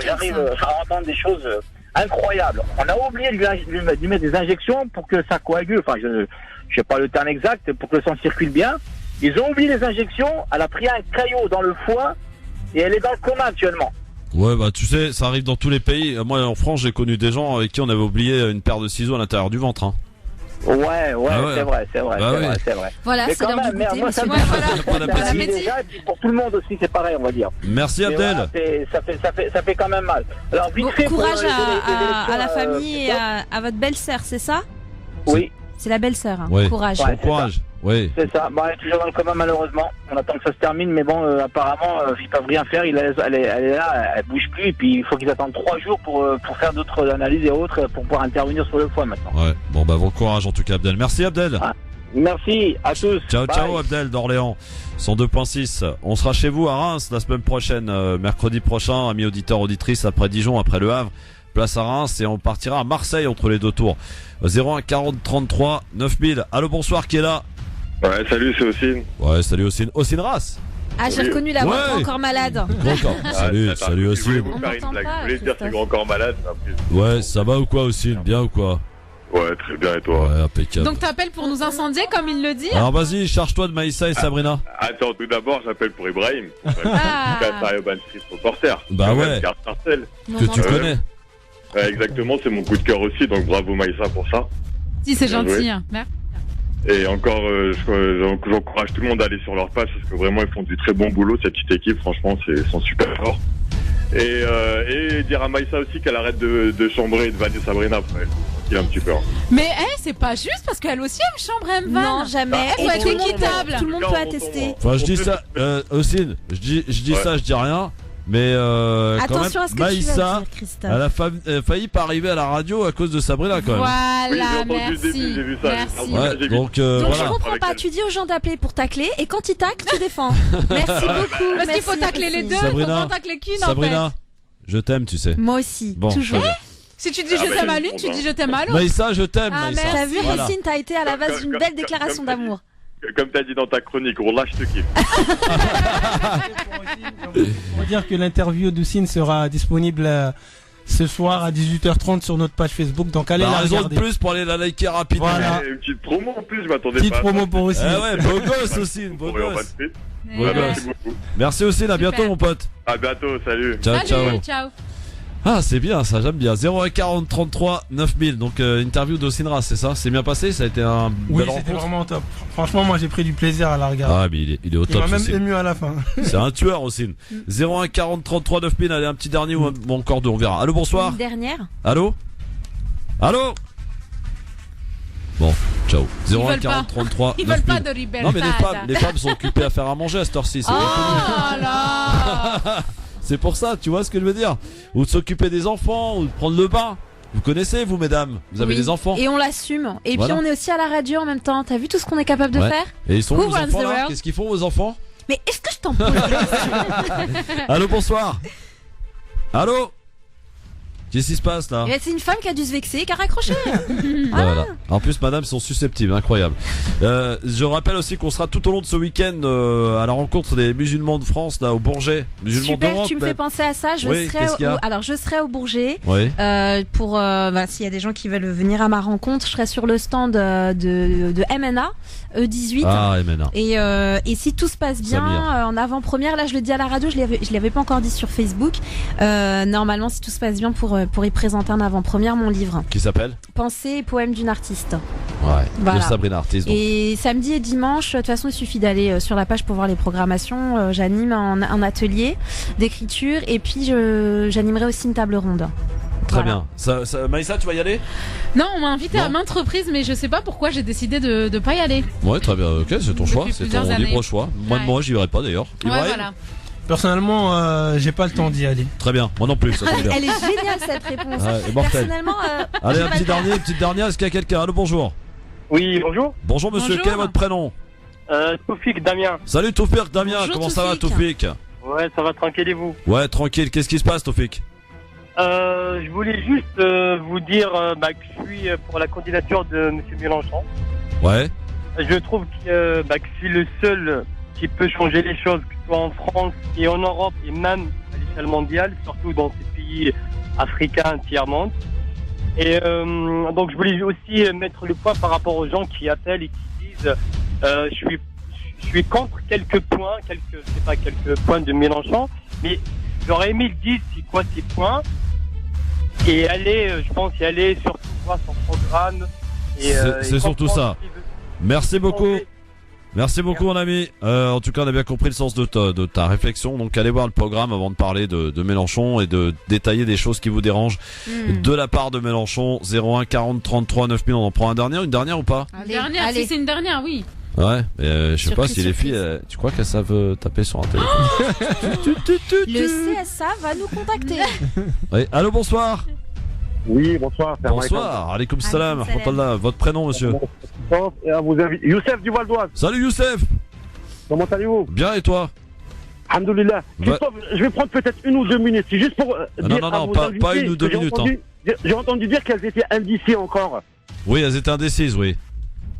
S15: J'arrive à entendre des choses incroyables. On a oublié de lui mettre des injections pour que ça coagule. Enfin, je sais pas le terme exact, pour que le sang circule bien. Ils ont oublié les injections. Elle a pris un caillot dans le foie. Et elle est dans le coma actuellement.
S2: Ouais, bah tu sais, ça arrive dans tous les pays. Moi, en France, j'ai connu des gens avec qui on avait oublié une paire de ciseaux à l'intérieur du ventre. Hein.
S15: Ouais, c'est vrai.
S3: Voilà,
S15: mais
S3: c'est l'heure du goûter.
S15: Moi, ça me déjà, et puis pour tout le monde aussi, c'est pareil, on va dire.
S2: Merci Abdel.
S15: Voilà, ça fait quand même mal. Alors, vite fait,
S3: courage à la famille et à votre belle-sœur, c'est ça?
S15: Oui.
S3: C'est la belle-sœur. Hein.
S2: Oui.
S3: Courage.
S2: Bon courage. Oui.
S15: C'est ça. Bon, elle est toujours dans le coma malheureusement. On attend que ça se termine, mais bon, apparemment, ils peuvent rien faire. Elle est là, elle bouge plus, et puis il faut qu'ils attendent 3 jours pour faire d'autres analyses et autres pour pouvoir intervenir sur le foie maintenant.
S2: Ouais. Bon bon courage en tout cas, Abdel. Merci Abdel.
S15: Merci à tous.
S2: Ciao Abdel d'Orléans. 102.6. On sera chez vous à Reims la semaine prochaine, mercredi prochain, amis auditeurs, auditrices, après Dijon, après Le Havre. place à Reims et on partira à Marseille entre les deux tours. 01 40 33 9000. Allô, bonsoir, qui est là?
S16: Ouais, salut, c'est Ossine.
S2: Ouais, salut Ossine. Ossine Rass.
S3: Ah, j'ai reconnu la voix,
S2: Ouais.
S3: encore malade.
S2: Grand corps. Salut, salut
S16: Je
S2: Ossine.
S16: voulais vous faire une blague.
S3: pas,
S16: Je voulais dire que c'est grand corps malade. mais après-
S2: Ouais, ça va ou quoi Ossine? Bien ou quoi?
S16: Ouais, très bien, et toi?
S2: Ouais, impeccable.
S4: Donc t'appelles pour nous incendier comme il le dit.
S2: Alors vas-y, charge-toi de Maïssa et Sabrina.
S16: Attends, tout d'abord, j'appelle pour Ibrahim.
S4: Ah.
S16: Urban Street reporter.
S2: Bah ouais.
S16: Carte Marcel.
S2: Que tu connais.
S16: Ouais, exactement, c'est mon coup de cœur aussi, donc bravo Maïssa pour ça.
S4: Si, c'est
S16: Bien
S4: gentil.
S16: joué.
S4: Hein. Merci.
S16: Et encore, j'encourage tout le monde à aller sur leur page parce que vraiment ils font du très bon boulot, cette petite équipe, franchement, ils sont super forts. Et dire à Maïssa aussi qu'elle arrête de chambrer et de vanner Sabrina après. Il a un petit peu. Hein.
S4: Mais c'est pas juste parce qu'elle aussi elle me chambre, elle me vanne.
S3: Non, jamais.
S4: Elle faut être équitable.
S3: Tout le monde peut attester.
S2: Enfin, je dis ça, Ossine, je dis ça, je dis rien. Mais quand
S3: attention
S2: même,
S3: à ce que tu
S2: Maïssa,
S3: vas dire, Christophe.
S2: elle a failli pas arriver à la radio à cause de Sabrina quand même.
S4: Voilà,
S16: Oui, j'ai entendu le
S4: merci.
S16: début, j'ai vu ça.
S4: Merci.
S2: Ouais,
S16: J'ai vu.
S2: donc
S3: Donc
S2: voilà.
S3: je comprends pas, tu dis aux gens d'appeler pour tacler et quand ils taclent, tu défends. Merci beaucoup.
S4: Parce qu'il faut
S3: merci,
S4: tacler les
S3: merci.
S4: deux,
S2: Sabrina,
S4: faut pas tacler qu'une en
S2: Sabrina,
S4: fait.
S2: je t'aime, tu sais.
S3: Moi aussi,
S2: Bon,
S3: toujours.
S2: très bien.
S4: Si tu dis
S16: Ah,
S4: je
S16: bah,
S4: t'aime à
S16: c'est
S4: l'une,
S16: bon,
S4: tu
S16: bah.
S4: dis je t'aime à l'autre.
S2: Maïssa, je t'aime,
S4: Ah,
S2: Maïssa.
S3: T'as vu,
S2: Voilà.
S3: Racine, t'as été à la base d'une belle déclaration d'amour.
S16: Comme t'as dit dans ta chronique, Rolla, je te kiffe.
S5: On va dire que l'interview d'Oussine sera disponible ce soir à 18h30 sur notre page Facebook. Donc allez
S2: Bah,
S5: la
S2: raison
S5: regarder.
S2: de plus pour aller la liker rapidement.
S5: Voilà.
S16: Une petite promo en plus, je m'attendais
S5: Petite
S16: pas à
S5: promo
S16: ça.
S5: pour Oussine.
S2: Eh ouais, beau gosse aussi, beau
S16: Pour Urban
S2: gosse.
S16: Street.
S2: Beau
S16: Ah,
S2: gosse.
S16: merci beaucoup.
S2: Merci Ossine, à bientôt
S4: Super.
S2: mon pote.
S16: À bientôt, salut.
S2: Ciao, ciao.
S4: Salut, ciao.
S2: Ah, c'est bien, ça j'aime bien. 01 40 33 9000. Donc interview d'Ossine Rass, c'est ça? C'est bien passé? Ça a été un
S5: Oui,
S2: belle
S5: c'était
S2: rencontre.
S5: vraiment top. Franchement, moi j'ai pris du plaisir à la regarder.
S2: Ah, mais il est au
S5: Il
S2: top.
S5: m'a même
S2: Ossine.
S5: ému à la fin.
S2: C'est un tueur Ossine. 01 40 33 9000. Allez, un petit dernier ou encore deux, on verra. Allô, bonsoir.
S3: Une dernière.
S2: Allô? Allô? Bon, ciao. 01
S4: veulent
S2: 40
S4: pas.
S2: 33
S4: Ils veulent
S2: 9000.
S4: pas de libertad.
S2: Non, mais les femmes sont occupées à faire à manger à cette heure-ci. C'est
S4: Oh là.
S2: C'est pour ça, tu vois ce que je veux dire? Ou de s'occuper des enfants, ou de prendre le bain. Vous connaissez, vous, mesdames? Vous avez
S3: Oui.
S2: des enfants?
S3: Et on l'assume. Et
S2: Voilà.
S3: puis on est aussi à la radio en même temps. T'as vu tout ce qu'on est capable de
S2: Ouais.
S3: faire?
S2: Et ils sont où,
S3: Who
S2: vos
S3: runs
S2: enfants
S3: the
S2: là?
S3: world?
S2: Qu'est-ce qu'ils font, vos enfants?
S3: Mais est-ce que je t'en pose?
S2: Allô, bonsoir. Allô? Qu'est-ce qui se passe là?
S3: C'est une femme qui a dû se vexer, qui a raccroché.
S2: Voilà. En plus, madame, sont susceptibles, incroyable. Je rappelle aussi qu'on sera tout au long de ce week-end à la rencontre des musulmans de France, là, au Bourget. Musulmans
S3: Super,
S2: d'Europe.
S3: tu me
S2: même.
S3: fais penser à ça.
S2: Oui, qu'est-ce qu'il y a
S3: Alors, je serai au Bourget.
S2: Oui.
S3: Pour s'il y a des gens qui veulent venir à ma rencontre, je serai sur le stand de MNA E18.
S2: Ah, MNA.
S3: Et si tout se passe bien, en avant-première, là je le dis à la radio, je l'avais pas encore dit sur Facebook. Normalement, si tout se passe bien, pour y présenter en avant-première mon livre.
S2: Qui s'appelle?
S3: Pensée et poème d'une artiste.
S2: Ouais.
S3: Voilà.
S2: De Sabrina Artiste. Donc.
S3: Et samedi et dimanche, de toute façon, il suffit d'aller sur la page pour voir les programmations. J'anime un atelier d'écriture et puis j'animerai aussi une table ronde.
S2: Très
S3: Voilà.
S2: bien. Maïssa, tu vas y aller?
S4: Non, on m'a invité
S2: Non.
S4: à maintes reprises, mais je sais pas pourquoi j'ai décidé de pas y aller.
S2: Ouais, très bien. Ok, c'est ton
S4: Depuis
S2: choix. C'est
S4: plusieurs
S2: ton
S4: années.
S2: libre choix.
S4: Ouais.
S2: Moi, j'y verrai pas d'ailleurs.
S4: Ouais,
S2: Ibrahim
S4: voilà.
S5: Personnellement, j'ai pas le temps d'y aller.
S2: Très bien. Moi non plus. Ça tombe bien.
S3: Elle est géniale cette réponse.
S2: Ouais, mortel.
S3: Personnellement,
S2: Allez,
S3: j'ai
S2: un
S3: pas
S2: petit
S3: le temps.
S2: dernier, une petite dernière. Est-ce qu'il y a quelqu'un? Allô, bonjour.
S18: Oui, bonjour.
S2: Bonjour monsieur,
S4: Bonjour.
S2: quel est votre prénom?
S18: Toufik Damien.
S2: Salut Toufik, Damien,
S3: Bonjour,
S2: comment ça va
S3: Toufik.
S2: Toufik?
S18: Ouais, ça va tranquille et vous?
S2: Ouais, tranquille, qu'est-ce qui se passe Toufik?
S18: Je voulais juste vous dire que je suis pour la candidature de M. Mélenchon.
S2: Ouais.
S18: Je trouve que c'est le seul qui peut changer les choses, que ce soit en France et en Europe et même à l'échelle mondiale, surtout dans ces pays africains tiers-monde. Et donc je voulais aussi mettre le point par rapport aux gens qui appellent et qui disent je suis contre quelques points de Mélenchon, mais j'aurais aimé le dire c'est quoi ces points et je pense y aller surtout voir son programme.
S2: C'est surtout ça. Merci beaucoup. Merci beaucoup mon ami. En tout cas, on a bien compris le sens de ta réflexion. Donc allez voir le programme avant de parler de Mélenchon et de détailler des choses qui vous dérangent de la part de Mélenchon. 01 40 33 9000. On en prend une dernière ou pas?
S4: Dernière, si c'est une dernière, oui.
S2: Ouais, je sais pas
S3: Surprise,
S2: si les filles, tu crois qu'elles savent taper sur un téléphone?
S3: Le CSA va nous contacter.
S2: Oui. Allô, bonsoir.
S19: Oui, bonsoir.
S2: Bonsoir. Alaikum salam. Rahmatullah. Votre prénom, monsieur?
S19: Et à vous inviter. Youssef du Val d'Oise.
S2: Salut Youssef.
S19: Comment allez-vous?
S2: Bien et toi?
S19: Alhamdoulilah.
S2: Ouais.
S19: Christophe, je vais prendre peut-être 1 ou 2 minutes. C'est juste pour dire
S2: Non,
S19: à vos
S2: pas
S19: invités
S2: 1 ou 2
S19: que j'ai
S2: minutes. Hein.
S19: entendu- J'ai entendu dire qu'elles étaient indécises encore.
S2: Oui, elles étaient indécises, oui.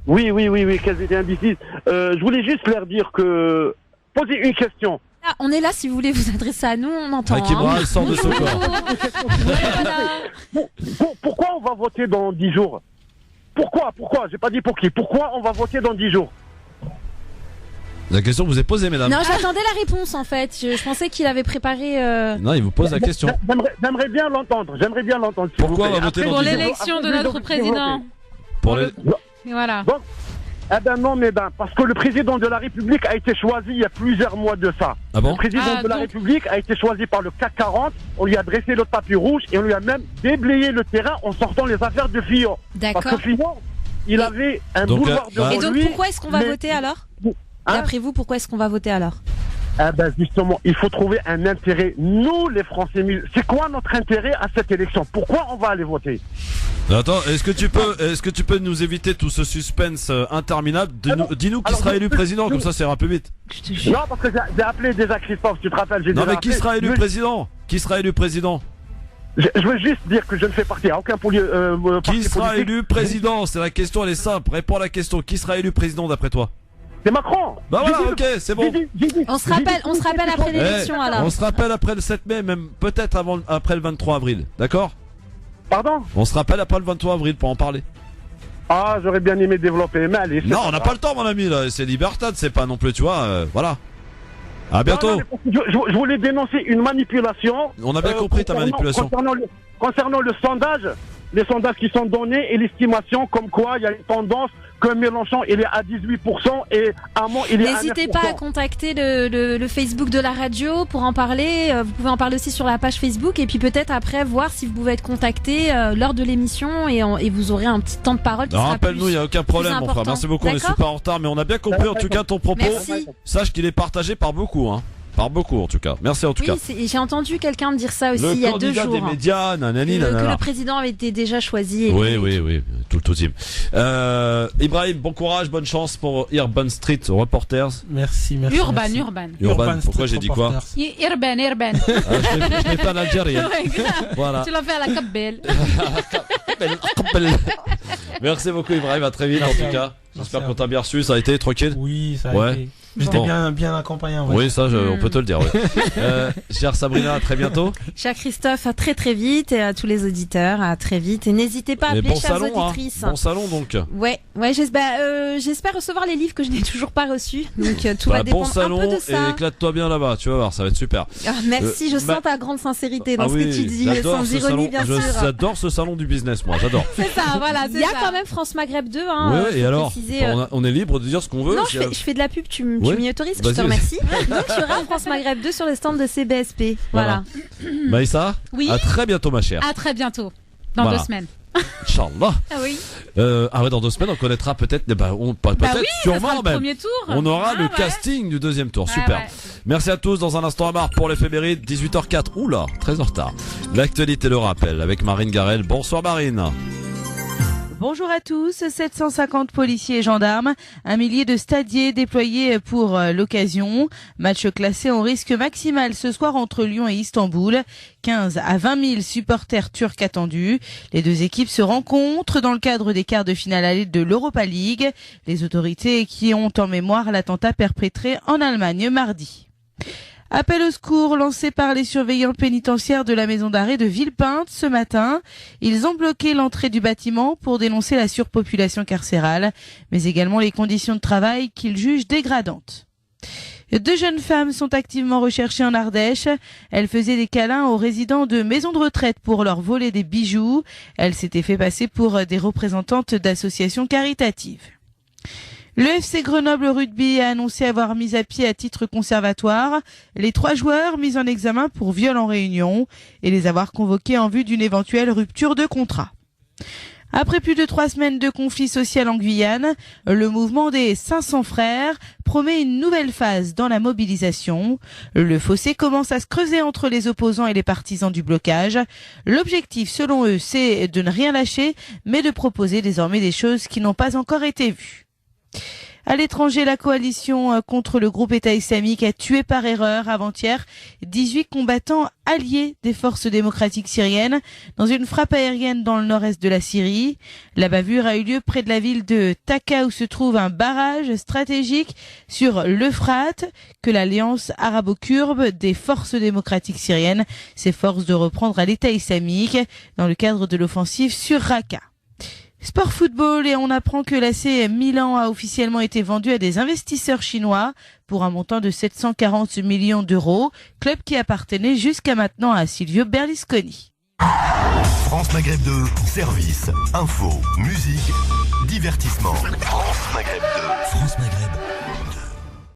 S19: Oui, qu'elles étaient indécises. Je voulais juste leur dire que... Poser une question.
S3: Ah, on est là si vous voulez vous adresser à nous, on entend.
S2: Kimra, elle sort de son corps.
S19: Pourquoi on va voter dans 10 jours? Pourquoi? J'ai pas dit pour qui. Pourquoi on va voter dans 10 jours?
S2: La question vous est posée, mesdames.
S3: Non, j'attendais la réponse en fait. Je pensais qu'il avait préparé.
S2: Non, il vous pose la question.
S19: J'aimerais bien l'entendre.
S2: Pourquoi on va voter dans 10 jours?
S4: Pour l'élection de notre président.
S3: Et
S4: voilà.
S19: Bon, non, parce que le président de la République a été choisi il y a plusieurs mois de ça.
S2: Ah bon?
S19: Le président de la République a été choisi par le CAC 40. On lui a dressé le tapis rouge et on lui a même déblayé le terrain en sortant les affaires de Fillon.
S3: D'accord.
S19: Parce que Fillon, il avait un boulevard devant lui.
S3: Et donc pourquoi est-ce qu'on va voter alors? D'après vous, pourquoi est-ce qu'on va voter alors?
S19: Justement, il faut trouver un intérêt. Nous, les Français, c'est quoi notre intérêt à cette élection? Pourquoi on va aller voter?
S2: Attends, est-ce que tu peux nous éviter tout ce suspense interminable? Dis-nous qui sera élu président, comme ça c'est un peu vite.
S19: Non, parce que j'ai appelé déjà Christophe, tu te rappelles?
S2: Non, mais qui sera élu président? Qui sera élu président?
S19: Je veux juste dire que je ne fais partie à aucun parti
S2: Qui sera
S19: politique.
S2: élu président? C'est la question, elle est simple. Réponds à la question. Qui sera élu président d'après toi?
S19: C'est Macron.
S2: Bah voilà, ok, c'est bon.
S3: On se rappelle après l'élection alors.
S2: On se rappelle après le 7 mai, même peut-être après le 23 avril, d'accord?
S19: Pardon?
S2: On se rappelle après le 23 avril pour en parler.
S19: Ah, j'aurais bien aimé développer, mais allez.
S2: Non, on n'a pas le temps, mon ami, là. C'est Libertad, c'est pas non plus, tu vois, voilà. À bientôt.
S19: Je voulais dénoncer une manipulation.
S2: On a bien compris ta manipulation.
S19: Concernant le sondage, les sondages qui sont donnés et l'estimation comme quoi il y a une tendance que Mélenchon il est à 18% et Hamon il est à 9%.
S3: N'hésitez pas à contacter le Facebook de la radio pour en parler. Vous pouvez en parler aussi sur la page Facebook et puis peut-être après voir si vous pouvez être contacté lors de l'émission et vous aurez un petit temps de parole qui sera
S2: rappelle-nous, il n'y a aucun problème mon frère. Merci beaucoup, on est super en retard mais on a bien compris en tout cas ton propos.
S3: Merci.
S2: Sache qu'il est partagé par beaucoup, hein. Par beaucoup en tout cas. Merci en tout cas.
S3: J'ai entendu quelqu'un dire ça aussi il y a 2 jours.
S2: Le candidat des médias, nanani, nanana.
S3: Que le président avait été déjà choisi.
S2: Oui, tout le team. Ibrahim, bon courage, bonne chance pour Urban Street Reporters.
S5: Merci.
S2: Urban, pourquoi j'ai dit quoi?
S4: Urban.
S2: Je l'ai fait en algérien. Voilà.
S4: Tu l'as fait à la Kabbel.
S2: Merci beaucoup Ibrahim, à très vite en tout cas. J'espère qu'on t'a bien reçu, ça a été tranquille?
S5: Oui, ça a été. J'étais bien accompagné.
S2: Oui, ça, on peut te le dire. Oui. Chère Sabrina, à très bientôt.
S3: Cher Christophe, à très très vite et à tous les auditeurs, à très vite. Et n'hésitez pas à appeler, chères auditrices.
S2: Bon salon donc.
S3: Ouais, j'espère recevoir les livres que je n'ai toujours pas reçus. Donc tout va dépendre un peu de ça.
S2: Et éclate-toi bien là-bas, tu vas voir, ça va être super.
S3: Merci, je sens ta grande sincérité dans ce que tu dis, sans ironie bien sûr.
S2: J'adore ce salon du business, moi, j'adore.
S3: C'est ça, voilà. Il y a quand même France Maghreb 2. Hein,
S2: oui, et alors on est libre de dire ce qu'on veut.
S3: Non, je fais de la pub, tu m'y autorises, je te remercie. Donc il y aura France Maghreb 2 sur le stand de CBSP. Voilà.
S2: Maïssa,
S4: oui.
S2: À très bientôt ma chère.
S4: À très bientôt. Dans 2 semaines.
S2: Inch'Allah.
S4: Ah oui.
S2: Dans 2 semaines on connaîtra peut-être, sûrement même.
S4: Premier tour.
S2: On aura le casting du 2e tour. Super. Merci à tous. Dans un instant à marre pour l'éphéméride 18h04. Oula, très en retard. L'actualité le rappelle avec Marine Garel. Bonsoir Marine.
S20: Bonjour à tous, 750 policiers et gendarmes, 1 millier de stadiers déployés pour l'occasion. Match classé en risque maximal ce soir entre Lyon et Istanbul. 15 à 20 000 supporters turcs attendus. Les 2 équipes se rencontrent dans le cadre des quarts de finale aller de l'Europa League. Les autorités qui ont en mémoire l'attentat perpétré en Allemagne mardi. Appel au secours lancé par les surveillants pénitentiaires de la maison d'arrêt de Villepinte ce matin. Ils ont bloqué l'entrée du bâtiment pour dénoncer la surpopulation carcérale, mais également les conditions de travail qu'ils jugent dégradantes. 2 jeunes femmes sont activement recherchées en Ardèche. Elles faisaient des câlins aux résidents de maisons de retraite pour leur voler des bijoux. Elles s'étaient fait passer pour des représentantes d'associations caritatives. Le FC Grenoble Rugby a annoncé avoir mis à pied à titre conservatoire les 3 joueurs mis en examen pour viol en réunion et les avoir convoqués en vue d'une éventuelle rupture de contrat. Après plus de 3 semaines de conflit social en Guyane, le mouvement des 500 frères promet une nouvelle phase dans la mobilisation. Le fossé commence à se creuser entre les opposants et les partisans du blocage. L'objectif, selon eux, c'est de ne rien lâcher, mais de proposer désormais des choses qui n'ont pas encore été vues. À l'étranger, la coalition contre le groupe État islamique a tué par erreur avant-hier 18 combattants alliés des forces démocratiques syriennes dans une frappe aérienne dans le nord-est de la Syrie. La bavure a eu lieu près de la ville de Taka où se trouve un barrage stratégique sur l'Euphrate que l'Alliance arabo-kurde des forces démocratiques syriennes s'efforce de reprendre à l'État islamique dans le cadre de l'offensive sur Raqqa. Sport football et on apprend que l'AC Milan a officiellement été vendu à des investisseurs chinois pour un montant de 740 millions d'euros, club qui appartenait jusqu'à maintenant à Silvio Berlusconi.
S6: France Maghreb 2, service, info, musique, divertissement. France Maghreb 2. France Maghreb.